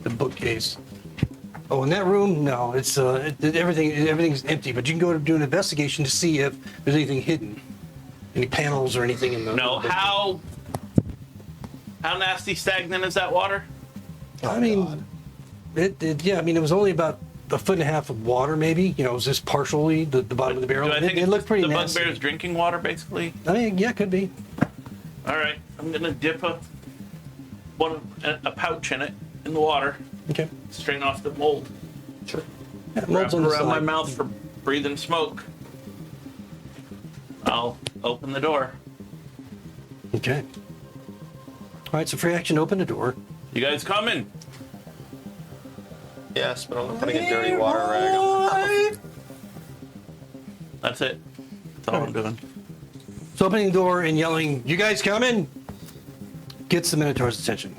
The bookcase. Oh, in that room? No, it's everything's empty. But you can go to do an investigation to see if there's anything hidden, any panels or anything in the. No, how nasty stagnant is that water? I mean, yeah. I mean, it was only about a foot and a half of water, maybe. You know, it was just partially the bottom of the barrel. Do I think It looked pretty the nasty. bugbear's drinking water, basically? I mean, yeah, could be. All right, I'm gonna dip a pouch in it in the water, Okay. strain off the mold. Sure. Yeah, Wrap mold's it on the around my side. mouth for breathing smoke. I'll open the door. Okay. All right, so free action, open the door. You guys coming? Yes, but I'm putting a dirty water rag on. That's it. That's all I'm doing. So opening the door and yelling, "You guys coming?" gets the Minotaur's attention.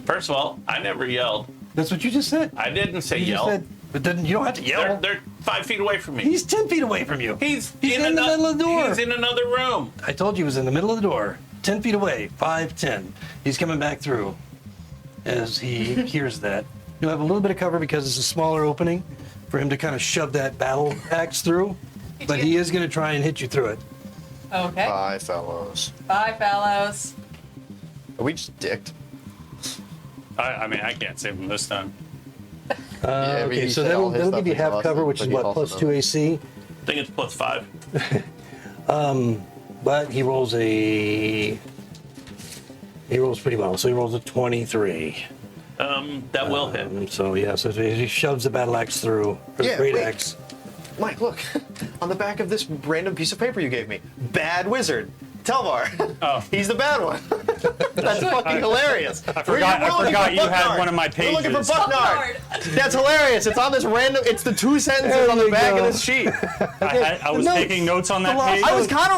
First of all, I never yelled. That's what you just said. I didn't say You just yell. said, but then you don't have to yell. They're 5 feet away from me. He's 10 feet away from you. He's in the middle of the door. He's in another room. I told you he was in the middle of the door, 10 feet away, 5, 10. He's coming back through as he hears that. You'll have a little bit of cover because it's a smaller opening for him to kind of shove that battle axe through, but he is going to try and hit you through it. Okay. Bye, fellows. Bye, fellows. Are we just dicked? I mean, I can't save him this time. Yeah, but Okay, he so said all that'll his give you stuff is half awesome, cover, which but is he what, also plus 2 knows. AC. I think it's plus 5. But he rolls pretty well. So he rolls a 23. That will hit. So yeah, so he shoves the battle axe through, or the Yeah, great wait. axe. Mike, look. On the back of this random piece of paper you gave me. Bad wizard. Telvar. Oh. He's the bad one. That's fucking hilarious. I forgot you had one of my We're looking for pages. Bucknard. That's hilarious. It's on this random. It's the 2 sentences on the you back go. of this sheet. I was Notes. taking notes on that The page. I was kind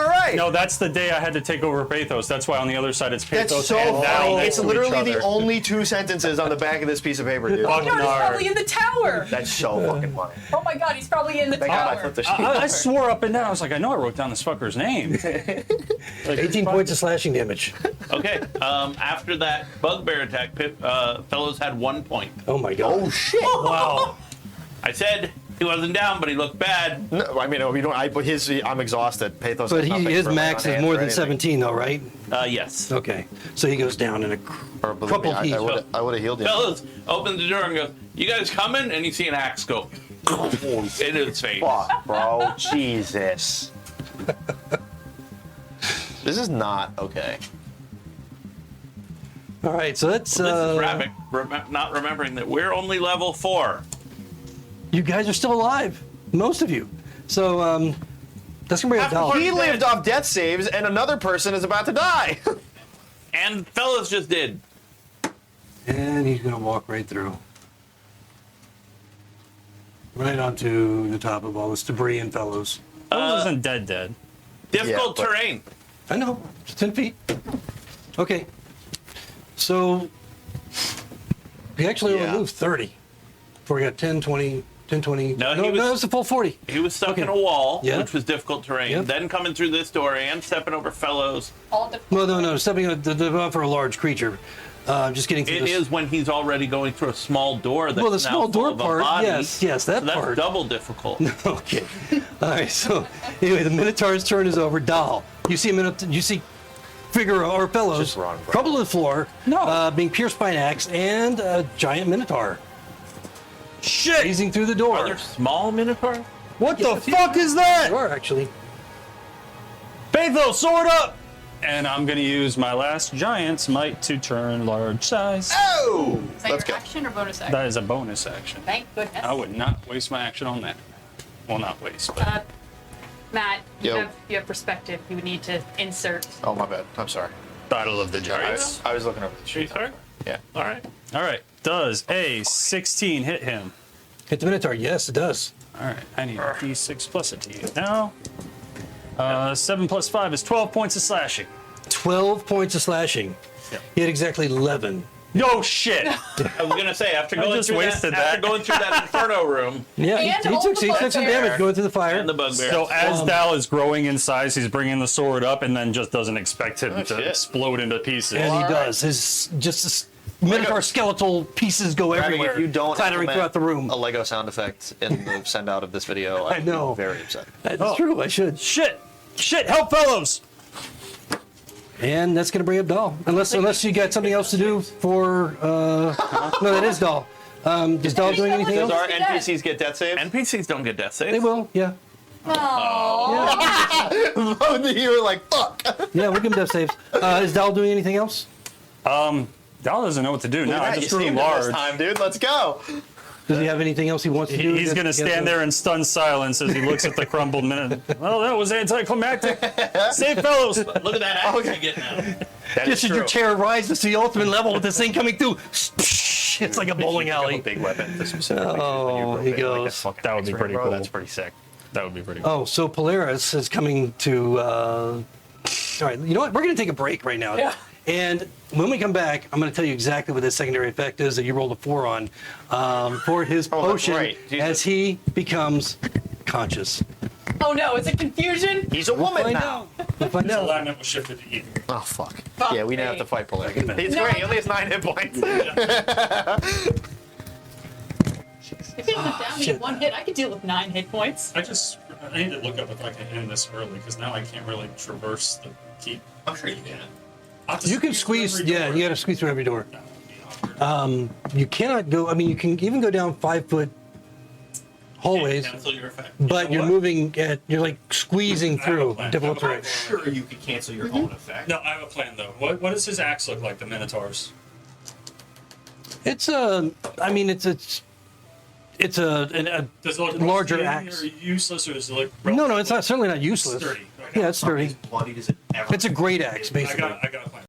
of right. No, that's the day I had to take over Pathos. That's why on the other side it's That's Pathos so and now funny. next It's to each literally the other. only 2 sentences on the back of this piece of paper, dude. Oh, he's probably in the tower. That's so fucking funny. Oh my god, he's probably in the Thank God I tower. flipped the sheet. I swore up and down. I was like, I know I wrote down this fucker's name. 18 points of slashing damage. Okay. After that bugbear attack, fellows had 1 point. Oh my god. Oh shit! Wow. I said he wasn't down, but he looked bad. No, I mean, we don't. I'm exhausted. Pathos. But has nothing his for max lay on is more hands than or anything. 17 though, right? Yes. Okay. So he goes down in a Or believe me, crumpled heap. I would have healed him. Fellas open the door and goes, "You guys coming?" And you see an axe go into his face. Fuck, bro. Jesus. This is not okay. All right, so that's This is Rabbit not remembering that we're only level 4. you guys are still alive, most of you. So that's gonna bring up Half Dal. the He lived off death saves, and another person is about to die. And fellas just did. And he's gonna walk right through. Right onto the top of all this debris and fellows. Fellows isn't dead. Difficult Yeah, but- terrain. I know, it's 10 feet. Okay. So he actually only Yeah. moved 30. Before he got 10, 20, 10, 20. No, No, he was- no, it's a full 40. He was stuck Okay. in a wall, Yeah. which was difficult terrain. Yep. Then coming through this door and stepping over fellows. All the Well, no, stepping on for a large creature. Just getting through It this. is when he's already going through a small door. That's Well, the now small full door of a part, body. yes, that So that's part. double difficult. Okay. All right. So anyway, the Minotaur's turn is over. Dahl, you see a you see Figaro or fellows Just run, bro. crumble to the floor, being pierced by an axe, and a giant Minotaur Shit! phasing through the Are door. there small minotaurs? What the fuck is that? There are actually. Pathos, sword up! And I'm gonna use my last giant's might to turn large size. Oh! Is that Let's your go. action or bonus action? That is a bonus action. Thank goodness. I would not waste my action on that. Well, not waste, but Matt, Yo. you have perspective. You would need to insert. Oh, my bad. I'm sorry. Battle of the Giants. I was looking over the street. Sorry? Yeah. All right. All right. Does a 16 hit him? Hit the Minotaur. Yes, it does. All right. I need a d6 plus a d8 now. 7 plus 5 is 12 points of slashing. 12 points of slashing. Yep. He had exactly 11. No shit. I was gonna say after going just through wasted after that. going through that inferno room Yeah, And he hold took the some bugbear. damage going through the fire. and the bugbear. So as Dal is growing in size, he's bringing the sword up and then just doesn't expect him to shit. explode into pieces. And he All right. does. His Minotaur skeletal pieces go everywhere, If you don't clattering implement throughout the room. a Lego sound effect in the send out of this video, I know. I'm very upset. That's true. I should. Shit! Shit! Help, fellows! And that's going to bring up Dahl. Unless you got something else to do for. No, that is Dahl. Is Dahl doing anything Does else? our NPCs get death saves? NPCs don't get death saves. They will. Yeah. Both of you were like, fuck. Yeah, we'll give him death saves. Is Dahl doing anything else? Dal doesn't know what to do now. I you just grew saved it large. this time, dude. Let's go. Does he have anything else he wants to do? He's gonna stand there in stunned silence as he looks at the crumbled minute. Well, that was anticlimactic. Save fellows. Look at that axe you're getting out. That Just as your chair rises to the ultimate level with this thing coming through. It's like a bowling Pick up alley. a big weapon to specifically Oh, use when you he rotate like a goes. fucking That would be X-ray, pretty bro. cool. That's pretty sick. That would be pretty cool. Oh, so Polaris is coming to. All right, you know what? We're going to take a break right now. Yeah. And when we come back, I'm going to tell you exactly what this secondary effect is that you rolled a 4 on for his Oh, that's potion right. Jesus. as he becomes conscious. Oh no, it's a confusion. He's a woman Find now. out. We'll find out. Alignment was shifted to even. Oh, fuck. Fuck Yeah, we didn't have me. to fight Polaris. He's No, great. He only has 9 hit points. If he went down me shit. 1 hit, I could deal with 9 hit points. I need to look up if I can end this early because now I can't really traverse the keep. I'm sure you can. I'll have to You can through squeeze. every Yeah, door. you got to squeeze through every door. That would be awkward. You cannot go. I mean, you can even go down 5-foot hallways, Cancel your effect. but You you're know what? moving at. You're like squeezing I have a through plan. difficult I have terrain. a plan. Sure, you could cancel your own effect. No, I have a plan though. What does his axe look like? The Minotaur's. It's a. I mean, it's a Does it look Larger rusty axe. or useless, or does it look? no, it's not. Certainly not useless. Sturdy. Yeah, it's sturdy. As bloodied as it ever. It's a great axe, I basically. got a plan.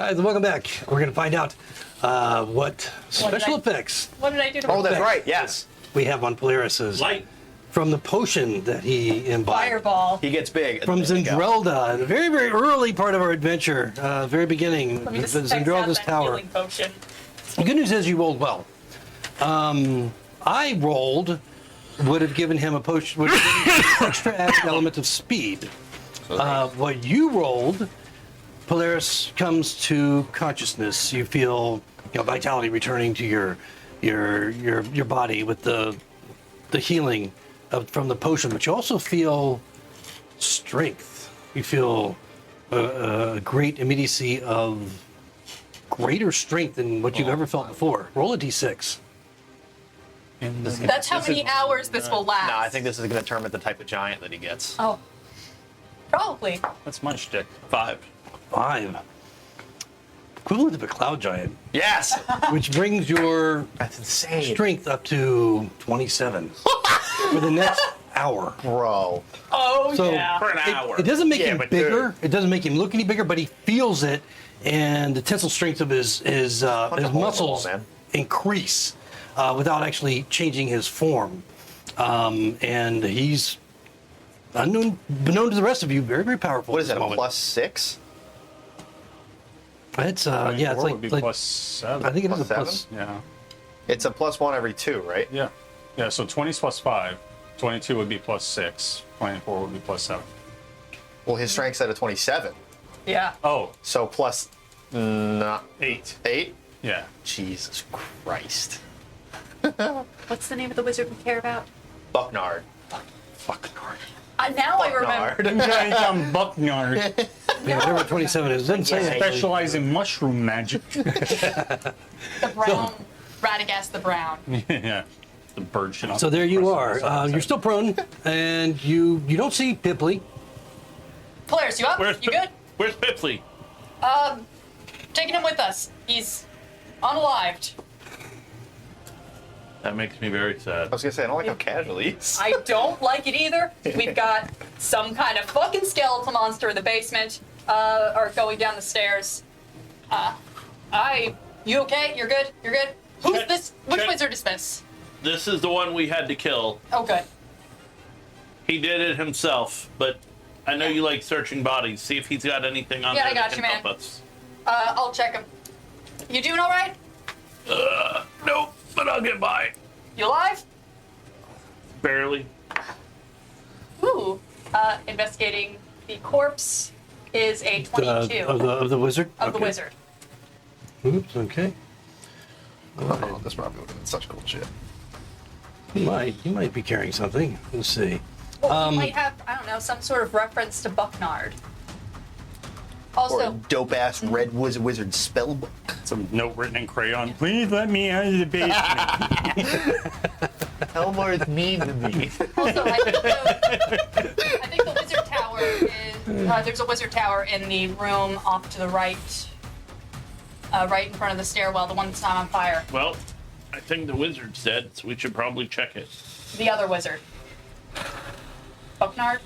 Guys, welcome back. We're going to find out what special effects What did I do to Oh, that's Effects. right. Yes. we have on Polaris's Light. from the potion that he imbibed. Fireball. He gets big. From There you go. Zendrelda, the very, very early part of our adventure, very beginning, Let me just the X out Zendrelda's that tower. healing potion. The good news is you rolled well. I rolled, would have given him a potion, would have given him an extra added element of speed. What you rolled, Polaris comes to consciousness. You feel, vitality returning to your body with the healing from the potion, but you also feel strength. You feel a great immediacy of greater strength than what you've ever felt before. Roll a d6. That's how many hours this will last. No, I think this is going to determine the type of giant that he gets. Oh, probably. That's my shtick. 5. 5. Equivalent of a cloud giant, Yes. which brings your That's insane. strength up to 27 for the next hour. Bro. Oh, So yeah. For an hour. it doesn't make Yeah, him but bigger. It doesn't make him look any bigger, but he feels it, and the tensile strength of his hole in the muscles wall, man. increase without actually changing his form. And he's unknown to the rest of you, very, very powerful. What at is this that, a moment. +6? It's yeah, it's would be like plus 7. I think it is a +7? plus. Yeah. It's a +1 every 2, right? Yeah. Yeah, so 20 is plus 5. 22 would be plus 6. 24 would be plus 7. Well, his strength's at a 27. Yeah. Oh, So plus 8. 8? Yeah. Jesus Christ. What's the name of the wizard we care about? Bucknard. Fuck Nard. Now I remember. I'm Bucknard. Yeah, whatever 27 is. It doesn't say actually. Specialize in mushroom magic. The brown, Radagast the Brown. Yeah. The bird shit on So there you the are. rest of the You're still prone, and you don't see Pipley. Polaris, you up? You good? Where's Pipley? Taking him with us. He's unalived. That makes me very sad. I was going to say, I don't like how casual he is. I don't like it either. We've got some kind of fucking skeletal monster in the basement, or going down the stairs. You okay? You're good? You're good? Who's Check- this? Which check. wizard is this? This is the one we had to kill. Oh, good. He did it himself, but I know you like searching bodies. See if he's got anything on Yeah, there I got that you, can man. help us. I'll check him. You doing all right? Nope, but I'll get by. You alive? Barely. Ooh. Investigating the corpse is a 22 Of the wizard? of the Okay. wizard. Oops, okay. Oh, this probably would have been such cool shit. You might be carrying something. Let's see. Well, he might have, I don't know, some sort of reference to Bucknard. Also, Or a dope-ass red wizard spell book. Some note written in crayon. Please let me out of the basement. Elmore's mean to me. Also, I think the wizard tower is. There's a wizard tower in the room off to the right, right in front of the stairwell, the one that's not on fire. Well, I think the wizard's dead, so we should probably check it. The other wizard. Bucknard?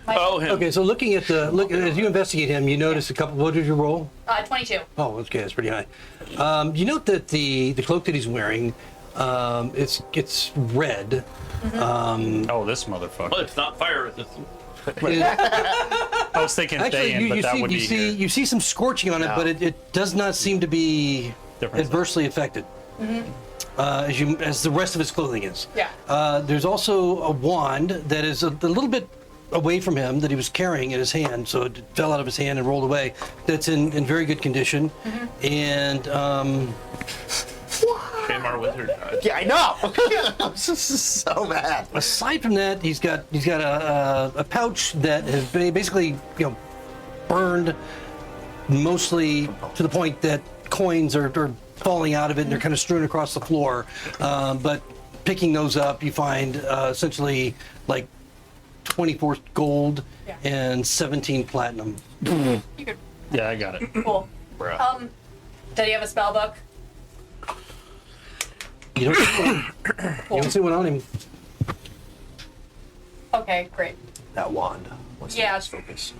Oh, him. Okay, so looking at as you investigate him, you notice a couple. What did you roll? 22. Oh, okay, that's pretty high. You note that the cloak that he's wearing, it's red. Oh, this motherfucker. Well, it's not fire resistant. I was thinking Actually, Thayan, but that would be here. you see some scorching on it, No. but it does not seem to be Different. adversely affected. As the rest of his clothing is. Yeah. There's also a wand that is a little bit away from him that he was carrying in his hand, so it fell out of his hand and rolled away. That's in very good condition, and Shame our wizard died. Yeah, I know. I'm so mad. aside from that, he's got a pouch that has basically burned mostly to the point that coins are falling out of it and they're kind of strewn across the floor. But picking those up, you find essentially like 24 gold Yeah. and 17 platinum. You could. Yeah, I got it. Cool. Bruh. Did he have a spell book? You don't see one on him. Okay, great. That wand. What's Yeah. focus?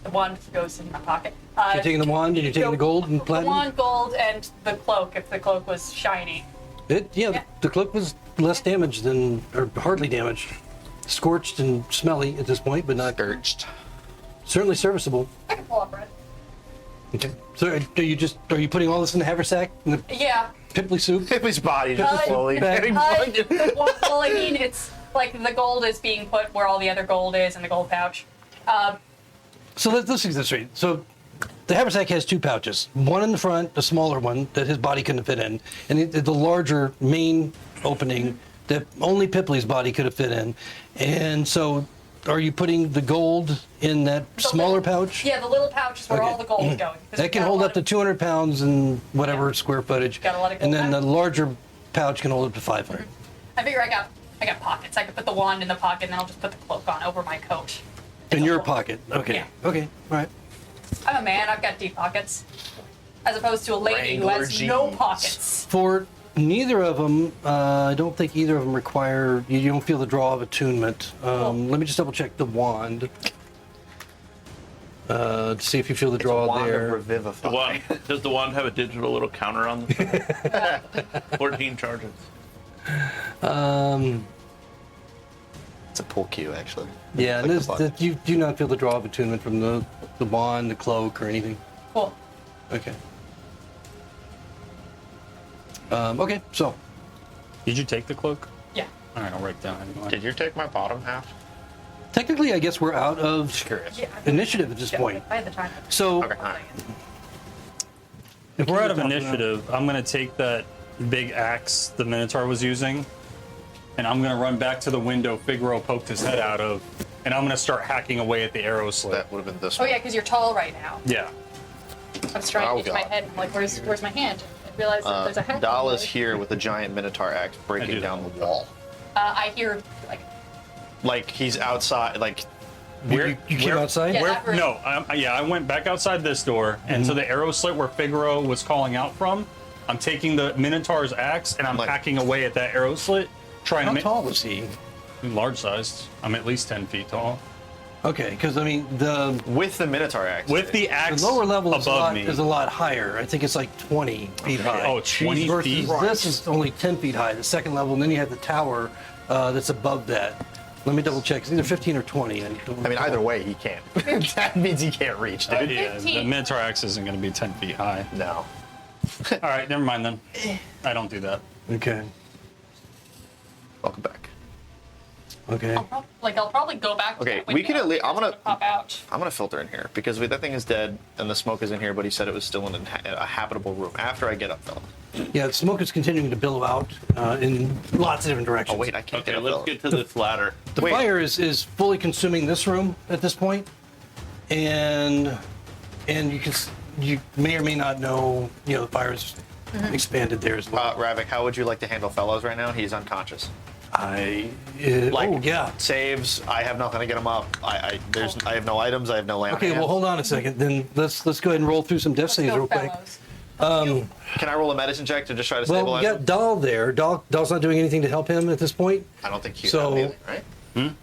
The wand goes in my pocket. You're taking the wand and you're taking the gold and The platinum? wand, gold, and the cloak, if the cloak was shiny. Yeah, the cloak was less damaged than, or hardly damaged. Scorched and smelly at this point, but not Scorched. certainly serviceable. I can pull up red. Okay. So are you putting all this in the haversack? In the Yeah. pimply soup? His body just slowly getting Well, I mean, it's like the gold is being put where all the other gold is in the gold pouch. So let's get this straight. So the haversack has two pouches. One in the front, the smaller one that his body couldn't fit in, and the larger main opening that only Pipley's body could have fit in. And so are you putting the gold in that smaller pouch? Yeah, the little pouch is where Okay. all the gold is going. 'cause That we've can got a hold lot up to of- 200 pounds and whatever square footage. Got a lot of And gold then the back? larger pouch can hold up to 500. I figure I got pockets. I could put the wand in the pocket, and then I'll just put the cloak on over my coat. In your pocket. Okay. Yeah. Okay. All right. I'm a man. I've got deep pockets, as opposed to a lady who Wrangler has no jeans. pockets. For neither of them, I don't think either of them require, you don't feel the draw of attunement. Let me just double check the wand. To see if you feel the draw Wand of there. Revivify. The wand, does the wand have a digital little counter on the side? 14 charges. It's a pull cue, actually. Yeah, Click and the button. you do not feel the draw of attunement from the wand, the cloak, or anything. Cool. Okay. Okay, so Did you take the cloak? Yeah. All right, I'll write it down anyway. Did you take my bottom half? technically, I guess we're out of Curious. Yeah. initiative at this point. I had the time. So Okay. Alright. If we're out of Keep it initiative, I'm gonna take that big axe the Minotaur was using, and I'm gonna run back to the window Figaro poked his head out of, and I'm gonna start hacking away at the arrow slit. That would have been this Oh one. yeah, because you're tall right now. Yeah. I was trying Oh, to get my God. head. I'm like, where's my hand? I realized that there's a hat. Dahl on is the- here with a giant Minotaur axe I breaking do down that. the wall. I hear like Like he's outside, like you came outside? Yeah. Where, that room. no, I went back outside this door, and to the arrow slit where Figaro was calling out from, I'm taking the Minotaur's axe and I'm Like- hacking away at that arrow slit, trying How to tall was he? large sized. I'm at least 10 feet tall. Okay, because I mean the with the Minotaur axe. With the axe lower level is above me. is a lot higher. I think it's like 20 feet high. Oh, 20 versus feet? this is only 10 feet high, the second level, and then you have the tower that's above that. Let me double check. It's either 15 or 20. I mean, either way, he can't. That means he can't reach, dude. Yeah, the 15. Minotaur axe isn't going to be 10 feet high. No. All right, never mind then. I don't do that. Okay. Welcome back. Okay. I'll probably go back. To Okay, that we can window at least. I'm and gonna. pop out. I'm gonna filter in here because that thing is dead and the smoke is in here, but he said it was still in a habitable room. After I get up, fella. Yeah, the smoke is continuing to billow out in lots of different directions. Oh wait, I can't Okay, get up. let's fella. get to this ladder. The wait. fire is fully consuming this room at this point, and you may or may not know, the fire's expanded there as well. Ravik, how would you like to handle fellows right now? He's unconscious. Oh yeah. Saves. I have nothing to get him up. I have no items. I have no lamp. Okay, well hold on a second. Then let's go ahead and roll through some death saves real quick. Fellows. Can I roll a medicine check to just try to Well, stabilize we got him? Dahl there. Dahl's not doing anything to help him at this point. I don't think you So- have anything, right?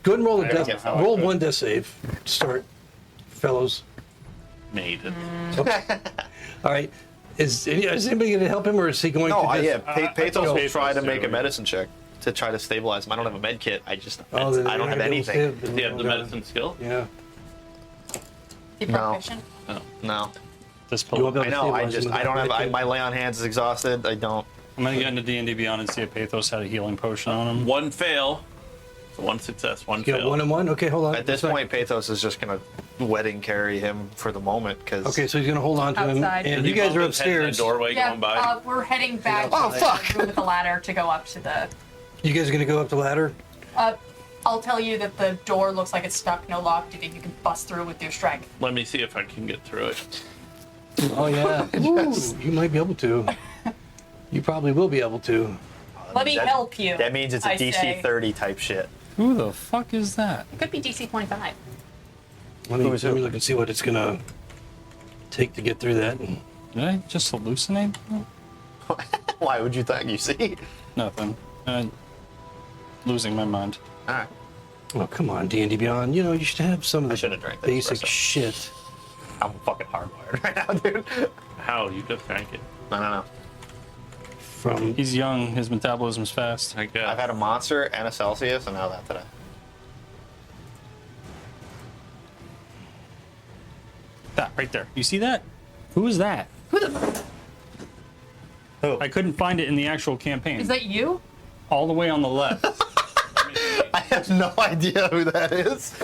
Go ahead and roll a I don't get death. fellow. Roll one death save to start, fellows. Made it. All right. Is anybody going to help him, or is he going No, to just? Pathos will Pathos try to do make a it. medicine check to try to stabilize him. I don't have a med kit. I just Oh, then I don't have you're gonna be able anything. to- Do you have the medicine skill? Yeah. Be No. proficient. No, This You won't be pull. able I to know. I stabilize just him I with don't that have. med My kit. lay on hands is exhausted. I don't. I'm going to get into D&D Beyond and see if Pathos had a healing potion on him. One fail. So one success, one You got fail. 1 and 1. Okay, hold on. At this One point, Pathos is just gonna wedding carry him for the moment because. Okay, so he's going to hold on to him, Outside. and Did you he guys bump are his head in the upstairs. doorway Yeah, going by. we're heading back Oh, to the fuck. room with the ladder to go up to the. You guys are going to go up the ladder. I'll tell you that the door looks like it's stuck, no lock. Do you think you can bust through with your strength? Let me see if I can get through it. Oh yeah. Ooh, you might be able to. You probably will be able to. Let me That- help you. That means it's a I DC say. 30 type shit. Who the fuck is that? It could be DC 25. Let me look and see what it's going to take to get through that. Did I just hallucinate? Why would you think? You see? Nothing. Losing my mind. All right. Oh come on, D&D Beyond. You should have some of I the should have drank that basic espresso. shit. I'm fucking hardwired right now, dude. How? You just drank it. No. From He's young. His metabolism's fast. I guess. I've had a monster and a Celsius, and now that today. That right there. You see that? Who is that? Who? I couldn't find it in the actual campaign. Is that you? All the way on the left. I have no idea who that is.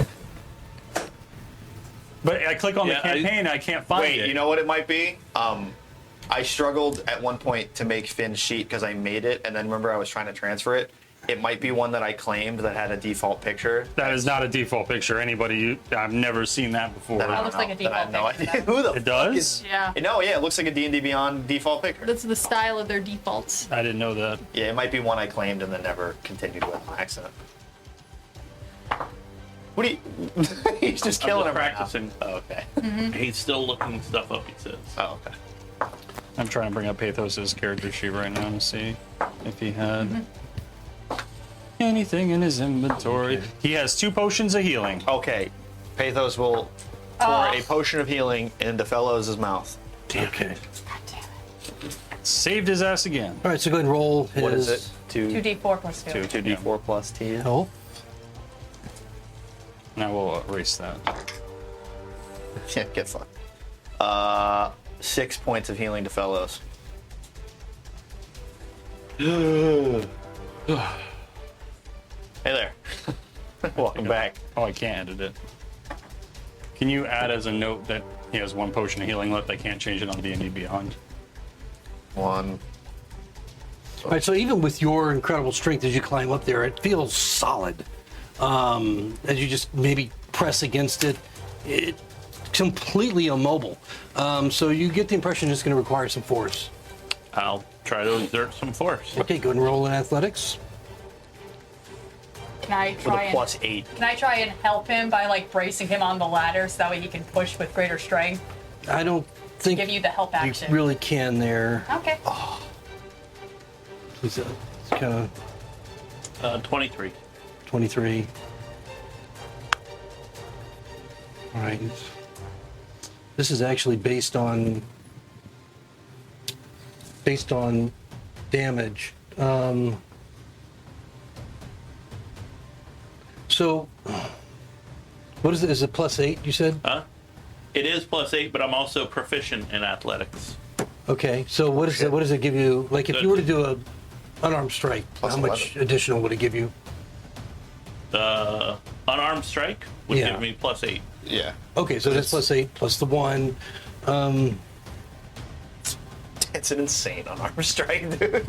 But I click on the Yeah, campaign, I can't find it. Wait, you know what it might be? I struggled at one point to make Finn's sheet because I made it, and then remember I was trying to transfer it. It might be one that I claimed that had a default picture. That is not a default picture. I've never seen that before. Then I don't looks know. like a Then I have no default picture. idea who the It fuck does? is- Yeah. No, yeah, it looks like a D&D Beyond default picture. That's the style of their defaults. I didn't know that. Yeah, it might be one I claimed and then never continued with on accident. What do you... He's just killing him right now. practicing. Oh, okay. He's still looking stuff up, he says. Oh, okay. I'm trying to bring up Pathos' character sheet right now to see if he had anything in his inventory. He has 2 potions of healing. Okay. Pathos will pour a potion of healing into Fellows' mouth. okay. Saved his ass again. All right, so go ahead and roll his What is it? 2d4 plus 2. 2d4 plus T. health. Now we'll erase that. Yeah, get fucked. 6 points of healing to Fellows. Hey there. Welcome back. Oh, I can't edit it. Can you add as a note that he has 1 potion of healing left? I can't change it on D&D Beyond. 1. All right, so even with your incredible strength as you climb up there, it feels solid. As you just maybe press against it, it's completely immobile. So you get the impression it's going to require some force. I'll try to exert some force. Okay, go ahead and roll in athletics. Can I With try a and plus 8. can I try and help him by like bracing him on the ladder so that way he can push with greater strength? I don't think Give you the help you action. really can there. Okay. It's kind of 23. 23. All right. This is actually based on damage. So, what is it? Is it plus 8? You said? Huh? It is plus 8, but I'm also proficient in athletics. Okay. So what is it? What does it give you? Like if you were to do a unarmed strike, Plus how much additional would it give you? Unarmed strike would Yeah. give me plus 8. Yeah. Okay, so that's plus 8 plus the 1. It's an insane unarmed strike, dude.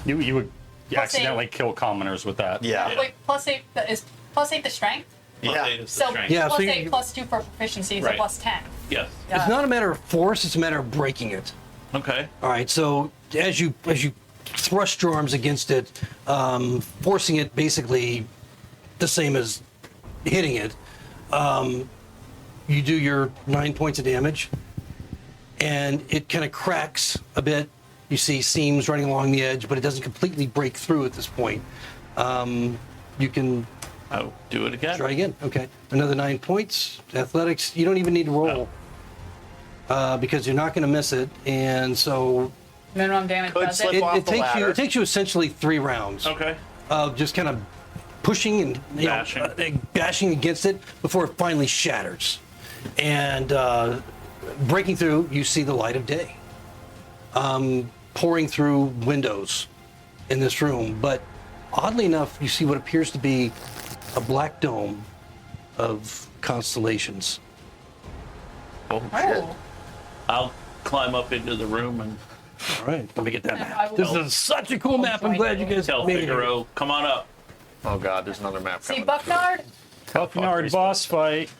You would Plus accidentally kill commoners with that. Yeah. Wait, plus 8 is plus 8 the strength? Plus Yeah. 8 is the So strength. Yeah. plus so 8 you- plus 2 for proficiency, so Right. plus 10. Yes. Yeah. It's not a matter of force; it's a matter of breaking it. Okay. All right. So as you thrust your arms against it, forcing it basically the same as hitting it, you do your 9 points of damage, and it kind of cracks a bit. You see seams running along the edge, but it doesn't completely break through at this point. You can I'll do it again. try again. Okay, another 9 points. Athletics. You don't even need to roll because you're not going to miss it, and so Minimum damage Could does slip it. off it the takes ladder. you. It takes you essentially 3 rounds Okay. of just kind of pushing and Bashing. bashing against it before it finally shatters, and breaking through. You see the light of day, pouring through windows in this room, but oddly enough, you see what appears to be a black dome of constellations. Oh, shit. I'll climb up into the room and All right, let me get that And I map. will- This is such a cool map. I'm glad you guys tell made it. Figaro, come on up. Oh god, there's another map See coming. Bucknard? Bucknard boss fight.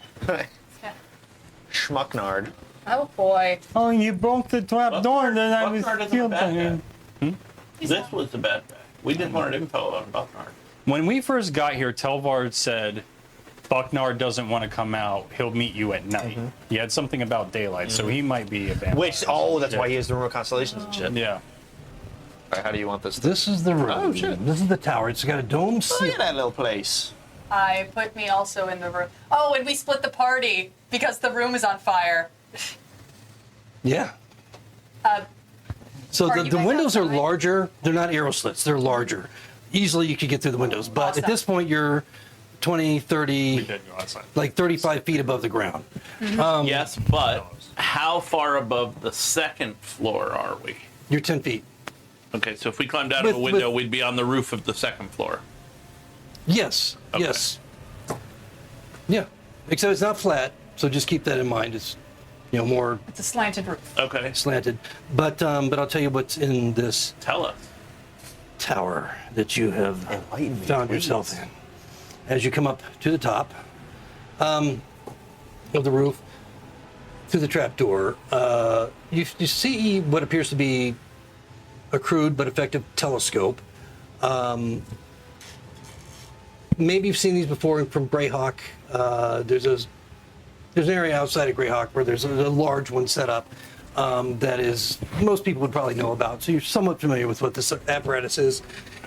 Schmucknard. Oh boy. Oh, you broke the trap door that I was Bucknard isn't a killed by bad him. guy. This was the bad guy. We did wanted info on Bucknard. When we first got here, Telvard said, Bucknard doesn't want to come out. He'll meet you at night. He had something about daylight, so he might be a vampire. Which, oh, that's why he has the remote constellations and shit. Yeah. All right, how do you want this? This is the room. Oh, shit. This is the tower. It's got a dome Look ceiling. at that little place. I put me also in the room. Oh, and we split the party because the room is on fire. Yeah. So Are the you guys windows are outside? larger. They're not arrow slits. They're larger. Easily you could get through the windows. But at Awesome. this point, you're 20, We 30, did go outside. like 35 feet above the ground. Yes, but how far above the second floor are we? You're 10 feet. Okay, so if we climbed out of a With- window, we'd be on the roof of the second floor. Yes. Okay. Yes. Yeah. Except it's not flat. So just keep that in mind. It's, more It's a slanted roof. Okay, slanted. But I'll tell you what's in this tell us. tower that you have Enlighten me, found please. yourself in. As you come up to the top of the roof, through the trapdoor, you see what appears to be a crude but effective telescope. Maybe you've seen these before from Greyhawk. There's an area outside of Greyhawk where there's a large one set up that is most people would probably know about. So you're somewhat familiar with what this apparatus is.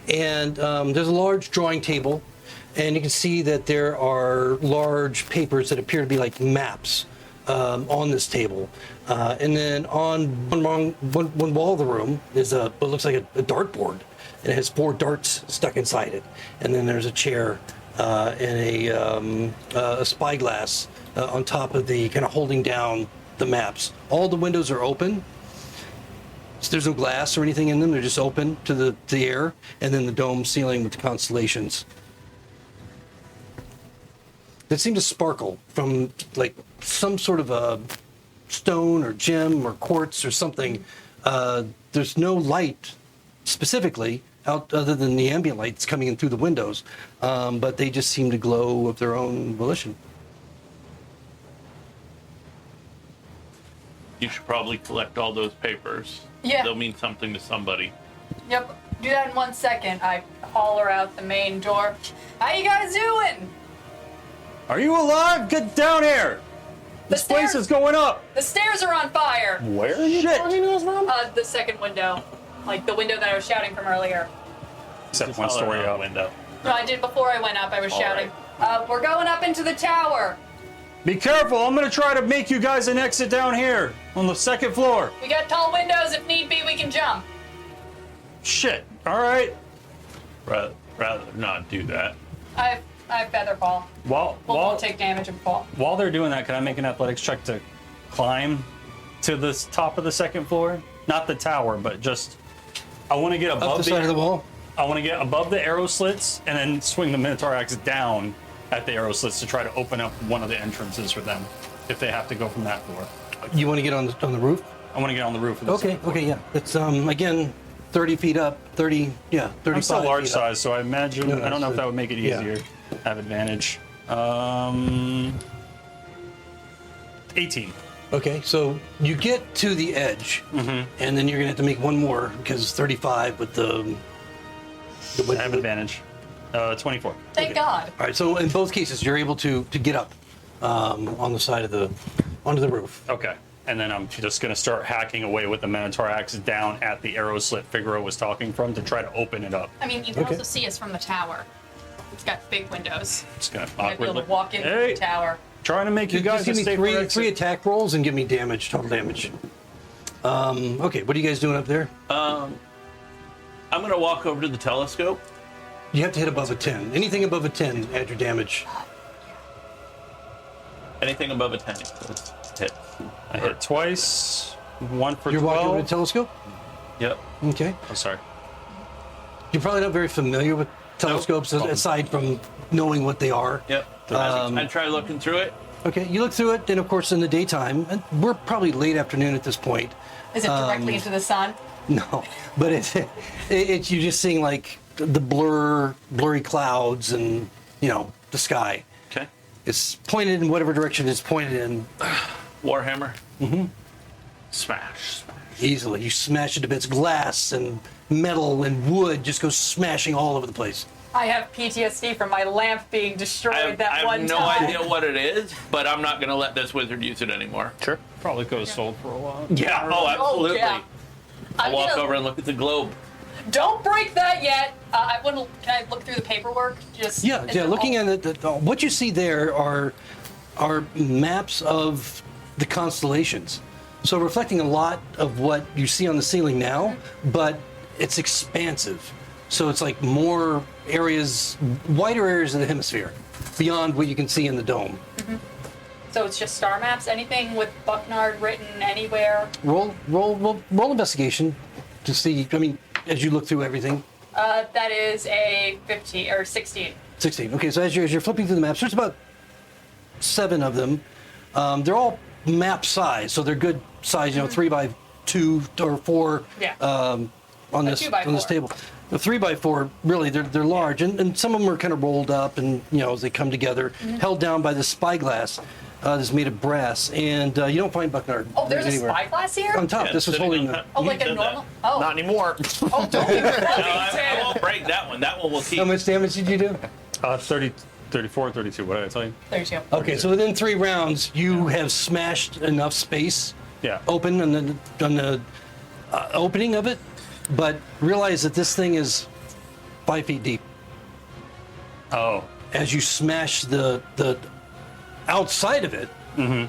And there's a large drawing table, and you can see that there are large papers that appear to be like maps on this table. And then on one wall of the room is what looks like a dartboard. And it has 4 darts stuck inside it. And then there's a chair and a spyglass on top of the kind of holding down the maps. All the windows are open. So there's no glass or anything in them. They're just open to the air. And then the dome ceiling with the constellations that seem to sparkle from like some sort of a stone or gem or quartz or something. There's no light specifically out other than the ambient light that's coming in through the windows, but they just seem to glow of their own volition. You should probably collect all those papers. Yeah. They'll mean something to somebody. Yep. Do that in 1 second. I holler out the main door. How you guys doing? Are you alive? Get down here! This place stairs- is going up! The stairs are on fire. Where are you talking to us from? The second window. Like the window that I was shouting from earlier. Except one story Holler out up. window. No, I did before I went up. I was All shouting. We're going up into the tower. Be careful, I'm gonna try to make you guys an exit down here on the second floor. We got tall windows. If need be, we can jump. Shit, alright. Rather not do that. I have feather fall. While We'll take damage and fall. while they're doing that, can I make an athletics check to climb to the top of the second floor? Not the tower, but just I want to get Up above the side of the wall. I want to get above the arrow slits and then swing the Minotaur axe down at the arrow slits to try to open up one of the entrances for them if they have to go from that floor. You want to get on the roof? I want to get on the roof of the Okay. second floor. Okay. Yeah. It's again 30 feet up. 30. Yeah. 35. I'm still large feet up. size, so I imagine No, I don't know if so- that would make it yeah. easier. I have advantage. 18. Okay, so you get to the edge, and then you're gonna have to make one more because 35 with the I have advantage. 24. Thank God. All right, so in both cases, you're able to get up on the side of onto the roof. Okay. And then I'm just going to start hacking away with the Minotaur axe down at the arrow slit Figaro was talking from to try to open it up. I mean, you can Okay. also see us from the tower. It's got big windows. Just going to You might be able awkwardly to walk into Hey, the tower. trying to make you guys Just give a me safer three exit. attack rolls and give me damage, total damage. Okay, what are you guys doing up there? I'm gonna walk over to the telescope. You have to hit above a 10. Anything above a 10, add your damage. Anything above a 10 hit. I hit twice. One for You're 12. walking with a telescope? Yep. Okay. Oh, sorry. You're probably not very familiar with telescopes aside from knowing what they are. Yep. I try looking through it. Okay, you look through it, and of course in the daytime, and we're probably late afternoon at this point. Is it directly into the sun? No, but it's you're just seeing like the blurry clouds and the sky. Okay. It's pointed in whatever direction it's pointed in Warhammer. Mm-hmm. Smash. easily. You smash it to bits. Glass and metal and wood just goes smashing all over the place. I have PTSD from my lamp being destroyed that I one have no time. idea what it is, but I'm not gonna let this wizard use it anymore. Sure. Probably could have sold for a while. Yeah. Oh, absolutely. yeah. I'll walk over and look at the globe. Don't break that yet. Can I look through the paperwork? Just Yeah. Looking at it, what you see there are maps of the constellations. So reflecting a lot of what you see on the ceiling now, but it's expansive. So it's like more areas, wider areas of the hemisphere, beyond what you can see in the dome. So it's just star maps. Anything with Bucknard written anywhere? Roll investigation to see. I mean, as you look through everything. That is a 15 or 16. 16. Okay, so as you're flipping through the maps, there's about 7 of them. They're all map size, so they're good size. 3 by 2 or 4. Yeah. On this 2 by 4. table. The 3 by 4, really, they're large, and some of them are kind of rolled up, and as they come together, held down by the spyglass that's made of brass, and you don't find Bucknard. Oh, there's a anywhere. spyglass here? On top. Yeah, This was sitting holding on the. top. Oh, like He a did normal? that. Oh. Not anymore. Oh, don't be No, I won't break that one. That one will keep. How much damage did you do? 30, 34, 32. What did I tell you? 32. Okay, so within 3 rounds, you have smashed enough space Yeah. open on the opening of it, but realize that this thing is 5 feet deep. Oh. As you smash the outside of it,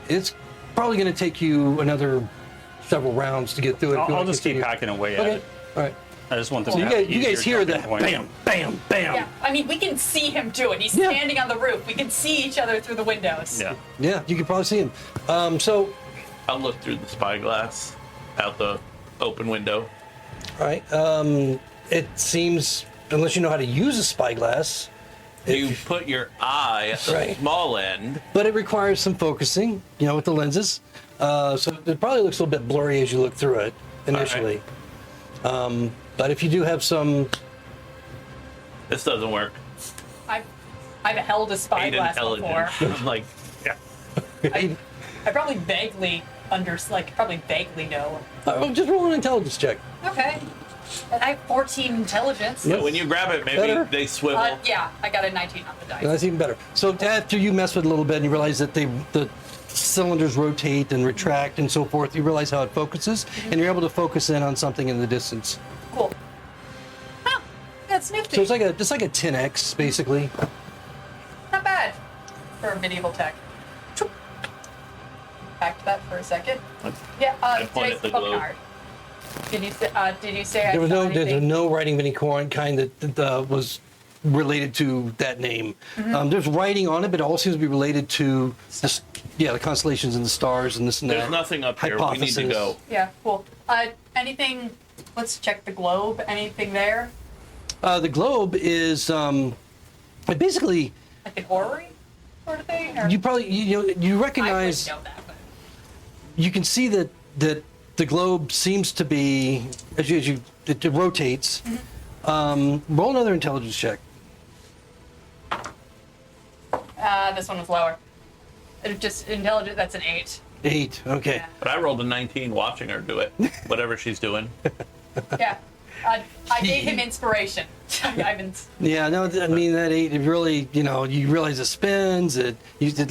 it's probably going to take you another several rounds to get through it. if you I'll wanna just keep continue. hacking away at Okay, it. all right. I just want this So to you have guys, you guys easier hear jumping that point. bam, bam, bam. Yeah, I mean, we can see him do it. He's Yeah. standing on the roof. We can see each other through the windows. Yeah. Yeah, you can probably see him. So, I'll look through the spyglass out the open window. all right. It seems, unless you know how to use a spyglass, You put your eye at the Right. small end. but it requires some focusing, with the lenses. So it probably looks a little bit blurry as you look through it initially. But if you do have some, This doesn't work. I've held a Ain't spyglass before. intelligent. I'm like, I probably vaguely vaguely know. just roll an intelligence check. Okay. And I have 14 intelligence. Yep. when you grab it, maybe Better. they swivel. Yeah, I got a 19 on the dice. That's even better. So after you mess with it a little bit and you realize that the cylinders rotate and retract and so forth, you realize how it focuses, and you're able to focus in on something in the distance. Cool. Huh, that's nifty. So it's like a 10x basically. Not bad for medieval tech. Back to that for a second. Yeah, point today's at the globe. Bucknard. Did you say I There was saw no anything? writing of any kind that was related to that name. There's writing on it, but it all seems to be related to the constellations and the stars and this and that. There's nothing up here. We need to Hypothesis. go. Yeah, cool. Anything? Let's check the globe. Anything there? The globe is basically Like an orrery sort of thing? Or? you probably you I recognize. would know that, but You can see that the globe seems to be it rotates. Roll another intelligence check. this one was lower. Just intelligent. That's an 8. 8. Okay. Yeah. But I rolled a 19 watching her do it, whatever she's doing. Yeah. I gave him inspiration. I've been. Yeah. No. I mean that 8. It really, you realize it spins. It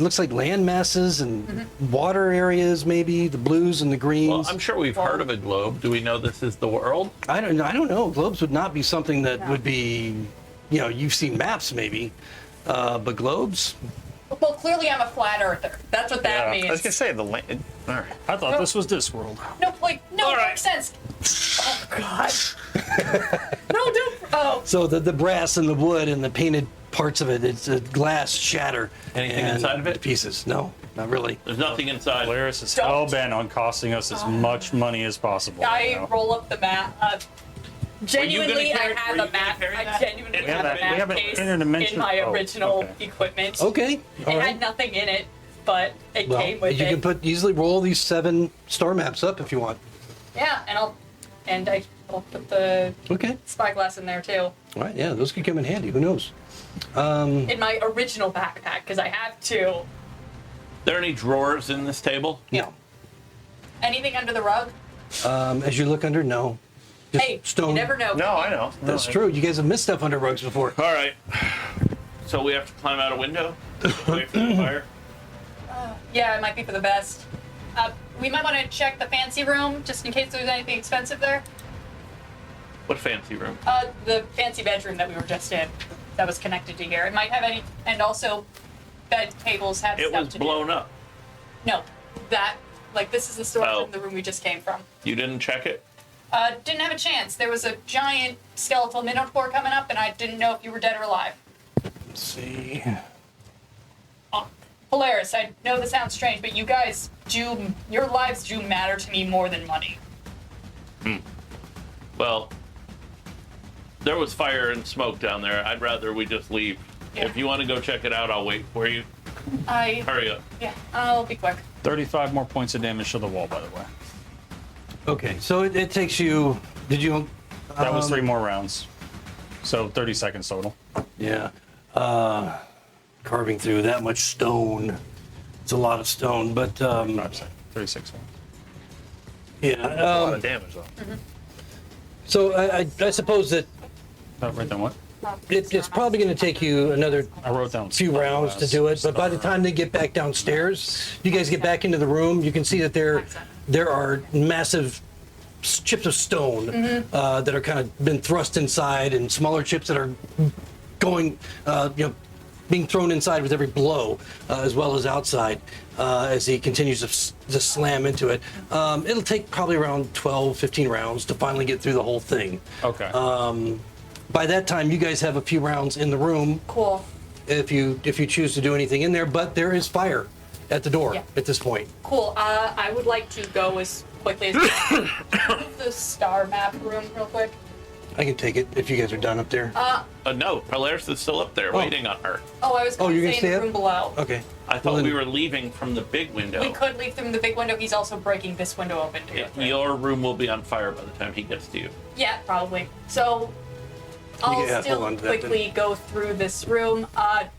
looks like land masses and water areas, maybe the blues and the greens. Well, I'm sure we've heard of a globe. Do we know this is the world? I don't know. Globes would not be something that would be, you've seen maps maybe, but globes. Well, clearly I'm a flat earther. That's what that Yeah, means. I was gonna say the land. All right. I thought this was Discworld. No, All right. makes sense. Oh God. No, don't. Oh. So the brass and the wood and the painted parts of it, it's glass shatter. Anything and inside of it? to pieces. No, not really. There's nothing inside. Polaris is Don't. hell bent on costing us as much money as possible. I now. roll up the map. Genuinely, carry- I have were you a gonna map. carry I that? genuinely We have have a a- we map have an case in interdimension- my oh, original okay. equipment. Okay. All It right. had nothing in it, but it Well, came with you it. can easily roll these 7 star maps up if you want. Yeah, and I'll put the Okay. spyglass in there too. All right. Yeah, those could come in handy. Who knows? In my original backpack, because I have 2. There any drawers in this table? No. Anything under the rug? As you look under, no. Just Hey, stone. you never know. No, I know. That's true. You guys have missed stuff under rugs before. All right. So we have to climb out a window? Wait for the fire? Yeah, it might be for the best. We might want to check the fancy room, just in case there's anything expensive there. What fancy room? The fancy bedroom that we were just in, that was connected to here. It might have any, and also bed tables have It stuff was to blown up. do. No, that Like, this is the storage Oh. room, the room we just came from. You didn't check it? Didn't have a chance. There was a giant skeletal minotaur coming up, and I didn't know if you were dead or alive. Let's see. Polaris, I know this sounds strange, but you guys your lives do matter to me more than money. Well, there was fire and smoke down there. I'd rather we just leave. Yeah. If you want to go check it out, I'll wait for you. Hurry up. Yeah, I'll be quick. 35 more points of damage to the wall, by the way. Okay, so it takes you. Did you? That was 3 more rounds. So 30 seconds total. Yeah. Carving through that much stone. It's a lot of stone, but 36. yeah. A lot of damage though. So I suppose that Right then what? it's probably going to take you another I wrote down few rounds to do it, but by the time they get back downstairs, you guys get back into the room, you can see that there are massive chips of stone that are kind of been thrust inside, and smaller chips that are going, being thrown inside with every blow, as well as outside, as he continues to slam into it. It'll take probably around 12, 15 rounds to finally get through the whole thing. Okay. By that time, you guys have a few rounds in the room. Cool. If you choose to do anything in there, but there is fire at the door Yeah. at this point. Cool. I would like to go as quickly as possible. The star map room real quick. I can take it if you guys are done up there. No, Polaris is still up there waiting on her. Oh, I was going you're to gonna say stay in the up? room below. Okay. I thought Well, we then- were leaving from the big window. We could leave through the big window. He's also breaking this window open to go through. Your room will be on fire by the time he gets to you. Yeah, probably. So I'll Yeah, hold still on to that then. quickly go through this room,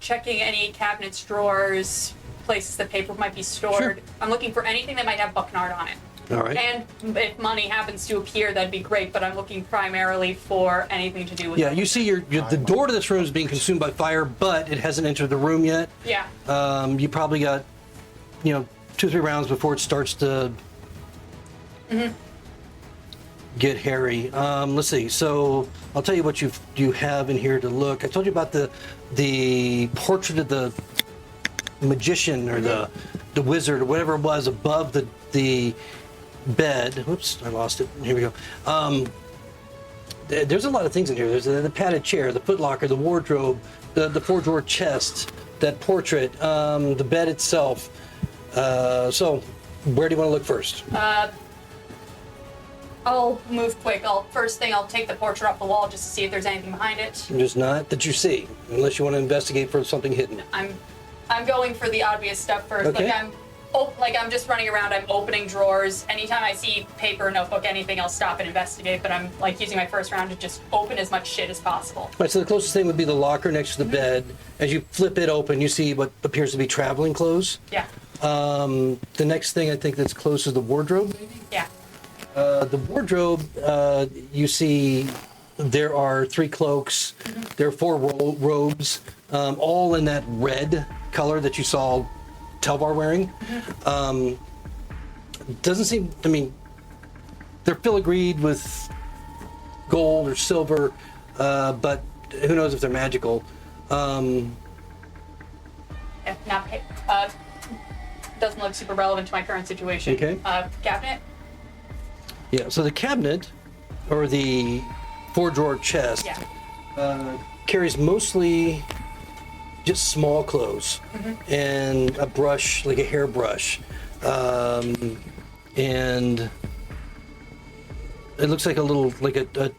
checking any cabinets, drawers, places that paper might be stored. Sure. I'm looking for anything that might have Bucknard on it. All right. And if money happens to appear, that'd be great, but I'm looking primarily for anything to do with Yeah, you see the door to this room is being consumed by fire, but it hasn't entered the room yet. Yeah. You probably got, 2 or 3 rounds before it starts to get hairy. Let's see. So I'll tell you what you have in here to look. I told you about the portrait of the magician or the wizard or whatever it was above the bed. Oops, I lost it. Here we go. There's a lot of things in here. There's the padded chair, the footlocker, the wardrobe, the 4-drawer chest, that portrait, the bed itself. So, where do you want to look first? I'll move quick. First thing, I'll take the portrait off the wall just to see if there's anything behind it. Just not that you see, unless you want to investigate for something hidden. I'm going for the obvious stuff first. Okay. I'm just running around. I'm opening drawers. Anytime I see paper, notebook, anything, I'll stop and investigate. But I'm using my first round to just open as much shit as possible. All right, so the closest thing would be the locker next to the bed. As you flip it open, you see what appears to be traveling clothes. Yeah. The next thing I think that's close is the wardrobe. Yeah. The wardrobe, you see there are 3 cloaks, there are 4 robes, all in that red color that you saw Telvar wearing. Doesn't seem, they're filigreed with gold or silver, but who knows if they're magical. Yeah, not doesn't look super relevant to my current situation. Okay. Cabinet. Yeah, so the cabinet, or the 4-drawer chest, Yeah. carries mostly just small clothes and a brush, like a hairbrush, and it looks like a little, like a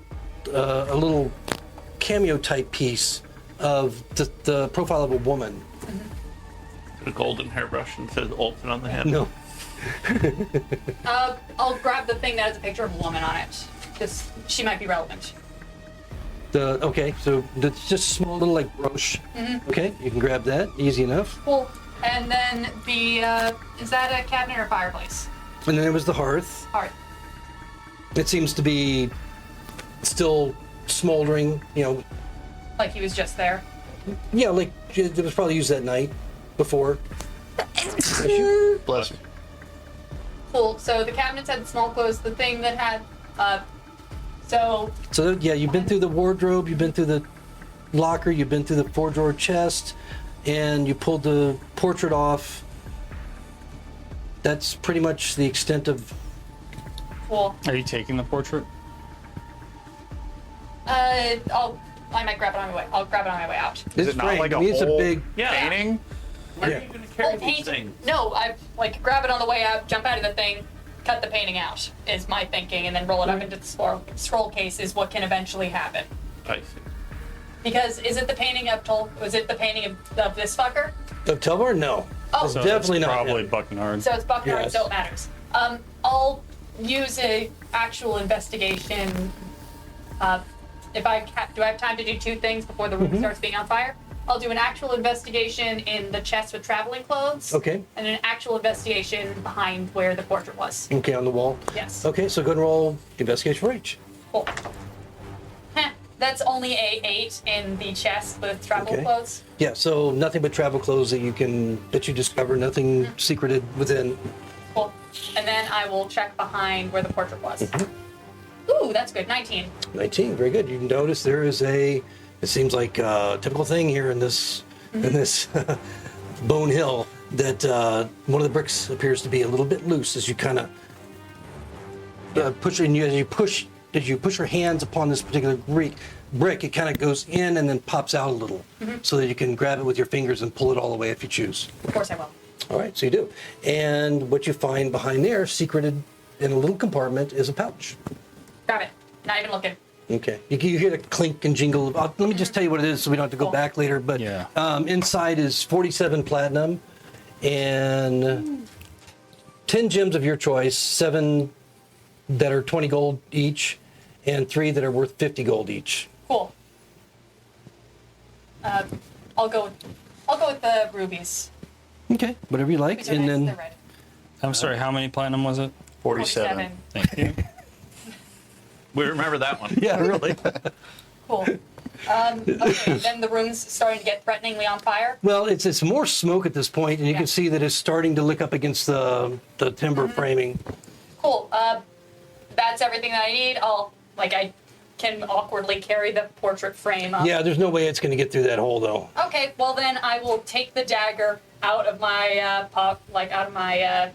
little cameo type piece of the profile of a woman. A golden hairbrush and says Olsen on the handle. No, I'll grab the thing that has a picture of a woman on it. Just she might be relevant. okay, so that's just a small little like brooch. Okay, you can grab that, easy enough. Cool. And then the is that a cabinet or fireplace? And then there was the hearth. Hearth. It seems to be still smoldering, Like he was just there. yeah, like it was probably used that night before. Bless you. Cool. So the cabinets had the small clothes. The thing that had So yeah, you've been through the wardrobe, you've been through the locker, you've been through the 4-drawer chest, and you pulled the portrait off that's pretty much the extent of. Cool. Are you taking the portrait? I might grab it on my way. I'll grab it on my way out. This it not frame, like a I mean, it's a whole big. Yeah. painting? Where Yeah. are you going to carry Oh, these paint. things? No, I like grab it on the way out, jump out of the thing, cut the painting out. Is my thinking, and then roll it up into the scroll case. Is what can eventually happen. I see. Because is it the painting of Was it the painting of this fucker? Of Telvar? No. Oh, It's So definitely it's not. probably him. Bucknard. so it's Buckner, Yes. so it matters. I'll use a actual investigation. If do I have time to do two things before the room Mm-hmm. starts being on fire? I'll do an actual investigation in the chest with traveling clothes. Okay. And an actual investigation behind where the portrait was. Okay, on the wall. Yes. Okay, so go and roll investigation for each. Cool. Heh, that's only a 8 in the chest with travel Okay. clothes. Yeah, so nothing but travel clothes that you discover, nothing secreted within. Cool. And then I will check behind where the portrait was. Mm-hmm. Ooh, that's good. 19. 19, very good. You notice there is it seems like a typical thing here in this Bone Hill that one of the bricks appears to be a little bit loose as you kind of push it, and as you push your hands upon this particular brick, it kind of goes in and then pops out a little, so that you can grab it with your fingers and pull it all the way if you choose. Of course I will. All right, so you do. And what you find behind there, secreted in a little compartment, is a pouch. Grab it. Not even looking. Okay. You hear the clink and jingle. Let me just tell you what it is so we don't have to go Cool. back later. But Yeah. Inside is 47 platinum and 10 gems of your choice, 7 that are 20 gold each, and 3 that are worth 50 gold each. Cool. I'll go with the rubies. Okay, whatever you like. Rubies are And nice, then they're red. I'm sorry, how many platinum was it? 47. Thank you. We remember that one. yeah, really. Cool. Okay, then the room's starting to get threateningly on fire. Well, it's more smoke at this point, and you Yeah. can see that it's starting to lick up against the timber framing. Cool. That's everything that I need. I can awkwardly carry the portrait frame up. Yeah, there's no way it's going to get through that hole, though. Okay, well then I will take the dagger out of my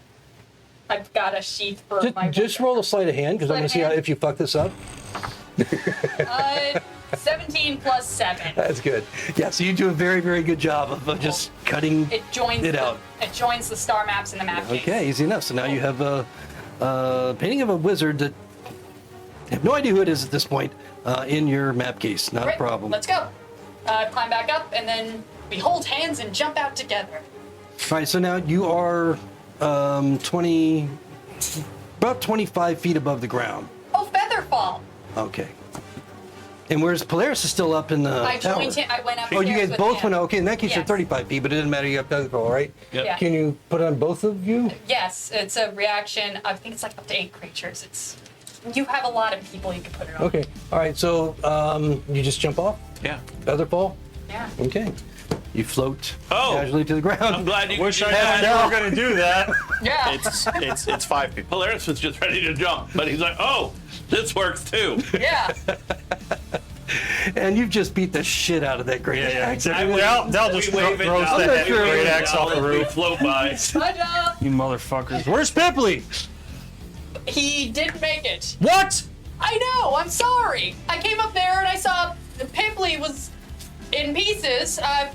I've got a sheath for my. Just roll a sleight of hand, because I'm going to Sleight of see hand? if you fuck this up. 17 plus 7. That's good. Yeah, so you do a very, very good job of just cutting It joins it out. It joins the star maps in the map case. Okay, easy enough. So now you have a painting of a wizard that I have no idea who it is at this point in your map case. Not Great, a problem. Let's go. Climb back up, and then we hold hands and jump out together. All right, so now you are about 25 feet above the ground. Oh, Featherfall! Okay. And whereas Polaris is still up in the I tower. joined him. I went up. Oh, you guys both went. Okay, in that case, you're Yes. 35 feet, but it didn't matter. You have Featherfall, right? Yep. Yeah. Can you put it on both of you? Yes, it's a reaction. I think it's like up to 8 creatures. You have a lot of people you can put it on. Okay. All right. So you just jump off. Yeah. Featherfall. Yeah. Okay. You float Oh. casually to the ground. I'm glad you Wish could I do had that. you were gonna do that. Yeah. It's 5 people. Polaris was just ready to jump, but he's like, oh, this works too. Yeah. And you've just beat the shit out of that great axe. They'll just We wave it throws down. the not heavy sure. great axe off the We roof. float by. Good job. You motherfuckers. Where's Pipley? He didn't make it. What? I know. I'm sorry. I came up there and I saw Pipley was in pieces. I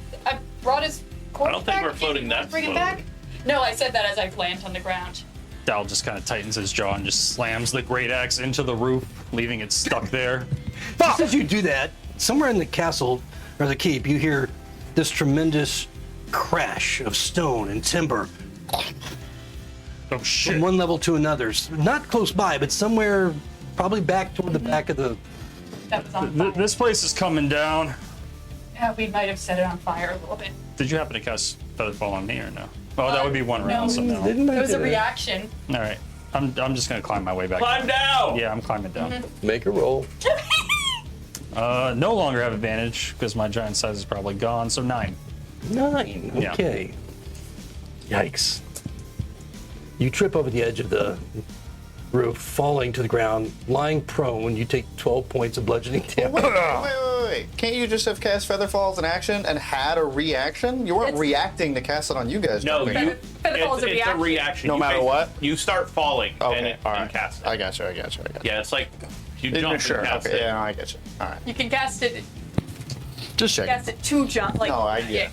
brought his corpse I don't think back. we're floating that Bring him slowly. back. No, I said that as I land on the ground. Dal just kind of tightens his jaw and just slams the great axe into the roof, leaving it stuck there. Just as you do that, somewhere in the castle or the keep, you hear this tremendous crash of stone and timber Oh shit. from one level to another. Not close by, but somewhere probably back toward the back of the. That was on fire. This place is coming down. Yeah, we might have set it on fire a little bit. Did you happen to cast Featherfall on me or no? Oh, that would be one round, so no. Didn't I It was do a that? reaction. All right. I'm just gonna climb my way back. Climb down! Yeah, I'm climbing down. Make a roll. No longer have advantage because my giant size is probably gone, so 9. 9. Yeah. Okay. Yikes. You trip over the edge of the roof, falling to the ground, lying prone. You take 12 points of bludgeoning damage. Wait. Can't you just have cast Featherfall as an action and had a reaction? You weren't It's- reacting to cast it on you guys. No, jumping. you. Featherfall is a It's a reaction. reaction. No You matter basi- what? You start falling Okay, all and right. cast it. I got you. Yeah, it's like you jump Sure. and cast Okay. it. Yeah, I get you. All right. You can cast it. Just checking. Cast it to jump. Like No, I- yeah. yeah.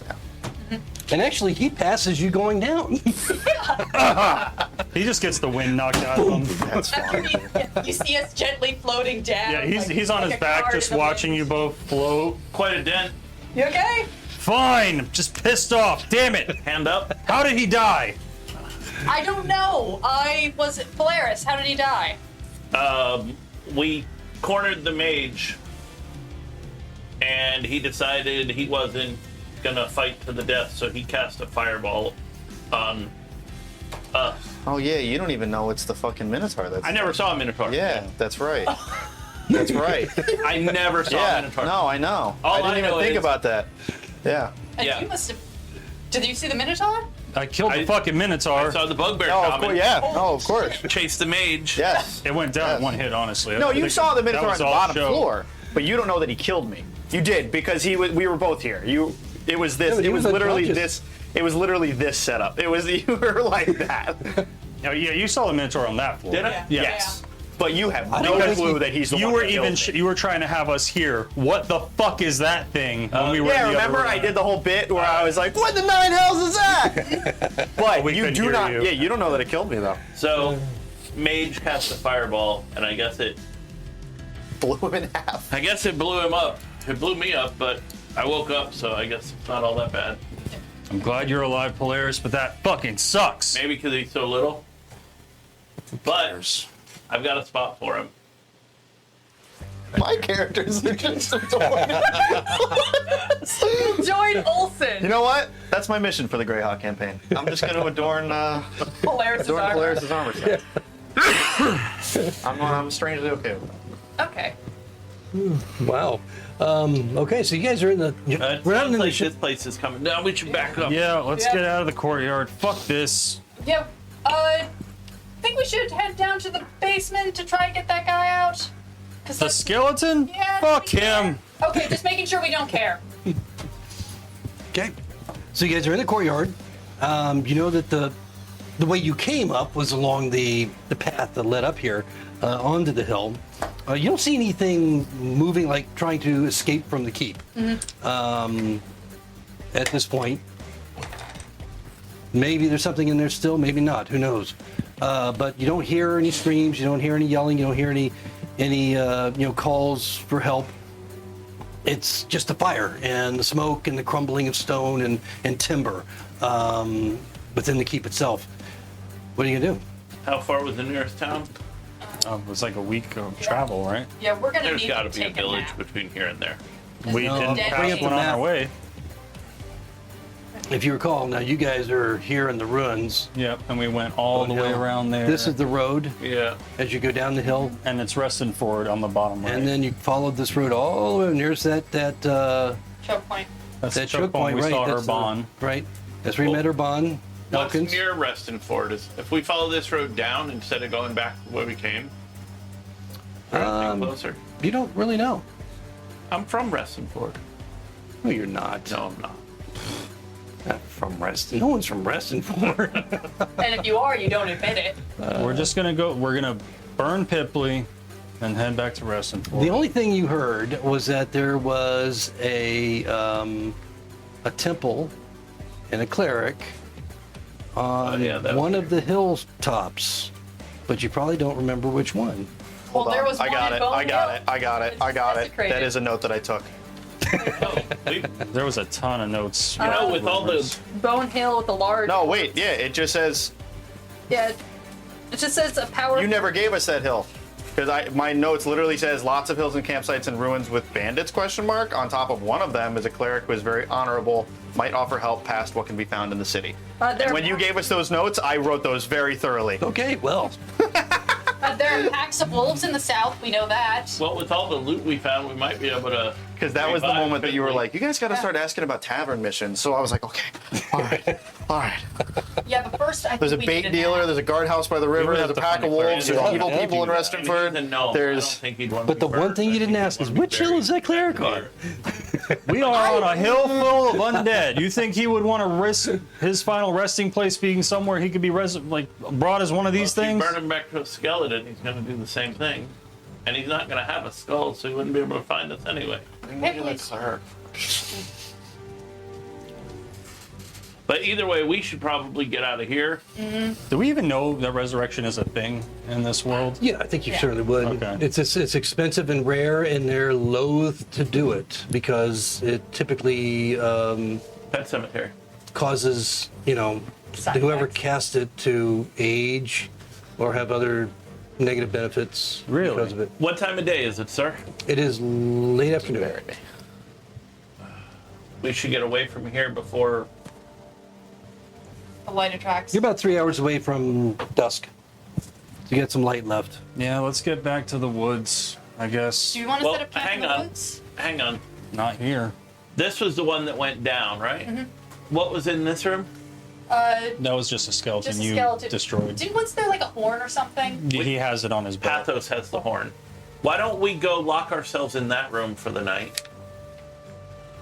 Gotcha. And actually, he passes you going down. He just gets the wind knocked out of him. That's fine. You see us gently floating down. Yeah, he's on like his a back card just in the watching wind. you both float. Quite a dent. You okay? Fine, just pissed off. Damn it. Hand up. How did he die? I don't know. Was Polaris. How did he die? We cornered the mage, and he decided he wasn't gonna fight to the death, so he cast a fireball on us. Oh yeah, you don't even know it's the fucking Minotaur. That's I never saw a Minotaur. Yeah, that's right. That's right. I never saw a Yeah. Minotaur. No, I know. All I didn't I even know think is- about that. Yeah. And Yeah. you must have. Did you see the Minotaur? I killed the I- fucking Minotaur. I saw the bugbear No, of coming. course. Yeah. No, of course. Chase the mage. Yes. It went down Yes. in one hit, honestly. No, I you think saw the that Minotaur on was the all bottom show. floor, but you don't know that he killed me. You did because we were both here. It was this. but he It was was literally unconscious. this. It was literally this setup. It was you were like that. Oh, yeah, you saw the Minotaur on that floor. Did I? Yes. But you have don't no think clue that he's the You one were that even killed me. you were trying to have us hear. What the fuck is that thing? When we were Yeah, in the remember other room. I did the whole bit where I was like, "What the nine hells is that?" But We you couldn't do hear not. you. Yeah, you don't know that it killed me though. So, mage cast a fireball, and I guess it Blew him in half. blew him up. It blew me up, but I woke up, so I guess it's not all that bad. I'm glad you're alive, Polaris, but that fucking sucks. Maybe because he's so little. But I've got a spot for him. My characters are just adorable. Join Olsen. You know what? That's my mission for the Greyhawk campaign. I'm just going to adorn Polaris' armor. Polaris' armor set. I'm strangely okay with that. Okay. Wow. Okay, so you guys are in the. It We're out sounds in the like ship. this place is coming down. We should back up. Yeah, let's Yeah. get out of the courtyard. Fuck this. Yeah. I think we should head down to the basement to try and get that guy out. Cause The that's- skeleton? Yeah, Fuck we care. him. Okay, just making sure we don't care. Okay. So you guys are in the courtyard. You know that the way you came up was along the path that led up here onto the hill. You don't see anything moving, like trying to escape from the keep. At this point, maybe there's something in there still, maybe not. Who knows? But you don't hear any screams. You don't hear any yelling. You don't hear any calls for help. It's just the fire and the smoke and the crumbling of stone and timber within the keep itself. What are you gonna do? How far was the nearest town? It was like a week of travel, right? Yeah, we're gonna There's need got to to be a take a village nap. between here and there. We No, didn't dead pass bodies. one on Map. our way. If you recall, now you guys are here in the ruins. Yep, and we went all the way Hill. around there. This is the road Yeah. as you go down the hill, and it's resting forward on the bottom right. and then you followed this road all the way. And there's that Choke point. That's that the choke point. We right? saw That's the- Urban. right. That's where you met Urban. What's Elkins. near Reston Ford is if we follow this road down instead of going back where we came. We're anything closer. You don't really know. I'm from Reston Ford. No, you're not. No, I'm not. Not from Reston. No one's from Reston Ford. And if you are, you don't admit it. We're just gonna go. We're gonna burn Pipley and head back to Reston. The only thing you heard was that there was a temple and a cleric on yeah, that one was of the hilltops, but you probably don't remember which one. Well, there was I one got in it. Bone I got Hill. it. I got it. I got it. Desecrated. That is a note that I took. Oh, we, There was a ton of notes. you know, with all the Bone Hill with the large. No, wait. Yeah, it just says Yeah. It just says a power. you never gave us that hill. Because my notes literally says lots of hills and campsites and ruins with bandits ? On top of one of them is a cleric who is very honorable, might offer help past what can be found in the city. there- And when you gave us those notes, I wrote those very thoroughly. Okay, well, There are packs of wolves in the south. We know that. Well, with all the loot we found, we might be able to. Because that was the revive, moment that you were couldn't we? like, you guys got to start asking about tavern missions. So I was like, okay, all right. Yeah, but first I think There's a we bait need a dealer. nap. There's a guardhouse by the river. would There's have a to pack find of a wolves. There's cleric. evil Yeah, people in do that. Restonford. And no, I don't There's think he'd want But to the be one burned. thing you I didn't think ask he'd is, want to which be hill is that buried. cleric on? We are on a hill full of undead. You think he would want to risk his final resting place being somewhere he could be brought as one of these Well, if you things? burn him back to a skeleton, he's going to do the same thing. And he's not going to have a skull, so he wouldn't be able to find us anyway. But either way, we should probably get out of here. Do we even know that resurrection is a thing in this world? Yeah, I think you Yeah. certainly would. Okay. It's expensive and rare, and they're loath to do it because it typically Pet cemetery. causes, Side whoever effects. cast it to age or have other negative benefits Really? because of it. What time of day is it, sir? It is late afternoon. We should get away from here before. The light attracts. You're about 3 hours away from dusk. To get some light left. Yeah, let's get back to the woods, I guess. Do you want to Well, set up camp hang in the on. woods? Hang on. Not here. This was the one that went down, right? What was in this room? That was just a skeleton Just a you skeleton. destroyed. Wasn't there like a horn or something? He has it on his belt. Pathos has the horn. Why don't we go lock ourselves in that room for the night?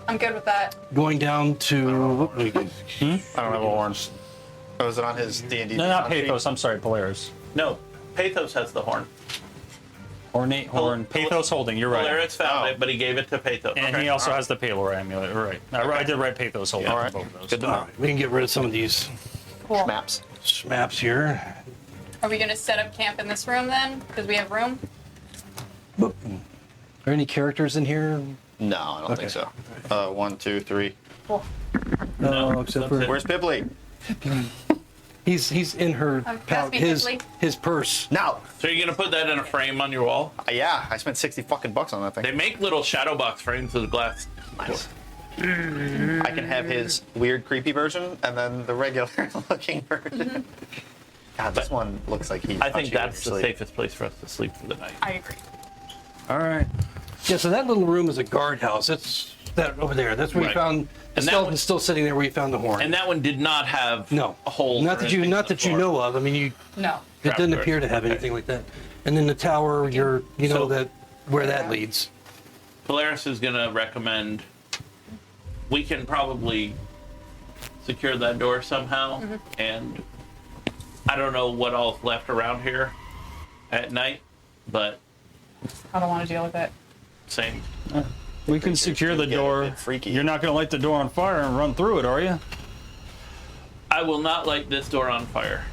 I'm good with that. Going down to. I don't have a horn. Oh, is it on his D&D? No, not Pathos. I'm sorry, Polaris. No, Pathos has the horn. Ornate horn. Pathos holding. You're right. Polaris found Oh. it, but he gave it to Pathos. And he also has the Palor amulet. Right. I did write Pathos holding. Yeah. on All right. both of those. Good to All know. right, we can get rid of some of these Cool. Maps. maps here. Are we going to set up camp in this room then? Because we have room? Are there any characters in here? No, I don't think so. 1, 2, 3. Cool. No, except for. Where's Pipley? He's in her pass me Pipley. his purse. Now. So you're gonna put that in a frame on your wall? Yeah, I spent 60 fucking bucks on that thing. They make little shadow box frames with glass. Nice. I can have his weird, creepy version and then the regular looking version. God, this one looks like he. I think thought you that's the would sleep. safest place for us to sleep for the night. I agree. All right. Yeah, so that little room is a guardhouse. That's that over there. That's where Right. you found the And that skeleton's one- still sitting there where you found the horn. And that one did not have no a hole. Not that you know of. I mean, it No. didn't Trapdoor. appear to have Okay. anything like that. And then the tower, you know So- that where that leads. Polaris is gonna recommend we can probably secure that door somehow, and I don't know what all's left around here at night, but I don't want to deal with it. same. We can secure the get a door. bit freaky. You're not going to light the door on fire and run through it, are you? I will not light this door on fire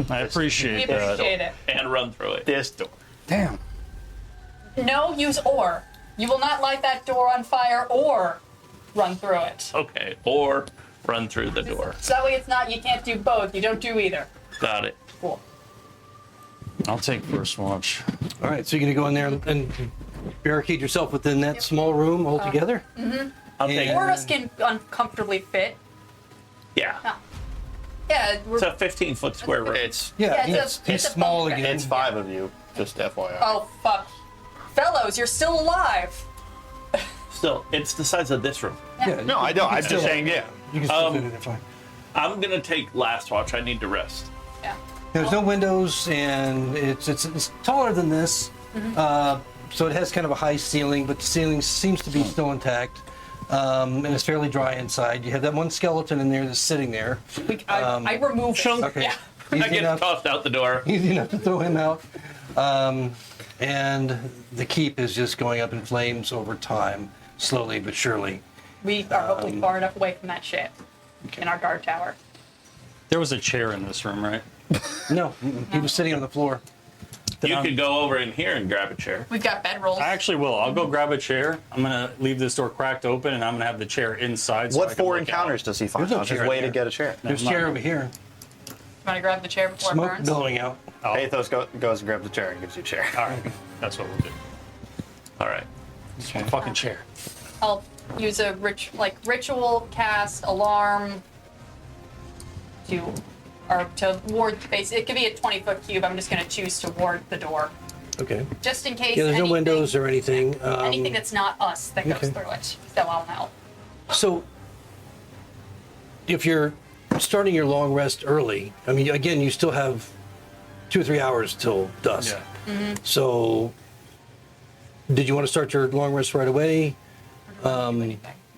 I We appreciate that. appreciate it. and run through it. This door. Damn. No, use or. You will not light that door on fire or run through it. Okay, or run through the door. So that way it's not, you can't do both. You don't do either. Got it. Cool. I'll take first watch. All right, so you're gonna go in there and barricade yourself within that small room altogether. I'll take. And- Four of us can uncomfortably fit. Yeah, Yeah, we're, it's a 15-foot square room. It's Yeah, Yeah, he's small bunk bed. again. it's 5 of you. Just FYI. oh fuck. Fellows, you're still alive. Still, it's the size of this room. Yeah, No, I don't. I'm just saying. Yeah. you can still fit in there fine. I'm gonna take last watch. I need to rest. Yeah. There's no windows, and it's taller than this, so it has kind of a high ceiling, but the ceiling seems to be still intact, and it's fairly dry inside. You have that one skeleton in there that's sitting there. I remove it. Okay, Yeah. I easy get enough, tossed out the door. easy enough to throw him out. And the keep is just going up in flames over time, slowly but surely. We are hopefully far enough away from that shit in our guard tower. There was a chair in this room, right? No, he was sitting on the floor. You could go over in here and grab a chair. We've got bedrolls. I actually will. I'll go grab a chair. I'm going to leave this door cracked open, and I'm going to have the chair inside. So What I can 4 look encounters does he find? There's no I'll just chair way to there. get a chair. There's a mine. chair over here. Want to grab the chair before it Smoke burns? billowing out. out? Pathos goes and grabs a chair and gives you a chair. All right. That's what we'll do. All right. Just one fucking chair. I'll use a ritual cast alarm to or to ward space. It could be a 20-foot cube. I'm just going to choose to ward the door, Okay. just in case. Yeah, there's no anything- windows or anything. anything that's not us that goes okay. through it. So I'll help. So, if you're starting your long rest early, I mean, again, you still have 2 or 3 hours till dusk. Yeah. So, did you want to start your long rest right away?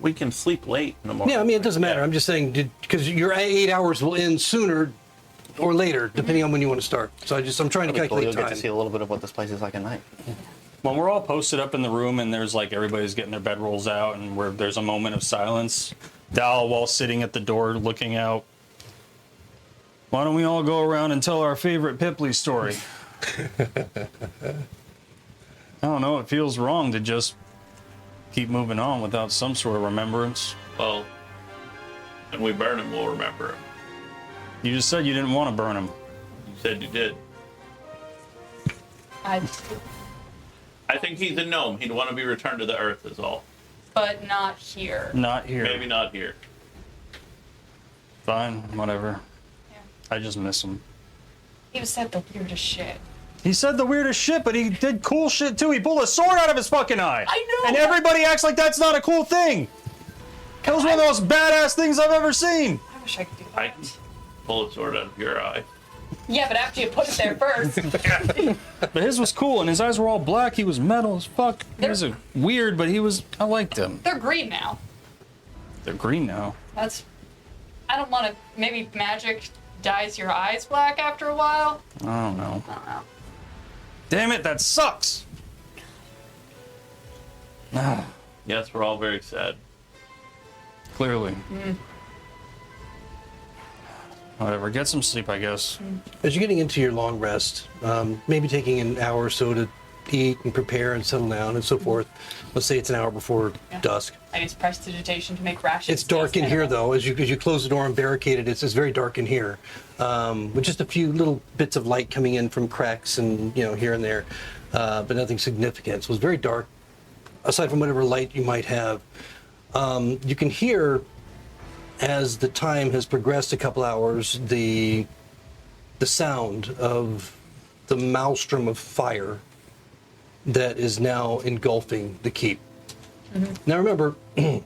We can sleep late in the morning. Yeah, I mean, it doesn't matter. I'm just saying, because your 8 hours will end sooner or later, depending on when you want to start. So I'm trying to You'll calculate get to time. see a little bit of what this place is like at night. When we're all posted up in the room and there's like everybody's getting their bedrolls out and where there's a moment of silence, Dal, while sitting at the door looking out, why don't we all go around and tell our favorite Pipley story? I don't know, it feels wrong to just keep moving on without some sort of remembrance. Well, when we burn him, we'll remember him. You just said you didn't want to burn him. You said you did. I think he's a gnome. He'd want to be returned to the earth, is all. But not here. Not here. Maybe not here. Fine, whatever. Yeah. I just miss him. He said the weirdest shit. He said the weirdest shit, but he did cool shit too. He pulled a sword out of his fucking eye. I know. And everybody acts like that's not a cool thing. That was one of the most badass things I've ever seen. I wish I could do I that. can pull a sword out of your eye. Yeah, but after you put it there first. But his was cool, and his eyes were all black. He was metal as fuck. He was a weird, but I liked him. They're green now. They're green now. I don't want to. Maybe magic dyes your eyes black after a while. I don't know. I don't know. Damn it, that sucks. Ah, Yes, we're all very sad. clearly. Whatever, get some sleep, I guess. As you're getting into your long rest, maybe taking an hour or so to eat and prepare and settle down and so forth. Let's say it's an hour before dusk. I use prestidigitation to make rations. It's dark in here, though. As you close the door and barricade it, it's very dark in here, with just a few little bits of light coming in from cracks and here and there, but nothing significant. So it's very dark. Aside from whatever light you might have, you can hear, as the time has progressed a couple hours, the sound of the maelstrom of fire that is now engulfing the keep. Now remember, and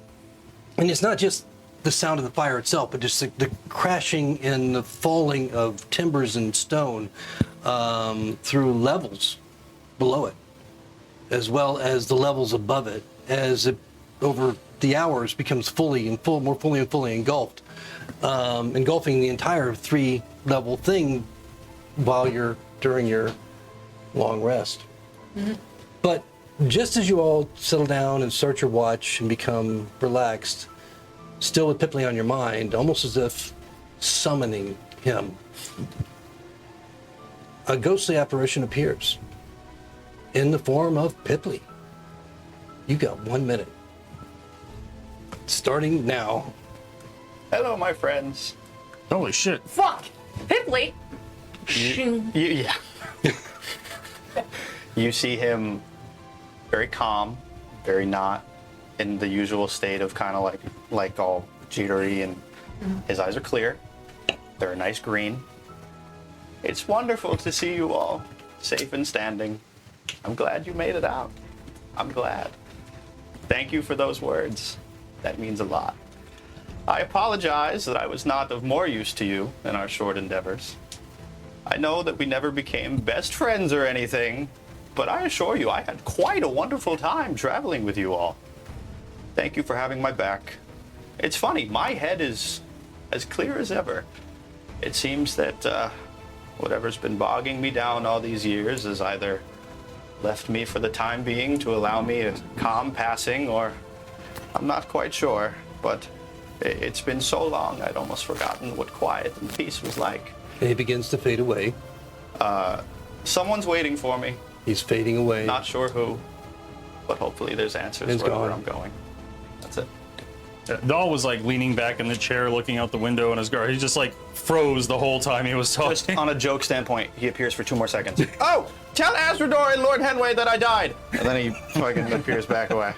it's not just the sound of the fire itself, but just the crashing and the falling of timbers and stone through levels below it, as well as the levels above it, as it over the hours becomes more fully engulfed, engulfing the entire 3-level thing during your long rest. But just as you all settle down and start your watch and become relaxed, still with Pipley on your mind, almost as if summoning him, a ghostly apparition appears in the form of Pipley. You got 1 minute. Starting now. Hello, my friends. Holy shit. Fuck! Pipley! Yeah. You see him very calm, very not in the usual state of kind of like all jittery, and his eyes are clear. They're a nice green. It's wonderful to see you all safe and standing. I'm glad you made it out. I'm glad. Thank you for those words. That means a lot. I apologize that I was not of more use to you in our short endeavors. I know that we never became best friends or anything, but I assure you I had quite a wonderful time traveling with you all. Thank you for having my back. It's funny, my head is as clear as ever. It seems that whatever's been bogging me down all these years has either left me for the time being to allow me a calm passing, or I'm not quite sure, but it's been so long I'd almost forgotten what quiet and peace was like. And he begins to fade away. Someone's waiting for me. He's fading away. Not sure who, but hopefully there's answers It's wherever gone. I'm going. That's it. Dahl was like leaning back in the chair looking out the window in his guard. He just like froze the whole time he was Just talking. on a joke standpoint, he appears for 2 more seconds. Oh, tell Azrador and Lord Henway that I died. And then he fucking appears back away.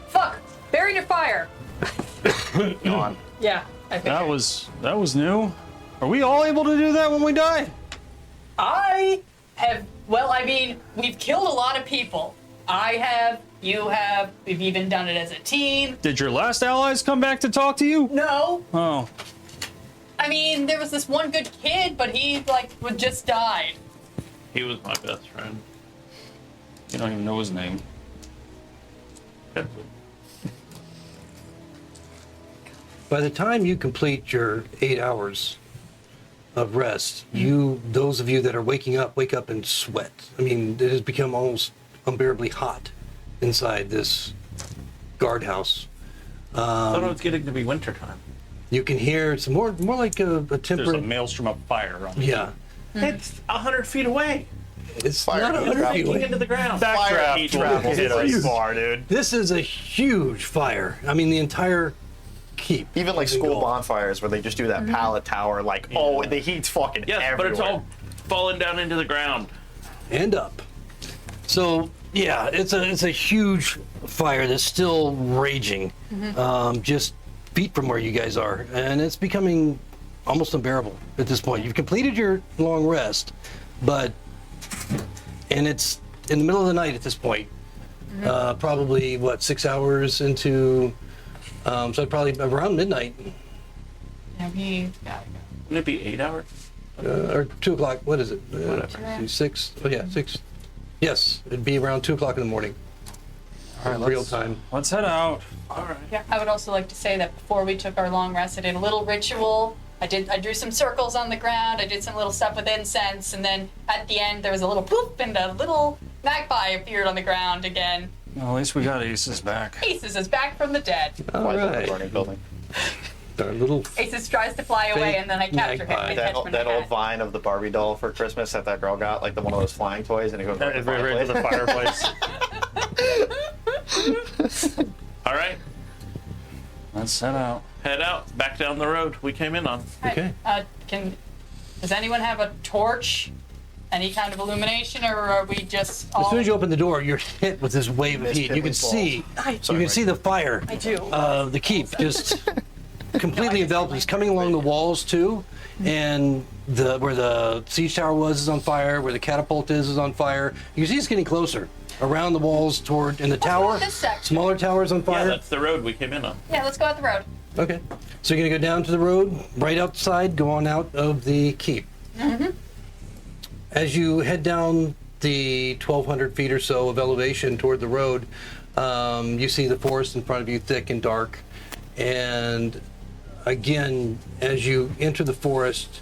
Fuck! Buried your fire! Go on. Yeah. I figured. That was new. Are we all able to do that when we die? I have, well, I mean, we've killed a lot of people. I have, you have, we've even done it as a team. Did your last allies come back to talk to you? No. Oh. I mean, there was this one good kid, but he, like, would just died. He was my best friend. You don't even know his name. By the time you complete your 8 hours of rest, those of you that are waking up, wake up and sweat. I mean, it has become almost unbearably hot inside this guardhouse. I thought it was getting to be wintertime. You can hear it's more like a There's a temperate. maelstrom of fire on Yeah, It's 100 feet away. it's Fire not heat 100 trap. feet Sinking away. into the ground. Backdraft travels hit us huge. far, dude. This is a huge fire. I mean, the entire keep. Even like is school engulfed. bonfires where they just do that pallet tower, like, oh, the heat's fucking Yes, everywhere. but it's all falling down into the ground. And up. So yeah, it's a huge fire that's still raging, just feet from where you guys are, and it's becoming almost unbearable at this point. You've completed your long rest, and it's in the middle of the night at this point. Probably 6 hours into, so probably around midnight Yeah, we gotta go. Wouldn't it be 8 hours? or 2 o'clock. What is it? Whatever. 6. Oh yeah, 6. Yes, it'd be around 2 o'clock in the morning. All right, Real time. Let's head out. All right. Yeah, I would also like to say that before we took our long rest, I did a little ritual. I drew some circles on the ground. I did some little stuff with incense, and then at the end there was a little poof, and a little magpie appeared on the ground again. Well, at least we got Aces back. Aces is back from the dead. All Why is that a right. burning building? Our little Aces tries to fly away, Fake and then I capture him. magpie. and catch him in That the old hat. vine of the Barbie doll for Christmas that girl got, like the one of those flying toys, and it goes right to the Right to the fireplace. fireplace. All right. Let's head out. Head out. Back down the road we came in on. Okay. Does anyone have a torch? Any kind of illumination, or are we just all? As soon as you open the door, you're hit with this wave of Mist heat. You can Piddly see, Falls. you can see the fire. I do. The keep just completely enveloped. It's coming along the walls too, and where the siege tower was is on fire. Where the catapult is on fire. You can see it's getting closer around the walls toward in the tower. this section? Smaller towers on Yeah, fire. that's the road we came in on. Yeah, let's go out the road. Okay. So you're gonna go down to the road, right outside, go on out of the keep. As you head down the 1,200 feet or so of elevation toward the road, you see the forest in front of you, thick and dark. And again, as you enter the forest,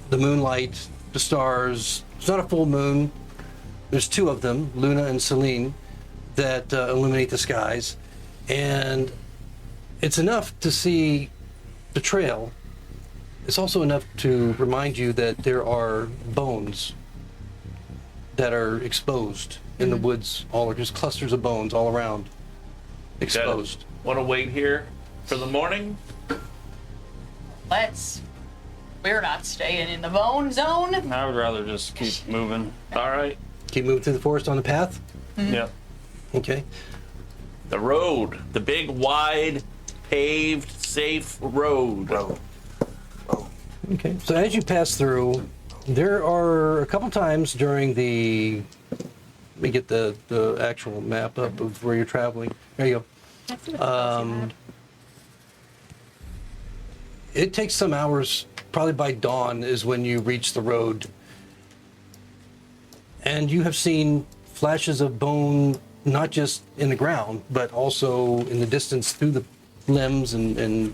the moonlight, the stars, it's not a full moon. There's 2 of them, Luna and Selene, that illuminate the skies. And it's enough to see the trail. It's also enough to remind you that there are bones that are exposed in the woods, just clusters of bones all around, exposed. Want to wait here for the morning? We're not staying in the bone zone. I would rather just keep moving. All right. Keep moving through the forest on the path. Yep. Okay. The road. The big, wide, paved, safe road. Okay. So as you pass through, there are a couple times during the. Let me get the actual map up of where you're traveling. There you go. It takes some hours. Probably by dawn is when you reach the road. And you have seen flashes of bone, not just in the ground, but also in the distance through the limbs and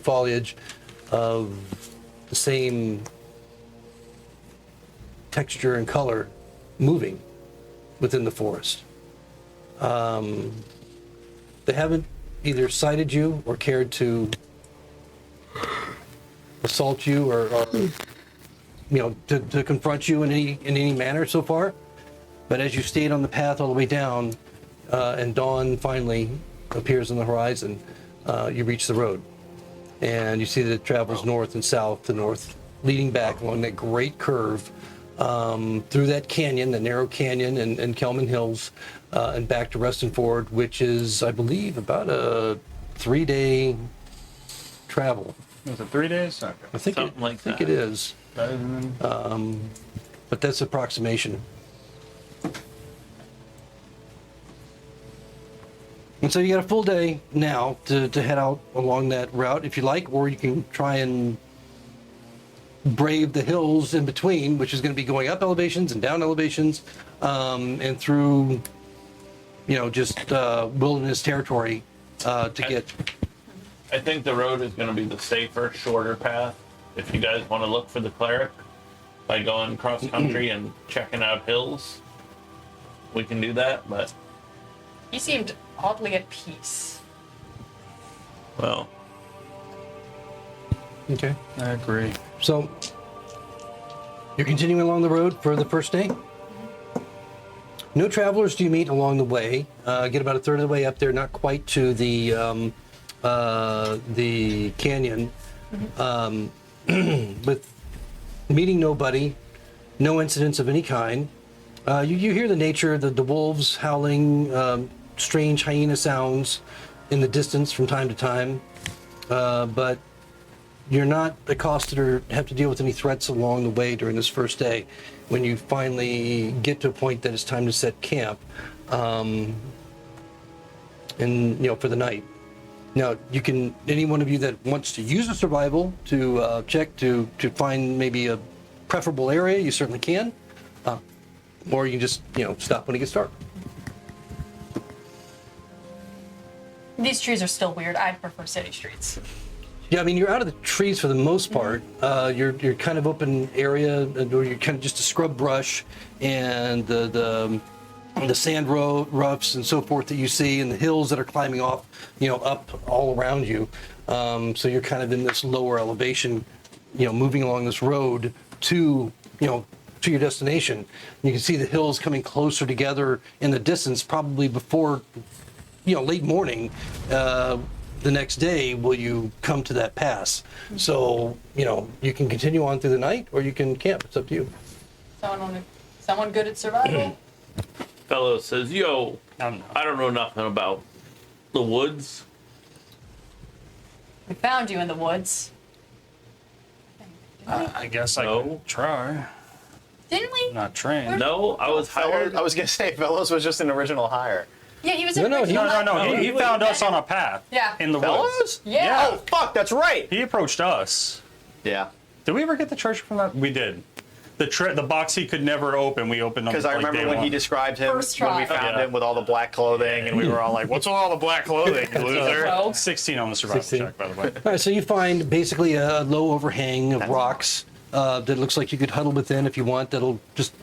foliage of the same texture and color moving within the forest. They haven't either sighted you or cared to assault you or to confront you in any manner so far. But as you stayed on the path all the way down, and dawn finally appears on the horizon, you reach the road. And you see that it travels north and south to north, leading back along that great curve through that canyon, the narrow canyon and Kelman Hills, and back to Reston Ford, which is, I believe, about a 3-day travel. Was it 3 days? Okay. I think Something like I think that. it is, but that's approximation. And so you got a full day now to head out along that route if you like, or you can try and brave the hills in between, which is going to be going up elevations and down elevations, and through, just wilderness territory to get. I think the road is going to be the safer, shorter path. If you guys want to look for the cleric by going cross country and checking out hills, we can do that. But He seemed oddly at peace. well, Okay. I agree. So you're continuing along the road for the first day. No travelers do you meet along the way. Get about a third of the way up there, not quite to the canyon, with meeting nobody, no incidents of any kind. You hear the nature, the wolves howling, strange hyena sounds in the distance from time to time, but you're not accosted or have to deal with any threats along the way during this first day. When you finally get to a point that it's time to set camp, and for the night. Now, you can, any one of you that wants to use a survival to check to find maybe a preferable area, you certainly can. Or you can just, stop when it gets dark. These trees are still weird. I prefer city streets. Yeah, I mean, you're out of the trees for the most part. You're kind of open area, or you're kind of just a scrub brush, and the sand roughs and so forth that you see, and the hills that are climbing off, up all around you. So you're kind of in this lower elevation, moving along this road to your destination. You can see the hills coming closer together in the distance, probably before, late morning. The next day will you come to that pass. So, you can continue on through the night or you can camp. It's up to you. Someone good at survival? fellow says, "Yo, I don't know nothing about the woods." We found you in the woods. I guess I No. could try. Didn't we? Not trained. No, I was hired. I was gonna say Fellows was just an original hire. Yeah, he was No, no, original. No. He found us on a path. Yeah. In the woods. Fellows? Yeah. Oh fuck, that's right. He approached us. Yeah. Did we ever get the treasure from that? We did. The box he could never open, we opened on Because I remember when he described him First when we try. found Yeah. him with all the black clothing, and we were all like, "What's with all the black clothing, you loser?" Oh. 16 on the survival 16. check, by the way. All right, so you find basically a low overhang of rocks that looks like you could huddle within if you want. That'll just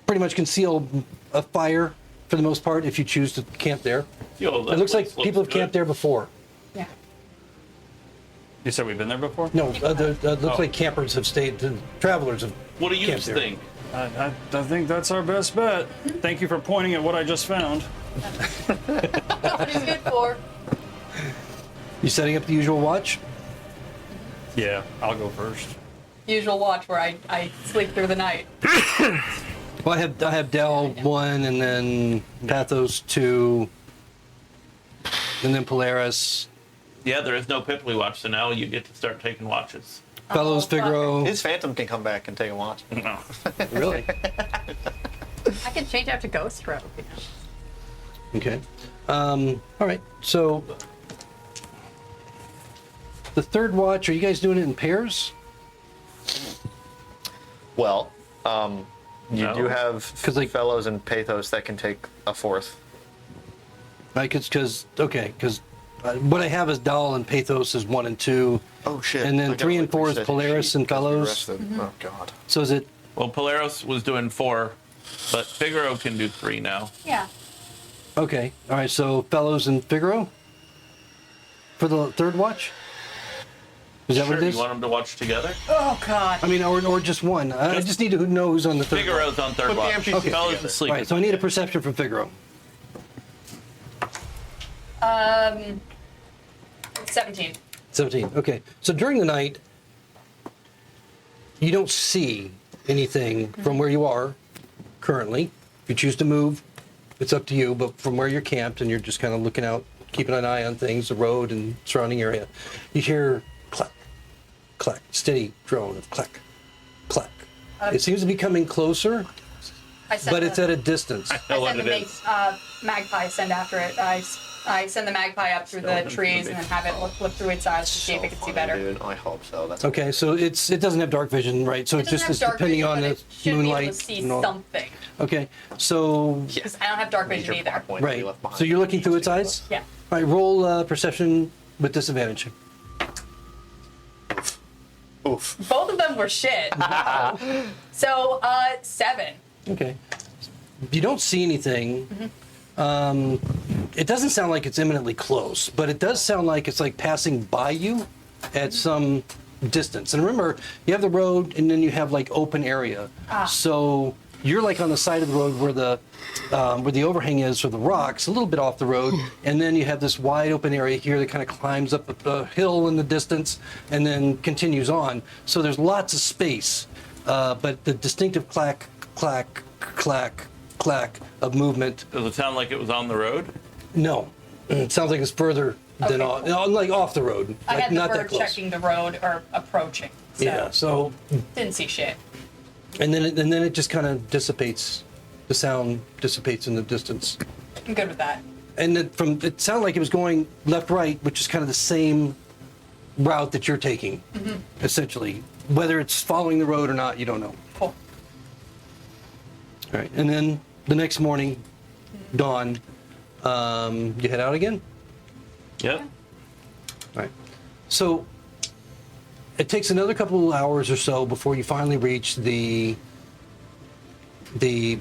pretty much conceal a fire for the most part if you choose to camp there. Yo, It looks like people have camped there before. Yeah. You said we've been there before? No, looks like campers have stayed, travelers have What do you camped there. think? I think that's our best bet. Thank you for pointing at what I just found. What he's good for. You setting up the usual watch? Yeah, I'll go first. Usual watch where I sleep through the night. Well, I have Dell 1, and then Pathos 2, and then Polaris, Yeah, there is no Pipley watch, so now you get to start taking watches. Fellows, fuck. Figaro. His Phantom can come back and take a watch. No. Really? I can change out to Ghost Rogue. Okay. All right. So the third watch, are you guys doing it in pairs? Well, you No. do have 'Cause, like- Fellows and Pathos that can take a fourth. Right, because what I have is Dahl and Pathos is 1 and 2. Oh shit! And then I gotta 3 and like 4 is reset his Polaris sheet and because we Fellows. rested. Oh god. So is it Well, Polaris was doing 4, but Figaro can do 3 now. Yeah. okay? All right. So Fellows and Figaro for the third watch. Is that Sure, what it is? you want them to watch together? Oh God. I mean, or just one. I just need to know who's on the third. Figaro's on third Put the watch. MPC Fellows together. asleep. All right. So I need a perception from Figaro. 17. 17. Okay. So during the night, you don't see anything from where you are currently. If you choose to move, it's up to you. But from where you're camped and you're just kind of looking out, keeping an eye on things, the road and surrounding area, you hear clack, steady drone of clack, clack. It seems to be coming closer, I send but it's the, at a distance. Know I what send it the is. magpie send after it. I send the magpie up through the trees and then have it look through its eyes to see if it can see better. Dude, I hope so. That's Okay, so it doesn't have dark vision, right? So It it's doesn't just have dark depending vision, on but the it should be able moonlight. to see and all. something. Okay, so Because I don't have dark vision major either. plot point that we right. left behind. So you're looking through its eyes. Yeah. All right, roll perception with disadvantage. Oof. Both of them were shit. So 7. Okay. You don't see anything. It doesn't sound like it's imminently close, but it does sound like it's like passing by you at some distance. And remember, you have the road, and then you have like open area. So you're like on the side of the road where the overhang is, or the rocks, a little bit off the road, and then you have this wide open area here that kind of climbs up a hill in the distance, and then continues on. So there's lots of space, but the distinctive clack, clack, clack, clack of movement. Does it sound like it was on the road? No, it sounds like it's further than Okay. like off the road, I like had the not that bird close. checking the road or approaching. So Yeah. So didn't see shit. and then it just kind of dissipates. The sound dissipates in the distance, I'm good with that. and it sounded like it was going left right, which is kind of the same route that you're taking, essentially. Whether it's following the road or not, you don't know. Cool. All right, and then the next morning, dawn, you head out again. Yep. All right. So it takes another couple of hours or so before you finally reach the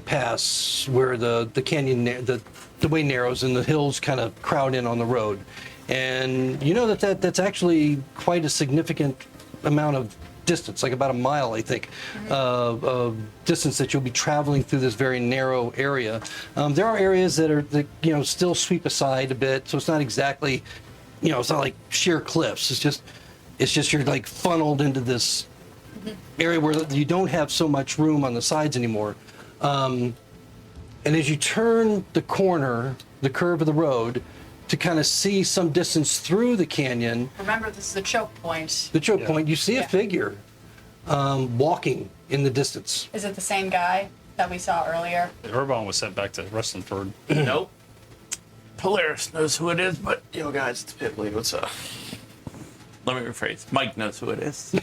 pass where the canyon, the way narrows and the hills kind of crowd in on the road. And you know that's actually quite a significant amount of distance, like about a mile, I think, of distance that you'll be traveling through this very narrow area. There are areas that still sweep aside a bit, so it's not exactly, it's not like sheer cliffs. It's just you're like funneled into this area where you don't have so much room on the sides anymore. And as you turn the corner, the curve of the road, to kind of see some distance through the canyon, Remember, this is the choke point. the choke point, you see a Yeah. figure walking in the distance. Is it the same guy that we saw earlier? Urbon was sent back to Wrestlingford. Nope. Polaris knows who it is, but Yo, guys, it's Pipley. What's up? let me rephrase. Mike knows who it is.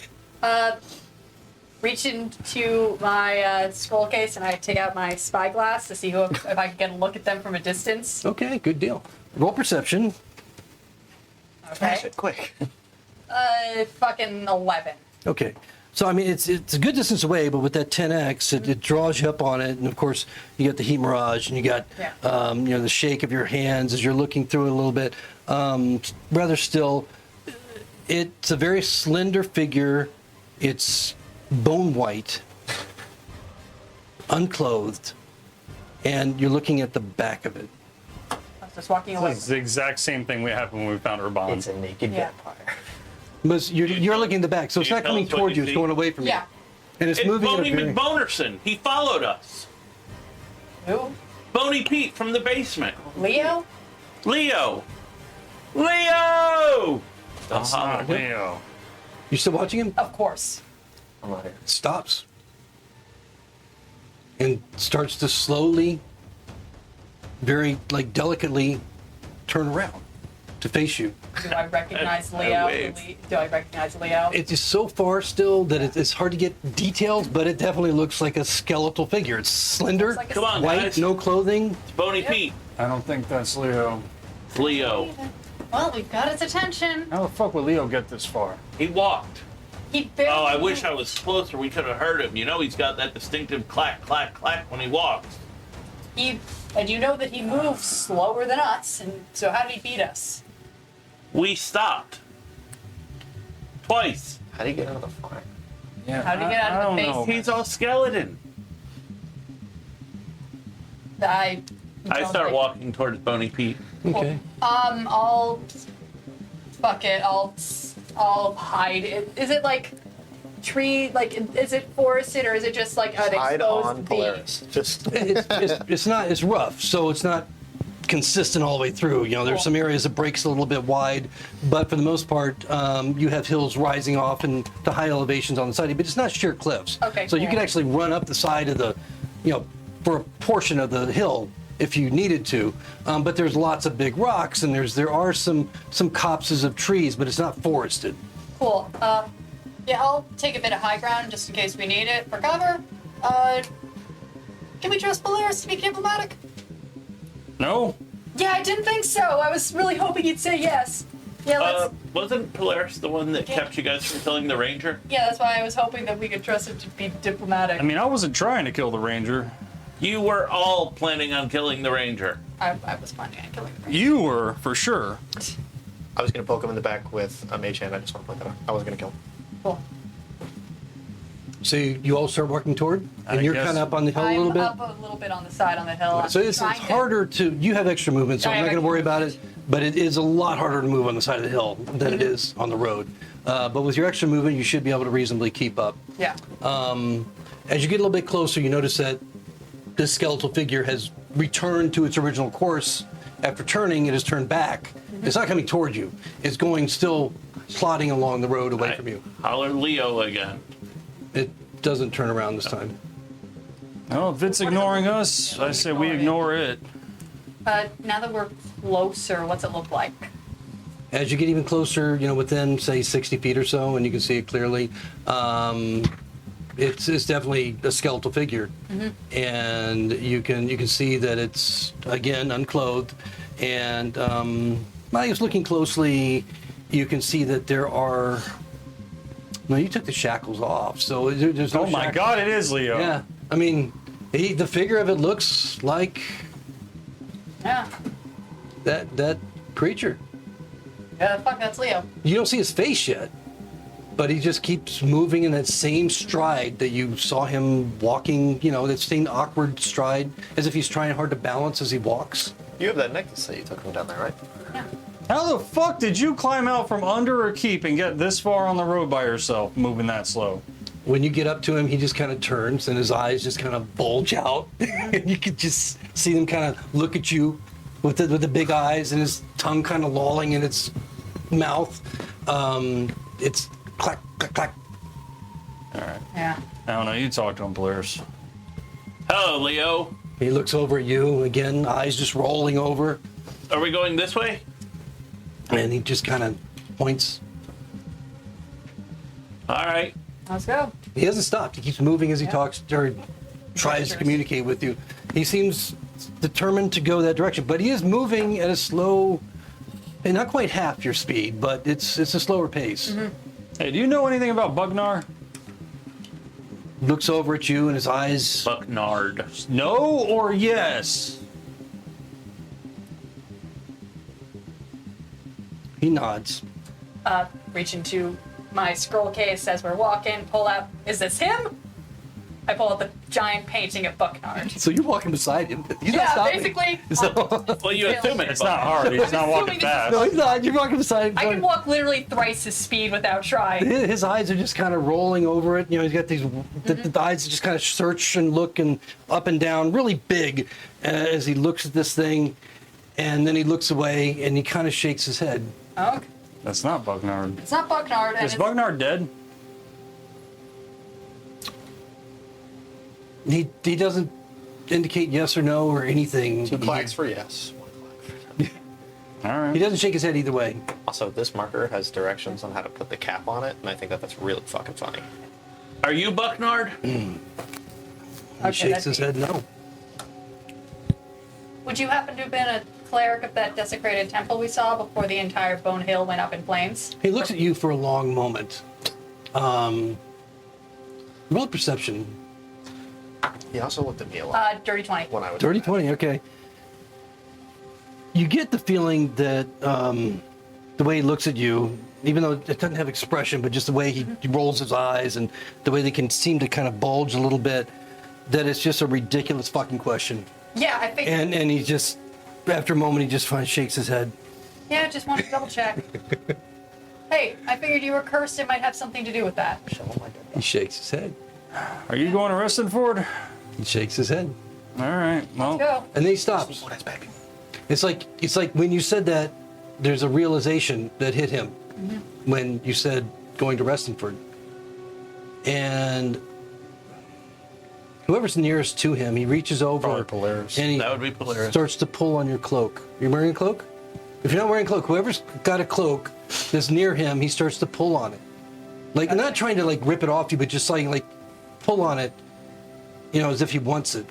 Reach into my scroll case and I take out my spyglass to see if I can get a look at them from a distance. Okay, good deal. Roll perception. Okay. Quick. Fucking 11. Okay. So, I mean, it's a good distance away, but with that 10x, it draws you up on it. And, of course, you got the heat mirage and you got, Yeah. the shake of your hands as you're looking through it a little bit. Rather still, it's a very slender figure. It's bone white, unclothed, and you're looking at the back of it. I was just walking away. It's the exact same thing we happened when we found Urbon. It's a naked Yeah. vampire. But you're looking at the back, so it's Can you not tell coming us what towards you you, it's see? going away from Yeah. you. And it's It's moving at a Boney very... McBonerson. He followed us. Who? Boney Pete from the basement. Leo? Leo! Leo! That's not Leo. You still watching him? Of course. I'm out here. Stops and starts to slowly, very like delicately turn around to face you. Do I recognize I Leo? wave. Do I recognize Leo? It is so far still that it's hard to get details, but it definitely looks like a skeletal figure. It's slender, Looks like a Come on, white, guys. no clothing. It's Boney Pete. I don't think that's Leo. It's Leo. Well, we've got his attention. How the fuck would Leo get this far? He walked. He barely. Oh, I wish I was closer. We could have heard him. You know, he's got that distinctive clack, clack, clack when he walks. And you know that he moves slower than us, and so how did he beat us? We stopped. Twice. How do you get out of the fire? Yeah. How'd he get out of the I don't base? know. He's all skeleton. I start walking towards Boney Pete. Okay. I'll fuck it. I'll hide it. Is it like tree? Like, is it forested or is it just like an Hide exposed on beam? Polaris. Just It's not. It's rough, so it's not consistent all the way through. You know, there's some areas that breaks a little bit wide, but for the most part, you have hills rising off and to high elevations on the side, but it's not sheer cliffs. Okay, so you cool. can actually run up the side of the, you know, for a portion of the hill if you needed to. But there's lots of big rocks, and there are some copses of trees, but it's not forested. Cool. Yeah, I'll take a bit of high ground just in case we need it for cover. Can we trust Polaris to be diplomatic? No? Yeah, I didn't think so. I was really hoping you'd say yes. Yeah, let's. Wasn't Polaris the one that kept you guys from killing the ranger? Yeah, that's why I was hoping that we could trust it to be diplomatic. I mean, I wasn't trying to kill the ranger. You were all planning on killing the ranger. I was planning on killing the ranger. You were, for sure. I was gonna poke him in the back with a mage hand. I just want to point that out. I wasn't gonna kill him. Cool. So you all start walking toward, I and you're guess. kind of up on the hill a I'm little bit. up a little bit on the side on the hill. So it's trying to- harder to. You have extra movement, so I I'm have not going to extra worry about it. But it is a lot harder to move on the side of the hill than it is on the road. But with your extra movement, you should be able to reasonably keep up. Yeah. As you get a little bit closer, you notice that this skeletal figure has returned to its original course. After turning, it has turned back. It's not coming toward you. It's going still plodding along the road away from you. Holler Leo again. It doesn't turn around this time. Oh, if it's ignoring us, I say we ignore it. Now that we're closer, what's it look like? As you get even closer, you know, within say 60 feet or so, and you can see it clearly, it's definitely a skeletal figure, and you can see that it's again unclothed, and I guess looking closely, you can see that there are. No, you took the shackles off, so there's no. Oh my shackles. God, it is Leo. Yeah, I mean, the figure of it looks like Yeah. that creature. Yeah, fuck, that's Leo. You don't see his face yet, but he just keeps moving in that same stride that you saw him walking, you know, that same awkward stride, as if he's trying hard to balance as he walks. You have that necklace that you took him down there, right? Yeah. How the fuck did you climb out from under a keep and get this far on the road by yourself, moving that slow? When you get up to him, he just kind of turns and his eyes just kind of bulge out. And you could just see them kind of look at you with the big eyes and his tongue kind of lolling in its mouth. It's clack, clack, clack. All right. Yeah. I don't know. You talk to him, Polaris. Hello, Leo. He looks over at you again, eyes just rolling over, Are we going this way? and he just kind of points. All right. Let's go. He hasn't stopped. He keeps moving as he Yeah. talks or tries to communicate with you. He seems determined to go that direction, but he is moving at a slow, and not quite half your speed, but it's a slower pace. Hey, do you know anything about Bugnar? Looks over at you, and his eyes. Bucknard. No or yes? He nods. Reach into my scroll case as we're walking, pull out, is this him? I pull out the giant painting of Bucknard. So you're walking beside him. He's not Yeah, stopping. basically. So, Well, you assume It's not hard. He's not I'm walking assuming this is- fast. no, he's not. You're walking beside him. I can walk literally thrice his speed without trying. His eyes are just kind of rolling over it. You know, he's got these. The eyes just kind of search and look and up and down, really big, as he looks at this thing, and then he looks away and he kind of shakes his head. Oh, okay. That's not Bugnard. It's not Bucknard. And Is it's, Bugnard dead? He doesn't indicate yes or no or anything. 2 clacks for yes. 1 clack for no. All right. He doesn't shake his head either way. Also, this marker has directions on how to put the cap on it, and I think that's really fucking funny. Are you Bucknard? He Okay, shakes his that'd head no. Would you happen to have been a cleric of that desecrated temple we saw before the entire Bone Hill went up in flames? He looks at you for a long moment. Roll perception. He also looked at me a lot Dirty 20. when I was Dirty 20, okay. You get the feeling that the way he looks at you, even though it doesn't have expression, but just the way he rolls his eyes and the way they can seem to kind of bulge a little bit, that it's just a ridiculous fucking question. Yeah, I think. And he just, after a moment, he just finally shakes his head. Yeah, just wanted to double check. Hey, I figured you were cursed. It might have something to do with that. He shakes his head. Are you going to Restonford? He shakes his head. All right. Well, Go. And then he stops. It's like when you said that, there's a realization that hit him when you said going to Restonford. And whoever's nearest to him, he reaches over Probably Polaris. and he That would be Polaris. starts to pull on your cloak. You're wearing a cloak? If you're not wearing a cloak, whoever's got a cloak that's near him, he starts to pull on it. Like, not trying to, like, rip it off you, but just, like pull on it, you know, as if he wants it.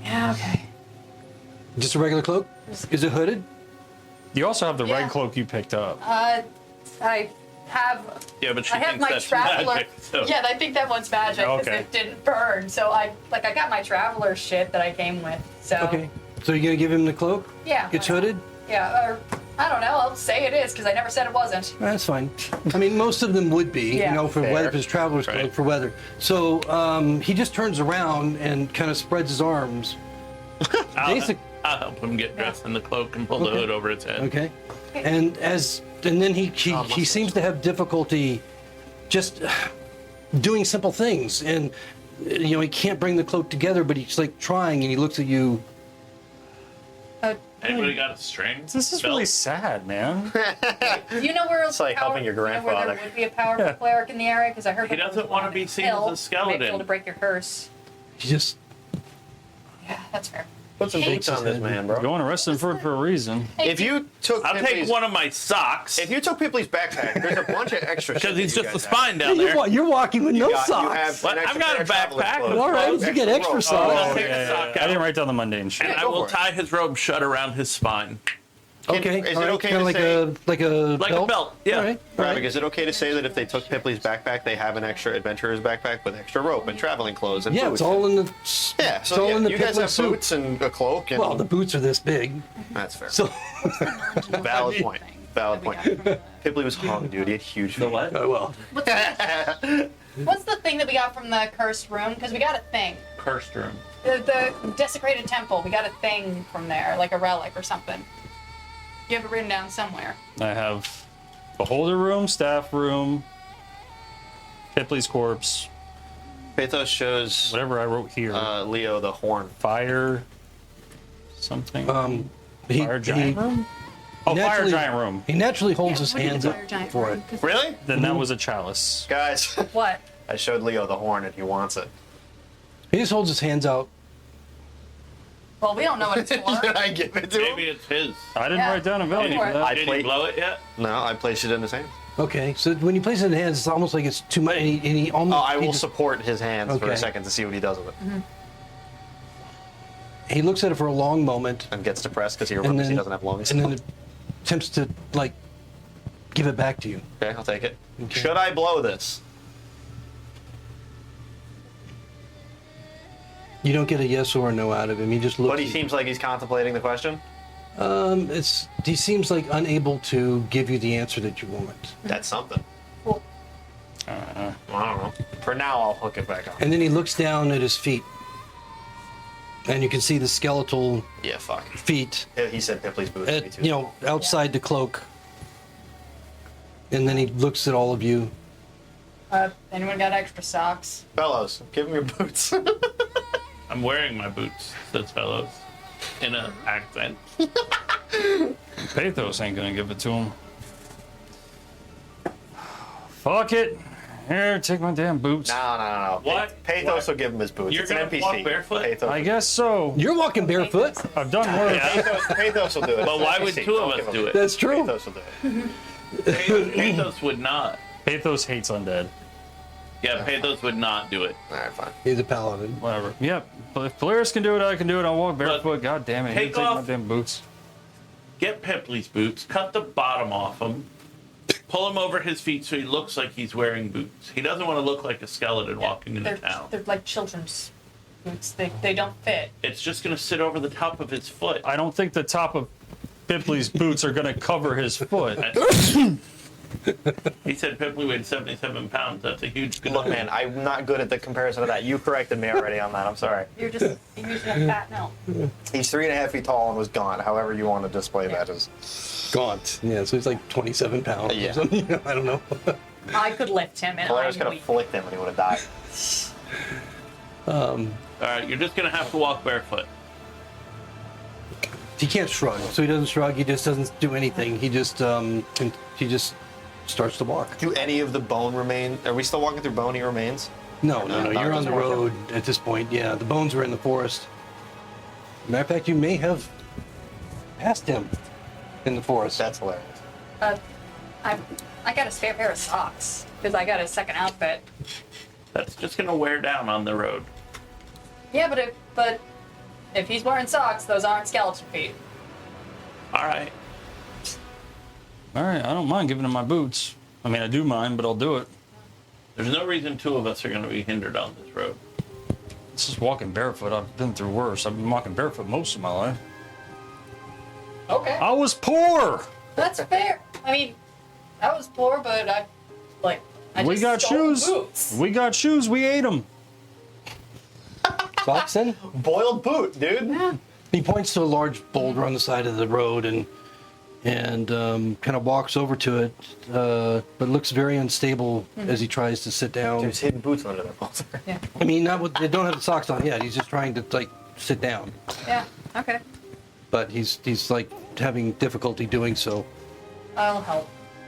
Yeah, okay. Just a regular cloak? Is it hooded? You also have the Yeah. red cloak you picked up. I have Yeah, but she I have thinks my that's traveler. magic, so. Yeah, I think that one's magic because Okay. it didn't burn. So I got my traveler shit that I came with. So Okay. So you're going to give him the cloak? Yeah. It's why not? hooded? Yeah, or I don't know. I'll say it is because I never said it wasn't. That's fine. I mean, most of them would be, Yeah. you know, for Fair. weather, if his traveler's cloak Right. for weather. So he just turns around and kind of spreads his arms. Basic. I'll help him get dressed in the cloak and pull the Okay. hood over his head. Okay. And then he seems to have difficulty just doing simple things, and you know, he can't bring the cloak together, but he's like trying, and he looks at you. Anybody got a string? This is belt? really sad, man. Do you know where It's like helping your you know where grandfather. there would be a powerful cleric in the area? Because I heard He that there doesn't was wanna one be on seen as a hill. You might skeleton. be able to break your curse. He just Yeah, that's fair. Put some boots on this man, bro. Going to Restonford for a reason. If you took I'll take Pipley's, one of my socks if you took Pipley's backpack, there's a bunch of extra shit. because he's that you just a guys spine down you're, there. you're walking with no have. socks. You have What? an extra I've got pair a of traveling backpack. clothes. All right, you get extra rope. socks. I'll take a sock I out. didn't write down the mundane shit. And I go will for it. tie his robe shut around his spine. Okay. Is it all right, okay kinda to like say- a Like a belt, yeah. All right. All Rabbit, right. is it okay to say that if they took Pipley's backpack, they have an extra adventurer's backpack with extra rope and traveling clothes and Yeah, boots? it's all in the. Yeah, it's so all yeah, in the you guys Pipley have suit. boots and a cloak, and Well, the boots are this big, that's fair. so. Valid point. Valid point. Pipley was hung, dude. He had huge feet. The what? Oh, well. What's the thing that we got from the cursed room? Because we got a thing. Cursed room. The desecrated temple. We got a thing from there, like a relic or something. You have it written down somewhere. I have beholder room, staff room, Pipley's corpse, Pathos shows whatever I wrote here. Leo the horn. Fire something. Fire giant room? Oh, fire naturally- giant room. He naturally holds his What do you hands do? up Fire giant for room, it. 'cause- Really? Then that was a chalice. Guys, What? I showed Leo the horn and he wants it. He just holds his hands out. Well, we don't know what it's for. Should I give it to Maybe him? it's his. I didn't Yeah. write down a value Go for for it. that. Did he played- blow it yet? No, I placed it in his hand. Okay, so when you place it in his hands, it's almost like it's too much, and he almost. Oh, I he will just- support his hands for Okay. a second to see what he does with it. He looks at it for a long moment, And gets depressed because he and remembers then he doesn't have lungs. and then attempts to like give it back to you. Okay, I'll take it. Okay. Should I blow this? You don't get a yes or a no out of him. He just looks. But he seems like he's contemplating the question. He seems like unable to give you the answer that you want. That's something. Cool. I don't know. For now, I'll hook it back on. And then he looks down at his feet, and you can see the skeletal Yeah, fuck. feet, He said Pipley's boots. Me too. you know, outside the cloak. And then he looks at all of you. Anyone got extra socks? Fellows, give him your boots. I'm wearing my boots, says Fellows, in an accent. Pathos ain't gonna give it to him. Fuck it. Here, take my damn boots. No. What? Pathos What? will give him his boots. You're it's an gonna NPC. walk barefoot? Pathos, I guess so. You're walking barefoot. I've done work. Pathos will do it. But why would NPC. two of Don't us give him do it? That's true. Pathos will do it. Pathos would not. Pathos hates undead. Yeah, Pathos would not do it. All right, fine. He's a paladin. Whatever. Yep. But if Polaris can do it, I can do it. I'll walk barefoot. God damn it. Here, take take my off- damn boots. Get Pipley's boots, cut the bottom off him, pull him over his feet so he looks like he's wearing boots. He doesn't want to look like a skeleton walking into town. They're like children's boots. They don't fit. It's just going to sit over the top of his foot. I don't think the top of Pipley's boots are gonna cover his foot. He said Pipley weighed 77 pounds. That's a huge Look, man, I'm not good at the comparison of that. You corrected me already on that. I'm sorry. You're just a fat no. He's 3.5 feet tall and was gaunt. However you want to display that as. Gaunt. Yeah, so he's like 27 pounds Yeah. or something. I don't know. I could lift him, and Polaris I'm could have weak. flicked him and he would have died. All right, you're just going to have to walk barefoot. he can't shrug. So he doesn't shrug. He just doesn't do anything. He just starts to walk. Do any of the bone remain? Are we still walking through bony remains? No. No, You're on doesn't the work road at this point. Yeah, the bones were in the forest. Matter of fact, you may have passed him in the forest. That's hilarious. I got a spare pair of socks because I got a second outfit. That's just gonna wear down on the road. Yeah, but if he's wearing socks, those aren't skeleton feet. All right. All right, I don't mind giving him my boots. I mean, I do mind, but I'll do it. There's no reason two of us are gonna be hindered on this road. It's just walking barefoot. I've been through worse. I've been walking barefoot most of my life. Okay, I was poor. that's fair. I mean, I was poor, but I We just got stole shoes. boots. We got shoes. We ate them. Socks in? Boiled boot, dude. He points to a large boulder on the side of the road and kind of walks over to it, but looks very unstable as he tries to sit down. There's hidden boots under that boulder. Yeah. I mean, not with, they don't have the socks on yet. He's just trying to like sit down, Yeah. Okay. but he's like having difficulty doing so. I'll help.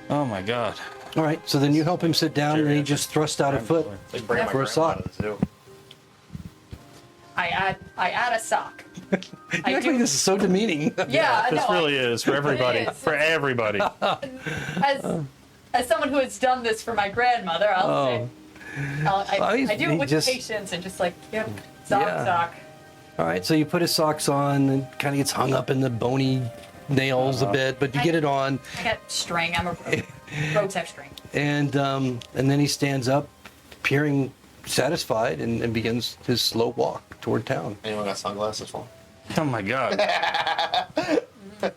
Oh my god. All right, so then you help him sit down, and he just thrusts out a foot. Like bring my For a grandma sock. to the zoo. I add a sock. You act like this is so demeaning. Yeah, I know. This really is for everybody. It is. For everybody. As someone who has done this for my grandmother, I'll say I do it with patience and just like, yep, sock. All right, so you put his socks on, and kind of gets hung up in the bony nails a bit, but you get it on, I got string. I'm a rogue. Rogues have string. and then he stands up, appearing satisfied, and begins his slow walk toward town. Anyone got sunglasses for? Oh my god.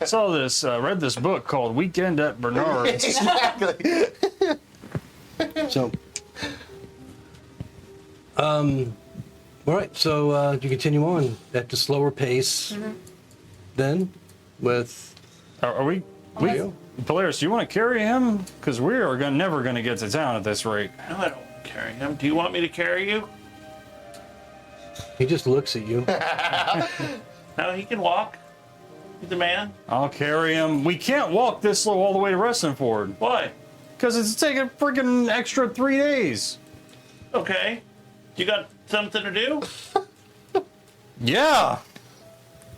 Saw this, read this book called Weekend at Bernard's. Exactly. So, all right, so you continue on at the slower pace, then with Are we? Polaris, do you want to carry him? Because we are never going to get to town at this rate. No, I don't carry him. Do you want me to carry you? he just looks at you. No, he can walk. He's a man. I'll carry him. We can't walk this slow all the way to Restonford. Why? Because it's taking a freaking extra 3 days. Okay. You got something to do? Yeah.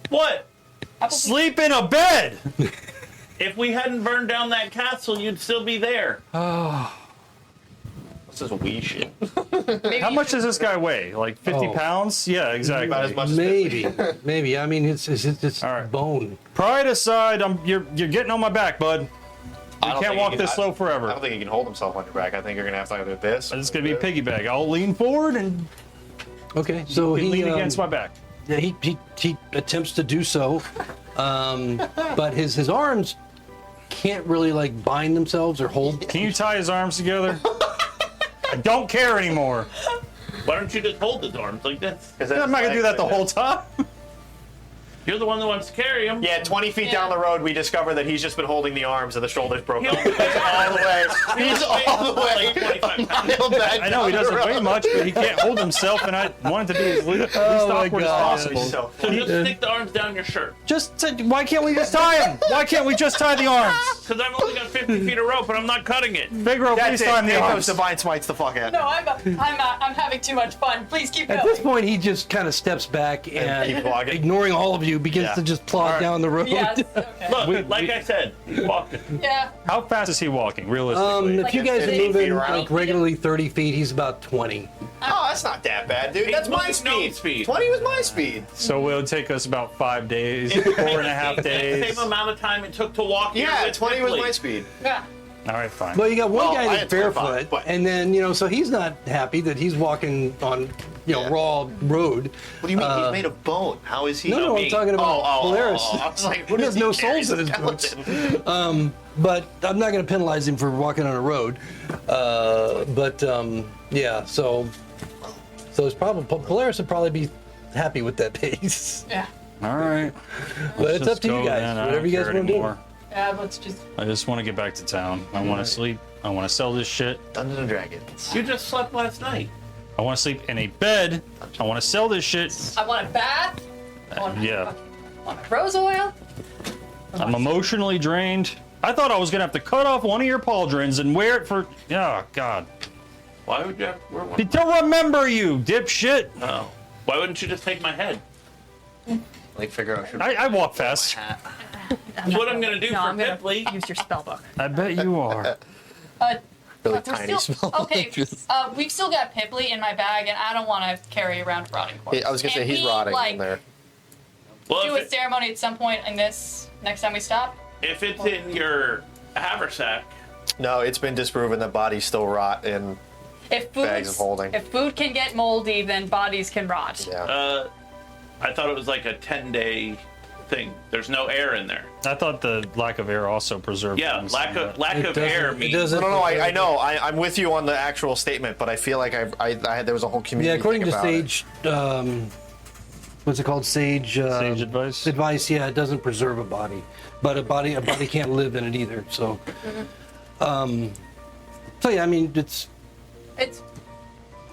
What? Sleep in a bed. If we hadn't burned down that castle, you'd still be there. This is wee shit. How much does this guy weigh? Like 50 Oh. pounds? Yeah, exactly. About as much as Maybe. I mean, it's All right. bone. Pride aside, you're getting on my back, bud. I You don't can't think walk he this can- slow I don't forever. think he can hold himself on your back. I think you're gonna have to either this. It's gonna be piggyback. I'll lean forward and Okay, so you he lean against my back. Yeah, he attempts to do so, but his arms can't really like bind themselves or hold. Can you tie his arms together? I don't care anymore. Why don't you just hold his arms like this? I'm not gonna do that the whole time. You're the one that wants to carry him. Yeah, 20 feet down the road, we discover that he's just been holding the arms and the shoulders broken. He'll All the way. He's all the way. Like 25 pounds. I know he doesn't weigh much, but he can't hold himself, and I want it to be as least awkward as possible. So just stick the arms down your shirt. Why can't we just tie him? Why can't we just tie the arms? Because I've only got 50 feet of rope and I'm not cutting it. Big rope, please That's it. tie him the There arms. goes Divine Smites the fuck out. No, I'm having too much fun. Please keep At going. this point, he just kind of steps back and, keeps walking. ignoring all of you, begins Yeah. to just plod down the road. Yes. Okay. Look, like I said, he's walking. Yeah. How fast is he walking, realistically? If Like you a guys are 15 feet moving around. like regularly 30 feet, he's about 20. Oh, that's not that bad, dude. He's That's my moving gnome speed. speed. 20 was my speed. So it'll take us about 5 days, 4.5 days. Same amount of time it took to walk here Yeah, with 20 was Ripley. my speed. Yeah. All right, fine. Well, you got one Well, guy I that's had 25, barefoot, but- and then so he's not happy that he's walking on Yeah. raw road. What do you mean? He's made of bone. How is he? No, I'm talking about Polaris. I was like, what He does has no carry? soles in his boots. Skeleton. But I'm not going to penalize him for walking on a road. Yeah, so it's probably Polaris would probably be happy with that pace. Yeah. All right. But it's Let's up to you go guys. then. I Whatever don't you guys care want to do. anymore. Yeah. Let's just. I just want to get back to town. I want to sleep. I want to sell this shit. Dungeons and Dragons. You just slept last night. I want to sleep in a bed. I want to sell this shit. I want a bath. I want Yeah. I want rose oil. I'm emotionally drained. I thought I was gonna have to cut off one of your pauldrons and wear it for. Oh God. Why would you have to wear one? To remember you, dipshit. Oh. Why wouldn't you just take my head? Like figure out. I walk fast. That's what I'm gonna do No, for I'm gonna Pipley. use your spell book. I bet you are. Really We're tiny still, smell. okay, we've still got Pipley in my bag, and I don't want to carry around rotting corpse. I was gonna say Can he's we, rotting like, in there. Well, do a if, ceremony at some point in this next time we stop? if it's in your haversack, No, it's been disproven that bodies still rot in. If Bags of holding. If food can get moldy, then bodies can rot. Yeah. I thought it was like a 10-day thing. There's no air in there. I thought the lack of air also preserved. Yeah, things. lack of It air doesn't- it means doesn't- No, I know. I'm with you on the actual statement, but I feel like there was a whole community. Yeah, according thing to about it. Sage, what's it called? Sage. Sage advice? Advice. Yeah, it doesn't preserve a body, but a body can't live in it either. So, so yeah, I mean, it's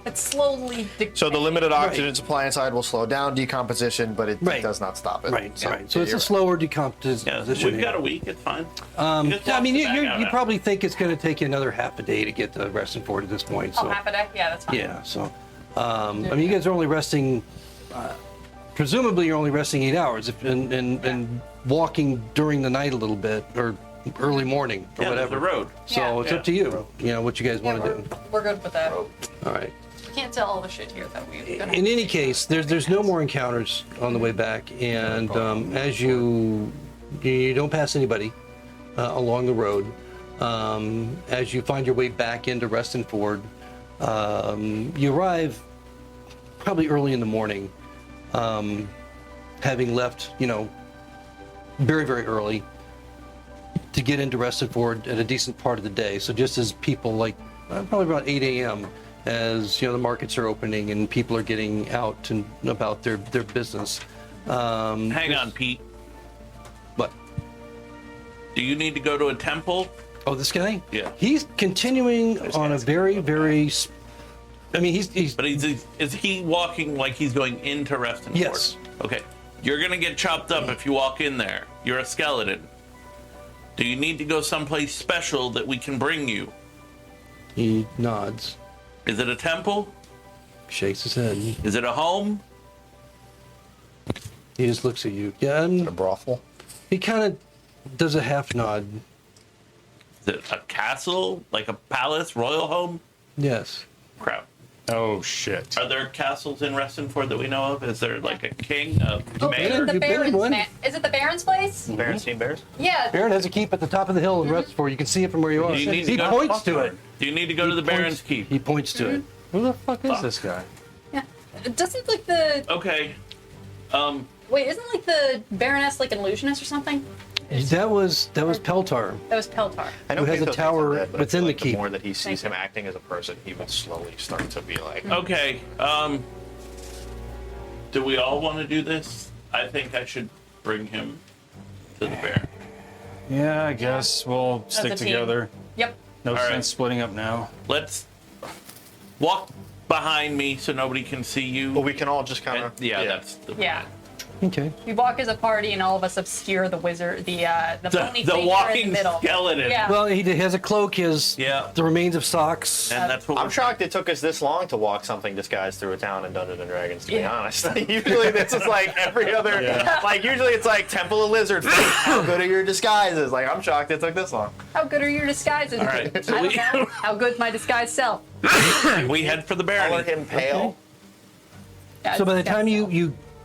It's slowly decaying. So the limited oxygen Right. supply inside will slow down decomposition, but it Right. does not stop it. right. So, Right. So it's you're a slower decomposition. yeah, we've got a week. It's fine. I mean, you you probably think it's going to take you another half a day to get to resting forward at this point. So Half a day? Yeah, that's fine. yeah. So, I mean, you guys are only resting. Presumably, you're only resting 8 hours, and walking during the night a little bit or early morning or Yeah, there's whatever. the road. So Yeah. it's up to you. You know what you guys Yeah, want to do. we're good with that. All right. We can't tell all the shit here that we've done. In any case, there's no more encounters on the way back, and as you don't pass anybody along the road, as you find your way back into Reston Ford, you arrive probably early in the morning, having left, very, very early to get into Reston Ford at a decent part of the day. So just as people probably about 8 a.m. as the markets are opening and people are getting out and about their business. Hang on, Pete. What? Do you need to go to a temple? Oh, this guy? Yeah. He's continuing on a very, very. I mean, he's. But is he walking like he's going into Reston Yes. Fort? Okay. You're gonna get chopped up if you walk in there. You're a skeleton. Do you need to go someplace special that we can bring you? He nods, Is it a temple? shakes his head. Is it a home? He just looks at you. Yeah, A brothel. he kind of does a half nod. Is it a castle? Like a palace, royal home? Yes. Crap. Oh shit. Are there castles in Reston Fort that we know of? Is there like a king, a Oh, mayor? the You've been in Baron's one. Is it the Baron's place? Berenstain Bears? Yeah. Baron has a keep at the top of the hill in Reston Ford. You can see it from where you are. Do you need to He go- points to it. Do you need to go to the Baron's Keep? He points to it. Who the fuck is this guy? Yeah. Doesn't like the Okay. wait? Isn't like the Baroness like an illusionist or something? That was Peltar. That was Peltar. I know Who has a Pithos tower thinks of that, but I within feel the like keep. The more that he sees Thank him you. acting as a person, he would slowly start to be like, Okay. Do we all want to do this? I think I should bring him to the bear. Yeah, I guess we'll stick a team. together. Yep. No All sense right. splitting up now. Let's walk behind me so nobody can see you. Well, we can all just kind And- of. yeah, that's the, Yeah. Okay. We walk as a party, and all of us obscure the wizard, the bony the figure in walking the middle. skeleton. Yeah. Well, he has a cloak. He has Yeah. the remains of socks. And that's what I'm we're shocked it took us this long to walk something disguised through a town in Dungeons and Dragons. To be Yeah. honest, usually this is like every other. Like usually it's like Temple of Lizard. How good are your disguises? Like I'm shocked it took this long. How good are your disguises? All right. I don't know. How good's my disguised self? we head for the Color barony. him pale. Yeah, So by the disguised time self.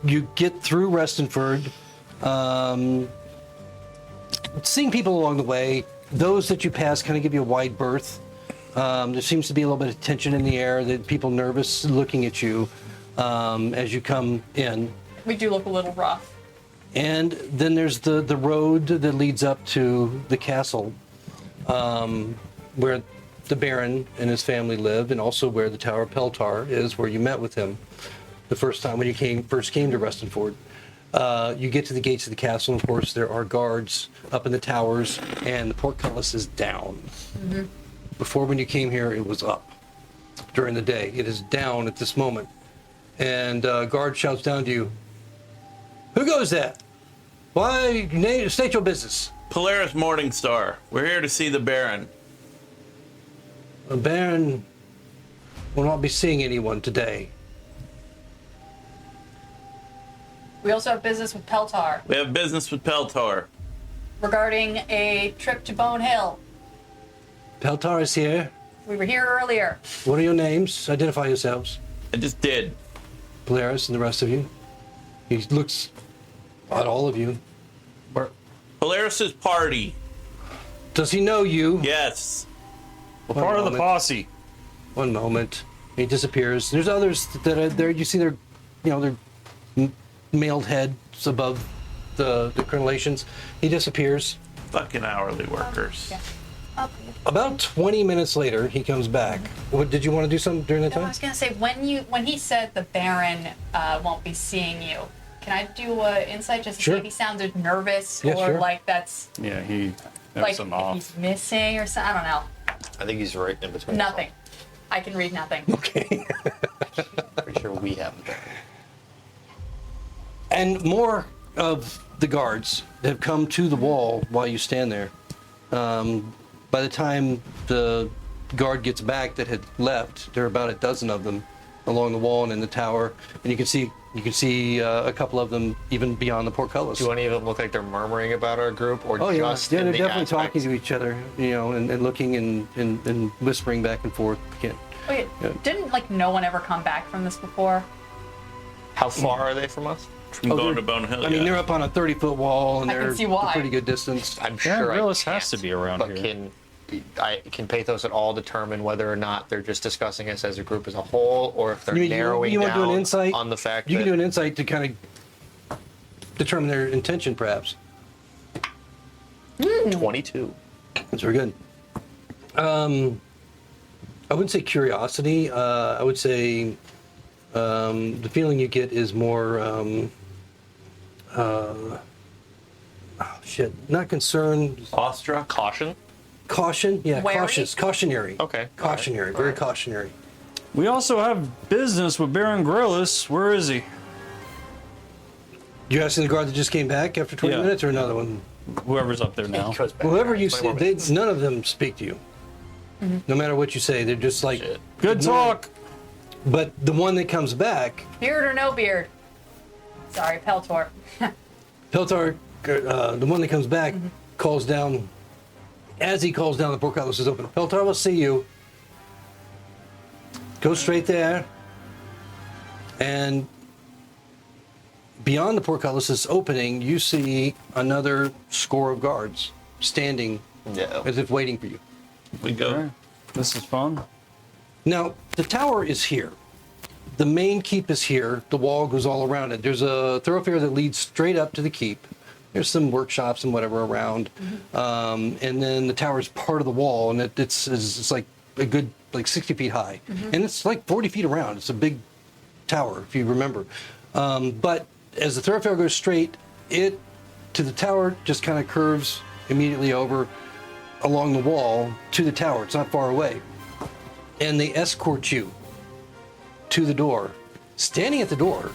you get through Restonford, seeing people along the way, those that you pass kind of give you a wide berth. There seems to be a little bit of tension in the air, that people nervous looking at you as you come in. We do look a little rough. And then there's the road that leads up to the castle, where the Baron and his family live, and also where the Tower of Peltar is, where you met with him the first time when you first came to Restonford. You get to the gates of the castle, and of course there are guards up in the towers, and the portcullis is down. Before, when you came here, it was up during the day. It is down at this moment. And a guard shouts down to you, "Who goes that?" Why, state your business. Polaris Morningstar. We're here to see the Baron. The Baron will not be seeing anyone today. We also have business with Peltar We have business with Peltar. regarding a trip to Bone Hill. Peltar is here. We were here earlier. What are your names? Identify yourselves. I just did. Polaris and the rest of you. He looks at all of you. Polaris's party. Does he know you? Yes. We're One part of the moment. posse. One moment. He disappears. There's others that are there. You see their, their mailed heads above the crenellations. He disappears. Fucking hourly workers. Yeah. About 20 minutes later, he comes back. What did you want to do something during that No, I time? was gonna say when he said the Baron won't be seeing you, can I do insight just to Sure. see if he sounded nervous Yeah, or sure. like that's Yeah, he like has some if off. he's missing or something? I don't know. I think he's right in between. Nothing. I can read nothing. Okay. Pretty sure we haven't. And more of the guards have come to the wall while you stand there. By the time the guard gets back that had left, there are about a dozen of them along the wall and in the tower, and you can see a couple of them even beyond the portcullis. Do any of them look like they're murmuring about our group, or Oh yeah, just yeah, in they're the definitely aspect- talking to each other, and looking and whispering back and forth. Wait, Yeah. didn't like no one ever come back from this before? How far are they from us? From Oh, going they're- to Bone Hill. I mean, yeah. they're up on a 30-foot wall, and I can they're see why. a pretty good distance. I'm Yeah, sure Relis I has to can't, be around but here. can Pathos at all determine whether or not they're just discussing us as a group as a whole, or if they're narrowing you want to do down an insight on the fact you that can do an insight to kind of determine their intention, perhaps. 22. That's very good. I wouldn't say curiosity. I would say the feeling you get is more not concern, Awestruck. Caution. caution. Yeah, Wary? cautious, cautionary. Okay. Cautionary, All very right. cautionary. We also have business with Baron Grillis. Where is he? You asking the guard that just came back after 20 Yeah. minutes, or another one? Whoever's up there now. He goes back. Whoever you 20 more say, minutes. none of them speak to you. No matter what you say, they're just like. Shit. Good talk. But the one that comes back, Beard or no beard? Sorry, Peltor. Peltar, the one that comes back, calls down. As he calls down, the portcullis is open. Peltar will see you. Go straight there. And beyond the portcullis' opening, you see another score of guards standing Yeah. as if waiting for you. We go. Okay. This is fun. Now, the tower is here. The main keep is here. The wall goes all around it. There's a thoroughfare that leads straight up to the keep. There's some workshops and whatever around. And then the tower is part of the wall, and it's like a good, like 60 feet high. And it's like 40 feet around. It's a big tower, if you remember. But as the thoroughfare goes straight, it to the tower just kind of curves immediately over along the wall to the tower. It's not far away. And they escort you to the door. Standing at the door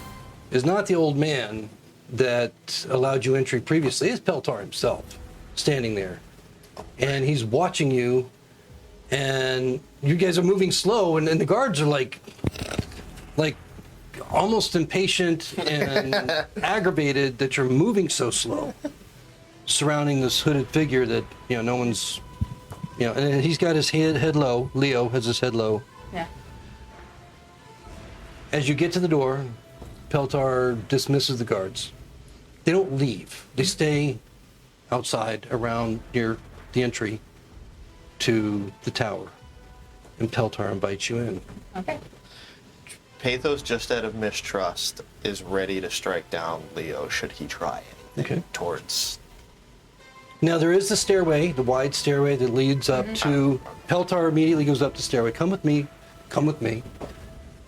is not the old man that allowed you entry previously. It's Peltar himself standing there. And he's watching you, and you guys are moving slow, and the guards are like almost impatient and aggravated that you're moving so slow, surrounding this hooded figure that no one's, and he's got his head low. Leo has his head low. Yeah. As you get to the door, Peltar dismisses the guards. They don't leave. They stay outside around near the entry to the tower. And Peltar invites you in. Okay. Pathos, just out of mistrust, is ready to strike down Leo should he try anything Okay. towards. Now there is the stairway, the wide stairway that leads up to. Peltar immediately goes up the stairway. Come with me. Come with me.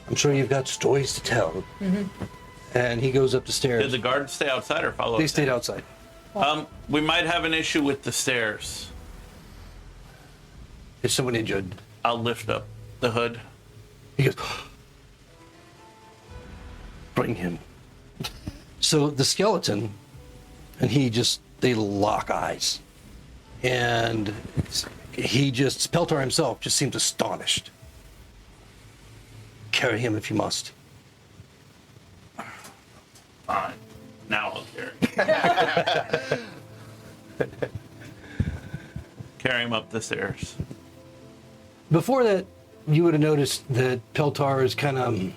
I'm sure you've got stories to tell. And he goes up the Did stairs. the guards stay outside or follow They us stayed in? outside. We might have an issue with the stairs. Is someone injured? I'll lift up the hood. He goes, bring him. So the skeleton And they lock eyes. And Peltar himself just seems astonished. Carry him if you must. Fine. Now I'll carry. Carry him up the stairs. Before that, you would have noticed that Peltar is kind of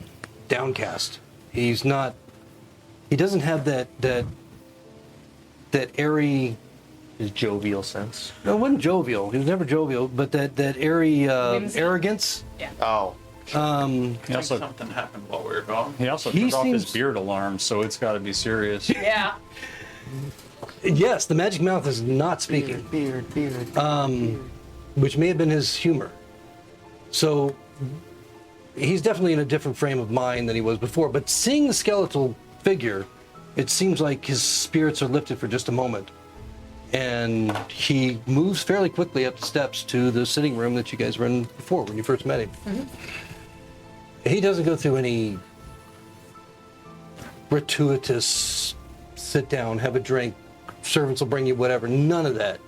downcast. He doesn't have that airy. His jovial sense. No, it wasn't jovial. He was never jovial, but that airy arrogance. Oh. He I think also something happened while we were gone. he also He turned off his seems- beard alarm, so it's got to be serious. Yeah. Yes, the magic mouth is not speaking. Beard. Which may have been his humor. So he's definitely in a different frame of mind than he was before. But seeing the skeletal figure, it seems like his spirits are lifted for just a moment. And he moves fairly quickly up the steps to the sitting room that you guys were in before when you first met him. He doesn't go through any gratuitous sit down, have a drink, servants will bring you whatever, none of that.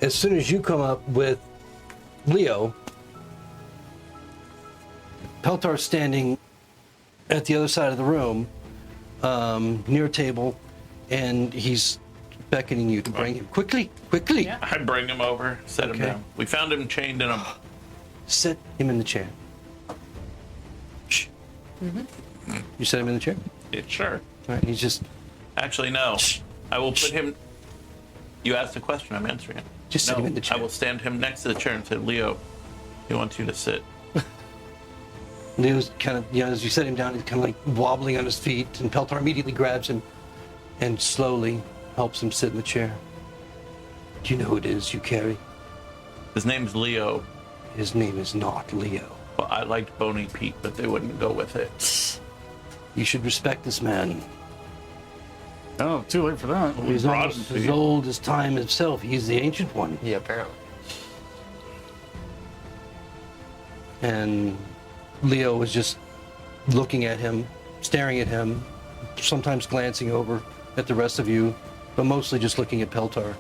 As soon as you come up with Leo, Peltar's standing at the other side of the room, near a table, and he's beckoning you to bring him. Quickly! Yeah. I bring him over, set him Okay. down. We found him chained in a. Sit him in the chair. Shh. You set him in the chair? Sure. All right, he's just Actually, no. I will put him. You asked a question, I'm answering it. Just sit him in the chair. I will stand him next to the chair and say, Leo, he wants you to sit. Leo's kind of, as you set him down, he's kind of like wobbling on his feet, and Peltar immediately grabs him and slowly helps him sit in the chair. Do you know who it is you carry? His name's Leo. His name is not Leo. Well, I liked Boney Pete, but they wouldn't go with it. You should respect this man. Oh, too late for that. He's brought almost him to as you. old as time itself. He's the ancient one. Yeah, apparently. And Leo was just looking at him, staring at him, sometimes glancing over at the rest of you, but mostly just looking at Peltar.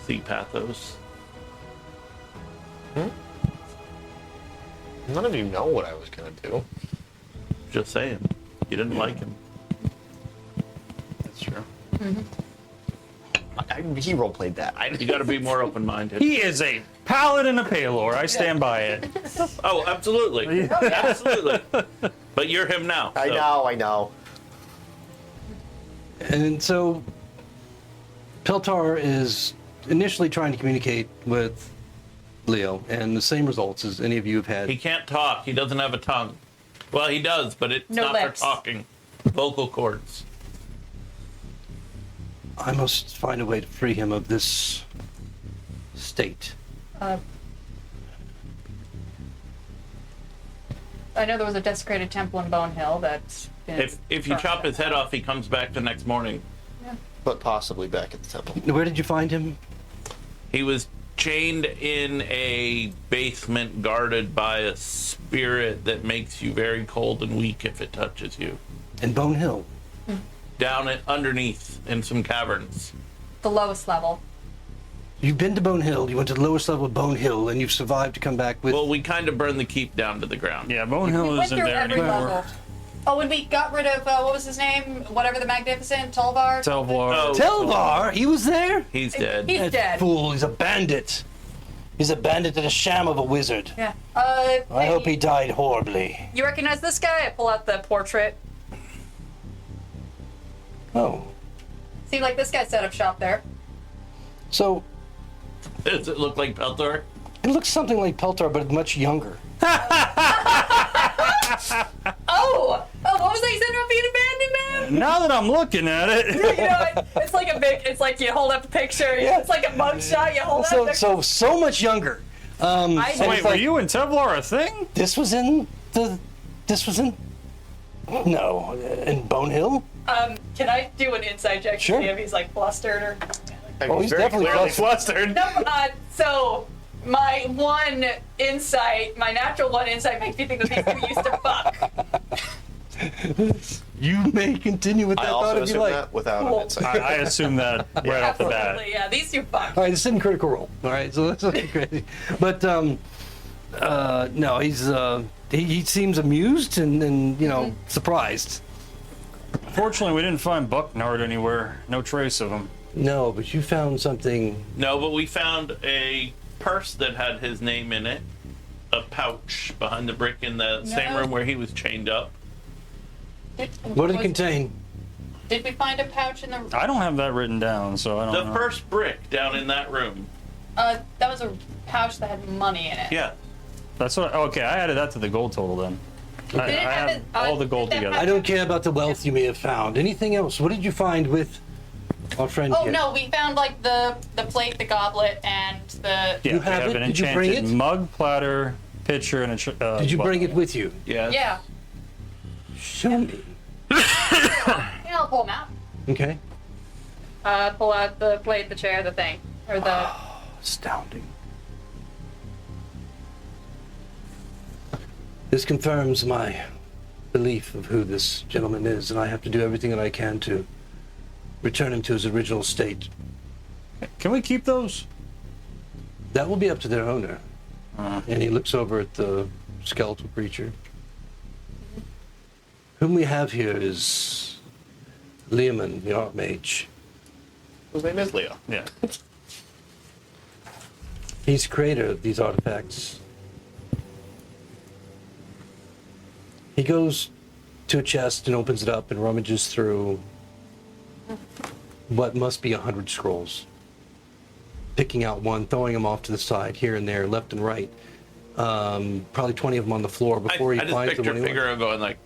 See pathos. None of you know what I was gonna do. Just saying. You didn't like him. That's true. He roleplayed that. You got to be more open-minded. He is a paladin of Palor. I stand by it. Oh, absolutely. Absolutely. But you're him now. I so- know. And so Peltar is initially trying to communicate with Leo, and the same results as any of you have had. He can't talk. He doesn't have a tongue. Well, he does, but it's No not lips. for talking. Vocal cords. I must find a way to free him of this state. I know there was a desecrated temple in Bone Hill that's been If you chop his head off, he comes back the next morning. But possibly back at the temple. Where did you find him? He was chained in a basement guarded by a spirit that makes you very cold and weak if it touches you. In Bone Hill. Down underneath in some caverns. the lowest level. You've been to Bone Hill, you went to the lowest level of Bone Hill, and you've survived to come back with... Well, we kind of burned the keep down to the ground. Yeah, Bone Hill We went isn't through there every anymore. level. Oh, when we got rid of what was his name? Whatever the Magnificent, Tolvar. Telvar. Oh, Telvar, he was there? he's dead. He's That dead. fool, he's a bandit. He's a bandit and a sham of a wizard. Yeah. I hope he died horribly. You recognize this guy? I pull out the portrait. Oh, Seemed like this guy set up shop there. so Does it look like Peltor? it looks something like Peltar, but much younger. Oh, what was that? You said about being abandoned, man? Now that I'm looking at it, You know, it's like a big. It's like you hold up a picture. Yeah. It's like a mugshot. You hold So, up. so much younger. I and wait, it's were like, you and Telvar a thing? This was in Bone Hill? Can I do an insight check to Sure. see if he's like flustered or? Oh, he's definitely clearly flustered. flustered. No. So my one insight, my natural one insight, makes me think that these two used to fuck. You may continue with that I thought also if you assume like. that without Cool. an insight. I assume that right off the bat. Absolutely, yeah. These two fuck. All right, it's in critical role. All right, so that's not crazy. But no, he seems amused and surprised. Fortunately, we didn't find Bucknard anywhere. No trace of him. No, but you found something. No, but we found a purse that had his name in it, a pouch behind the brick in the same No. room where he was chained up. What did it contain? Did we find a pouch in the? I don't have that written down, so I don't The know. first brick down in that room. That was a pouch that had money in it. Yeah. That's what. Okay, I added that to the gold total then. I Did it have have it- all the gold did that together. have- I don't care about the wealth you may have found. Anything else? What did you find with our friend Oh here? no, we found like the plate, the goblet, and the. Yeah, You we have have it? an Did you bring enchanted it? mug, platter, pitcher, and a. Did you bring it with you? Yeah. Yeah. Show me. Yeah, I'll pull them out. Okay. Pull out the plate, the chair, the thing, or the. Astounding. This confirms my belief of who this gentleman is, and I have to do everything that I can to return him to his original state. Can we keep those? That will be up to their owner. And he looks over at the skeletal creature. Whom we have here is Leomund, the Archmage. His name is Leo. Yeah. He's creator of these artifacts. He goes to a chest and opens it up and rummages through what must be 100 scrolls. Picking out one, throwing them off to the side, here and there, left and right. Probably 20 of them on the floor before I he just finds the picture one he wants. Figaro going like,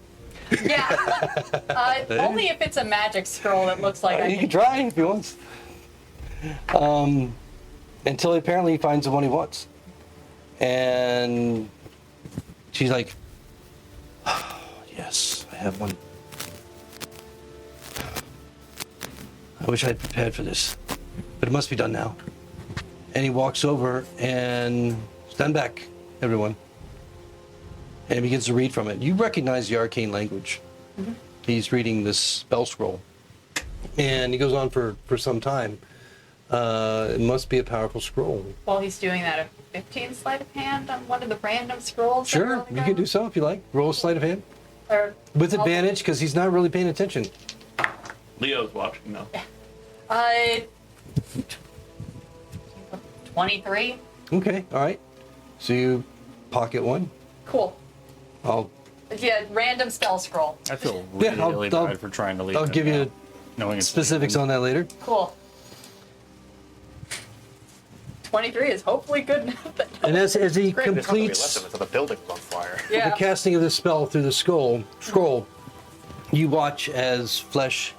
Yeah. Only if it's a magic scroll that looks like. I He can think. try if he wants. Until apparently he finds the one he wants. And she's like, yes, I have one. I wish I'd prepared for this, but it must be done now. And he walks over and stand back, everyone. And he begins to read from it. You recognize the arcane language. He's reading this spell scroll. And he goes on for some time. It must be a powerful scroll. While he's doing that, a 15 sleight of hand on one of the random scrolls. that Sure, are on the you can ground? do so if you like. Roll a sleight of hand. Or With I'll- advantage, because he's not really paying attention. Leo's watching now. 23. Okay, all right. So you pocket one. Cool. I'll Yeah, random spell scroll. I feel Yeah, really I'll- bad for trying to leave. I'll him give you now, knowing it's specifics on that later. Cool. 23 is hopefully good enough. That And as he There's nothing we left completes of it, so the building was on fire. yeah. the casting of the spell through the scroll, you watch as flesh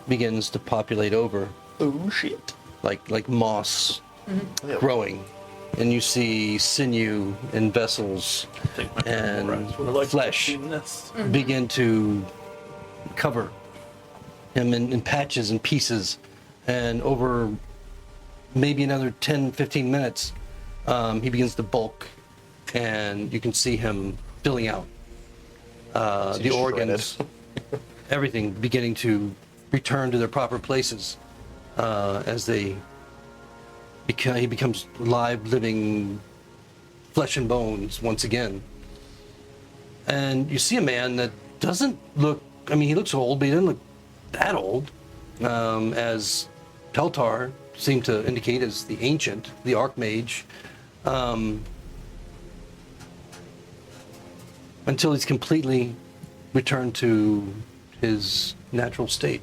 begins to populate over, Oh shit. like moss Yeah. growing, and you see sinew and vessels Take my and breath. Would I like to flesh see this? begin to cover him in patches and pieces, and over maybe another 10-15 minutes he begins to bulk, and you can see him filling out the he's organs, everything beginning to return to their proper places as he becomes live, living flesh and bones once again. And you see a man that doesn't look, I mean, he looks old, but he doesn't look that old, as Peltar seemed to indicate as the ancient, the Archmage, until he's completely returned to his natural state.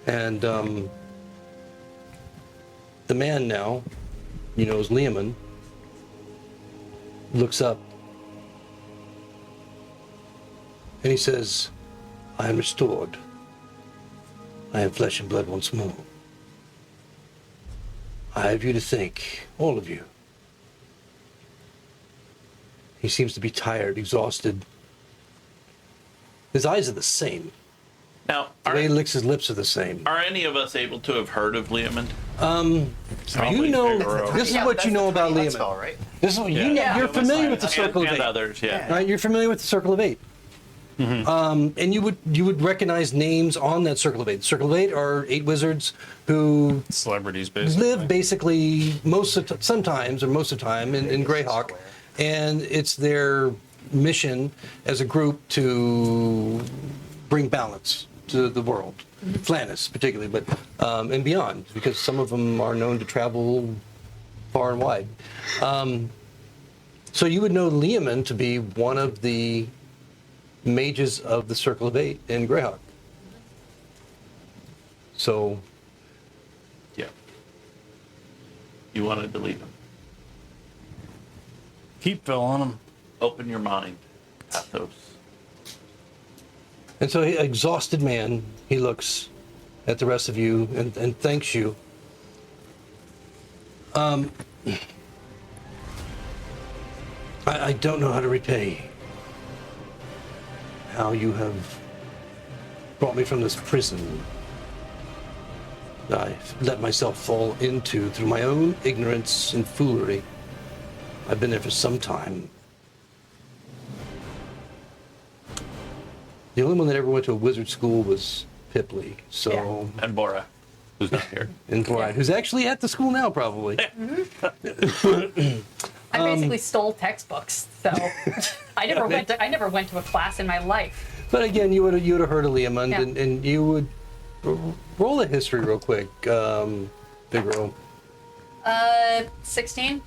And the man now, you know, is Leomund, looks up and he says, I am restored. I am flesh and blood once more. I have you to thank, all of you. He seems to be tired, exhausted. His eyes are the same. Now, The way he licks his lips are the same. are any of us able to have heard of Leomund? You know, this is Yeah, what you know about That spell, Leomund. right? This is what Yeah. you know. Yeah. You're familiar with the Circle of and Eight, others, yeah. right? You're familiar with the Circle of Eight. And you would recognize names on that Circle of Eight. The Circle of Eight are 8 wizards who Celebrities, basically. live basically sometimes or most of the time in Greyhawk, and it's their mission as a group to bring balance to the world, Flannis particularly, but and beyond, because some of them are known to travel far and wide. So you would know Leomund to be one of the mages of the Circle of Eight in Greyhawk. So, Yeah. You wanted to leave him. Keep Phil on him. Open your mind, Pathos. and so, exhausted man, he looks at the rest of you and thanks you. I don't know how to repay how you have brought me from this prison I've let myself fall into through my own ignorance and foolery. I've been there for some time. The only one that ever went to a wizard school was Pipley, so... And Bora, who's not here. And Brian, who's actually at the school now, probably. I basically stole textbooks, so I never went to a class in my life. But again, you would have heard of Leomund, Yeah. and you would roll a history real quick, Big Roll. 16.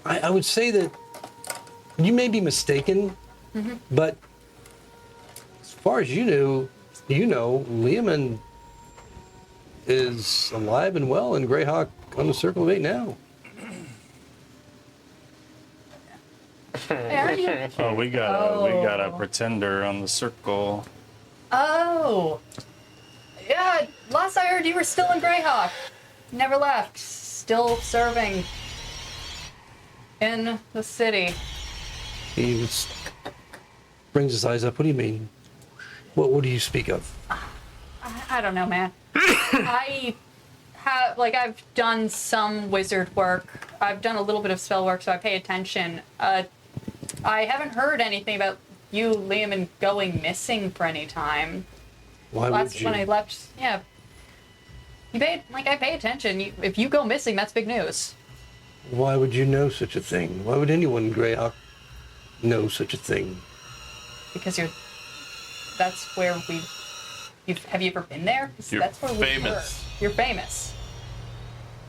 I would say that you may be mistaken, but as far as you know, Leomund is alive and well in Greyhawk on the Circle of Eight now. Oh, we got a pretender on the circle. Oh. Yeah, last I heard you were still in Greyhawk. Never left. Still serving in the city. He brings his eyes up. What do you mean? What do you speak of? I don't know, man. I've done some wizard work. I've done a little bit of spell work, so I pay attention. I haven't heard anything about you, Liam, going missing for any time. Why That's would you? when I left. Yeah. I pay attention. If you go missing, that's big news. Why would you know such a thing? Why would anyone in Greyhawk know such a thing? Because that's where have you ever been there? 'Cause You're that's where we famous. were. You're famous.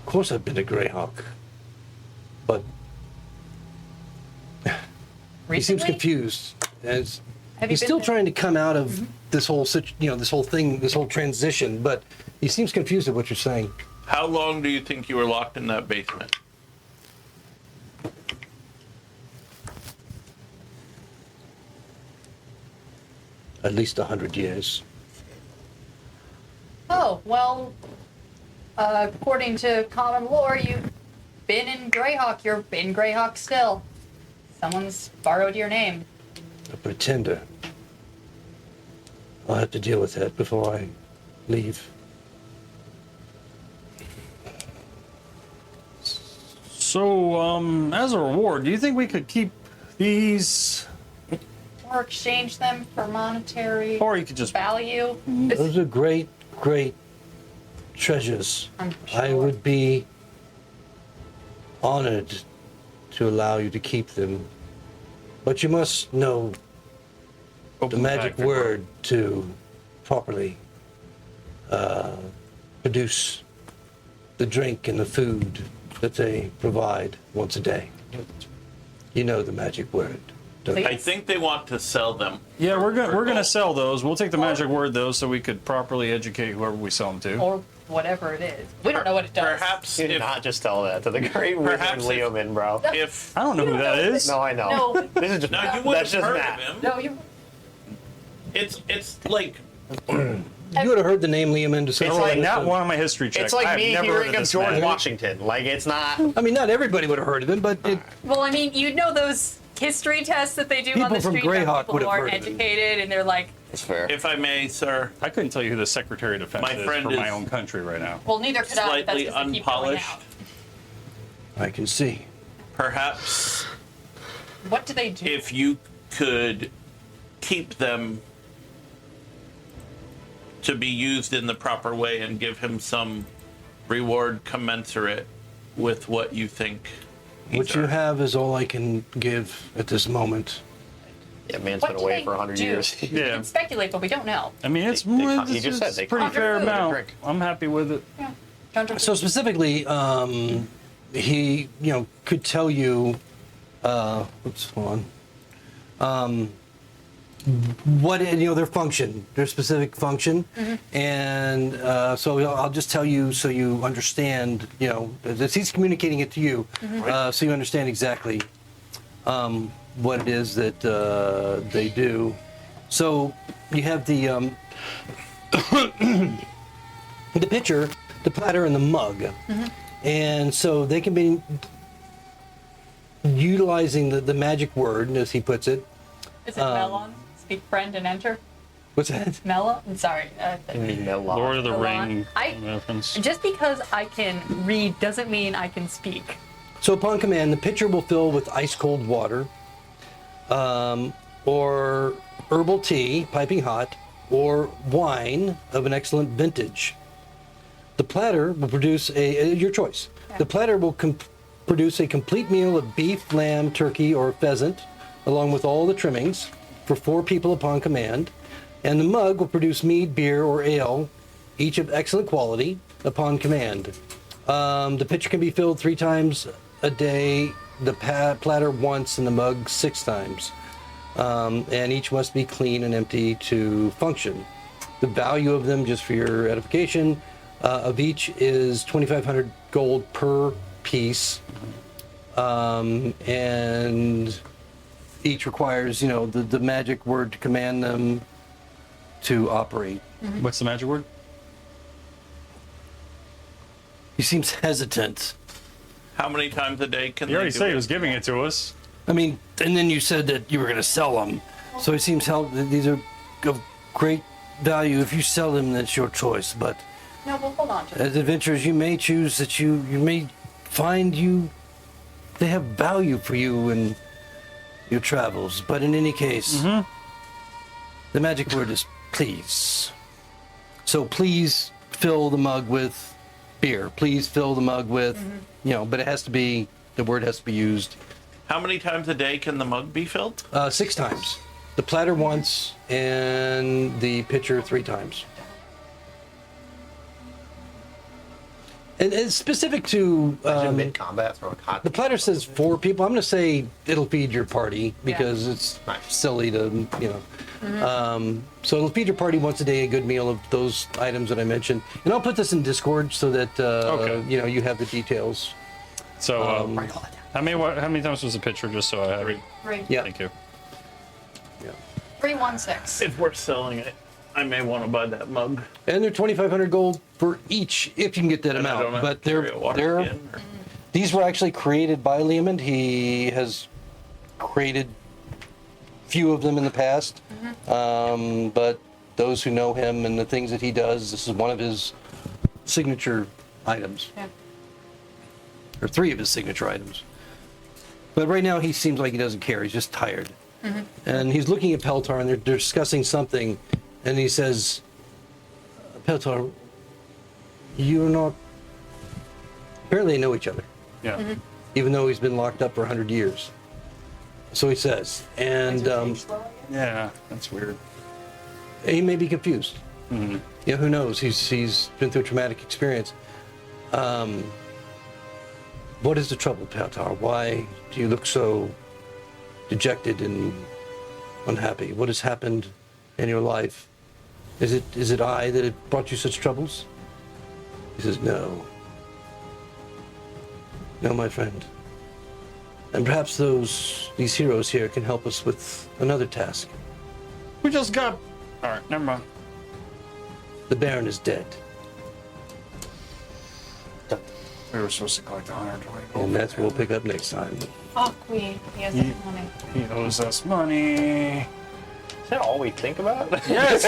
Of course I've been to Greyhawk, but he seems Recently? confused. As Have you he's been still there? trying to come out of this whole this whole thing, this whole transition, but he seems confused at what you're saying. How long do you think you were locked in that basement? At least 100 years. Oh, well, according to common lore, you've been in Greyhawk. You're in Greyhawk still. Someone's borrowed your name. A pretender. I'll have to deal with that before I leave. So, as a reward, do you think we could keep these, Or exchange them for monetary or you could just? value. Those are great, great treasures. I'm I sure. would be honored to allow you to keep them. But you must know the magic word to properly produce the drink and the food that they provide once a day. You know the magic word, don't you? I think they want to sell them. Yeah, we're gonna gold. sell those. We'll take the magic word though, so we could properly educate whoever we sell them to. Or whatever it is. We don't know what it does. Perhaps You did if, not just tell that to the great wizard Perhaps if- Leomin, bro. if I don't know who that is. No, I know. No. This is just now Matt. you would have That's just heard Matt. of him. No, you. It's like You would have heard the name Leomund. It's like Not one of my history checks. It's like I've me never heard hearing of this George man. Washington. Like, it's not. I mean, not everybody would have heard of him, but Well, I mean, you know those history tests that they do on People the from street where Greyhawk people would who have aren't heard of it. educated and they're like, It's fair. if I may, sir, I couldn't tell you who the Secretary of Defense My is friend for my is own country right now. well, neither could I. But that's slightly 'cause they keep going unpolished. out. I can see. Perhaps What do they do? if you could keep them to be used in the proper way and give him some reward commensurate with what you think he's What you earned. have is all I can give at this moment. Yeah, man's What been do away they for 100 do? years. We Yeah. can speculate, but we don't know. I mean, it's They con- he just said they pretty con- fair Food. amount. Drink. I'm happy with it. Yeah. Don't drink So specifically, he could tell you. Oops, hold on. What their function, their specific function, and so I'll just tell you so you understand. As he's communicating it to you, so you understand exactly what it is that they do. So you have the the pitcher, the platter, and the mug, and so they can be utilizing the magic word, as he puts it. Is it melon? Speak friend and enter? What's that? Melon? I'm sorry. Lord of the Melon. Ring I- reference. Just because I can read doesn't mean I can speak. So upon command, the pitcher will fill with ice cold water, or herbal tea, piping hot, or wine of an excellent vintage. The platter will produce your choice. Okay. The platter will produce a complete meal of beef, lamb, turkey, or pheasant, along with all the trimmings, for 4 people upon command. And the mug will produce mead, beer, or ale, each of excellent quality, upon command. The pitcher can be filled 3 times a day, the platter once, and the mug 6 times. And each must be clean and empty to function. The value of them, just for your edification, of each is 2,500 gold per piece. And each requires, the magic word to command them to operate. What's the magic word? He seems hesitant. How many times a day can You they already do said it? he was giving it to us. I mean, and then you said that you were going to sell them. So it seems these are of great value. If you sell them, that's your choice. But No, we'll hold on to it. as adventurers, you may choose that you may find they have value for you in your travels. But in any case, the magic word is please. So please fill the mug with beer. Please fill the mug with, but it has to be, the word has to be used How many times a day can the mug be filled? 6 times. The platter once and the pitcher 3 times. And it's specific to Mid combat, throwing hot. the platter says 4 people. I'm going to say it'll feed your party because it's Nice. silly to, so it'll feed your party once a day a good meal of those items that I mentioned. And I'll put this in Discord so that Okay. you have the details. So, how many times was the picture? Just so I have it. 3. Yeah. Thank you. 316. If we're selling it, I may want to buy that mug. And they're 2,500 gold for each if you can get that And I don't amount. have But to carry a water they're skin or- these were actually created by Leomund. He has created few of them in the past, but those who know him and the things that he does, this is one of his signature items, Yeah. or 3 of his signature items. But right now he seems like he doesn't care. He's just tired, and he's looking at Peltar, and they're discussing something, and he says, "Peltar, you're not." Apparently, they know each other, Yeah. even though he's been locked up for 100 years. So he says, and Yeah. That's weird. he may be confused. Who knows? He's been through a traumatic experience. What is the trouble, Peltar? Why do you look so dejected and unhappy? What has happened in your life? Is it I that have brought you such troubles? He says, no. No, my friend. And perhaps these heroes here can help us with another task. We just got. All right. Never mind. The Baron is dead, We were supposed to collect 120 gold. and that's what we'll pick up next time. Fuck, he has Ye- money. He owes us money. Is that all we think about? Yes.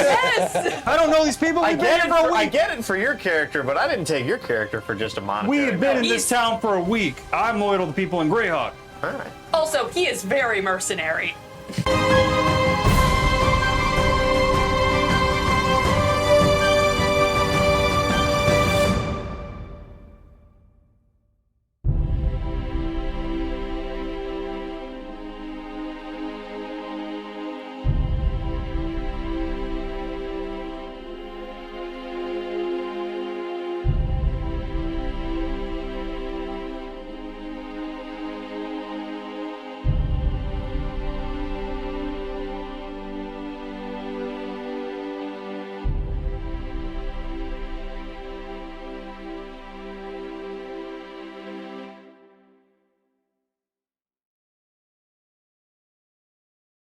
I don't know these people. I We've been get here it. for a I week. get it for your character, but I didn't take your character for just a monetary. We have been in value. this town for a week. I'm loyal to the people in Greyhawk. All right. Also, he is very mercenary.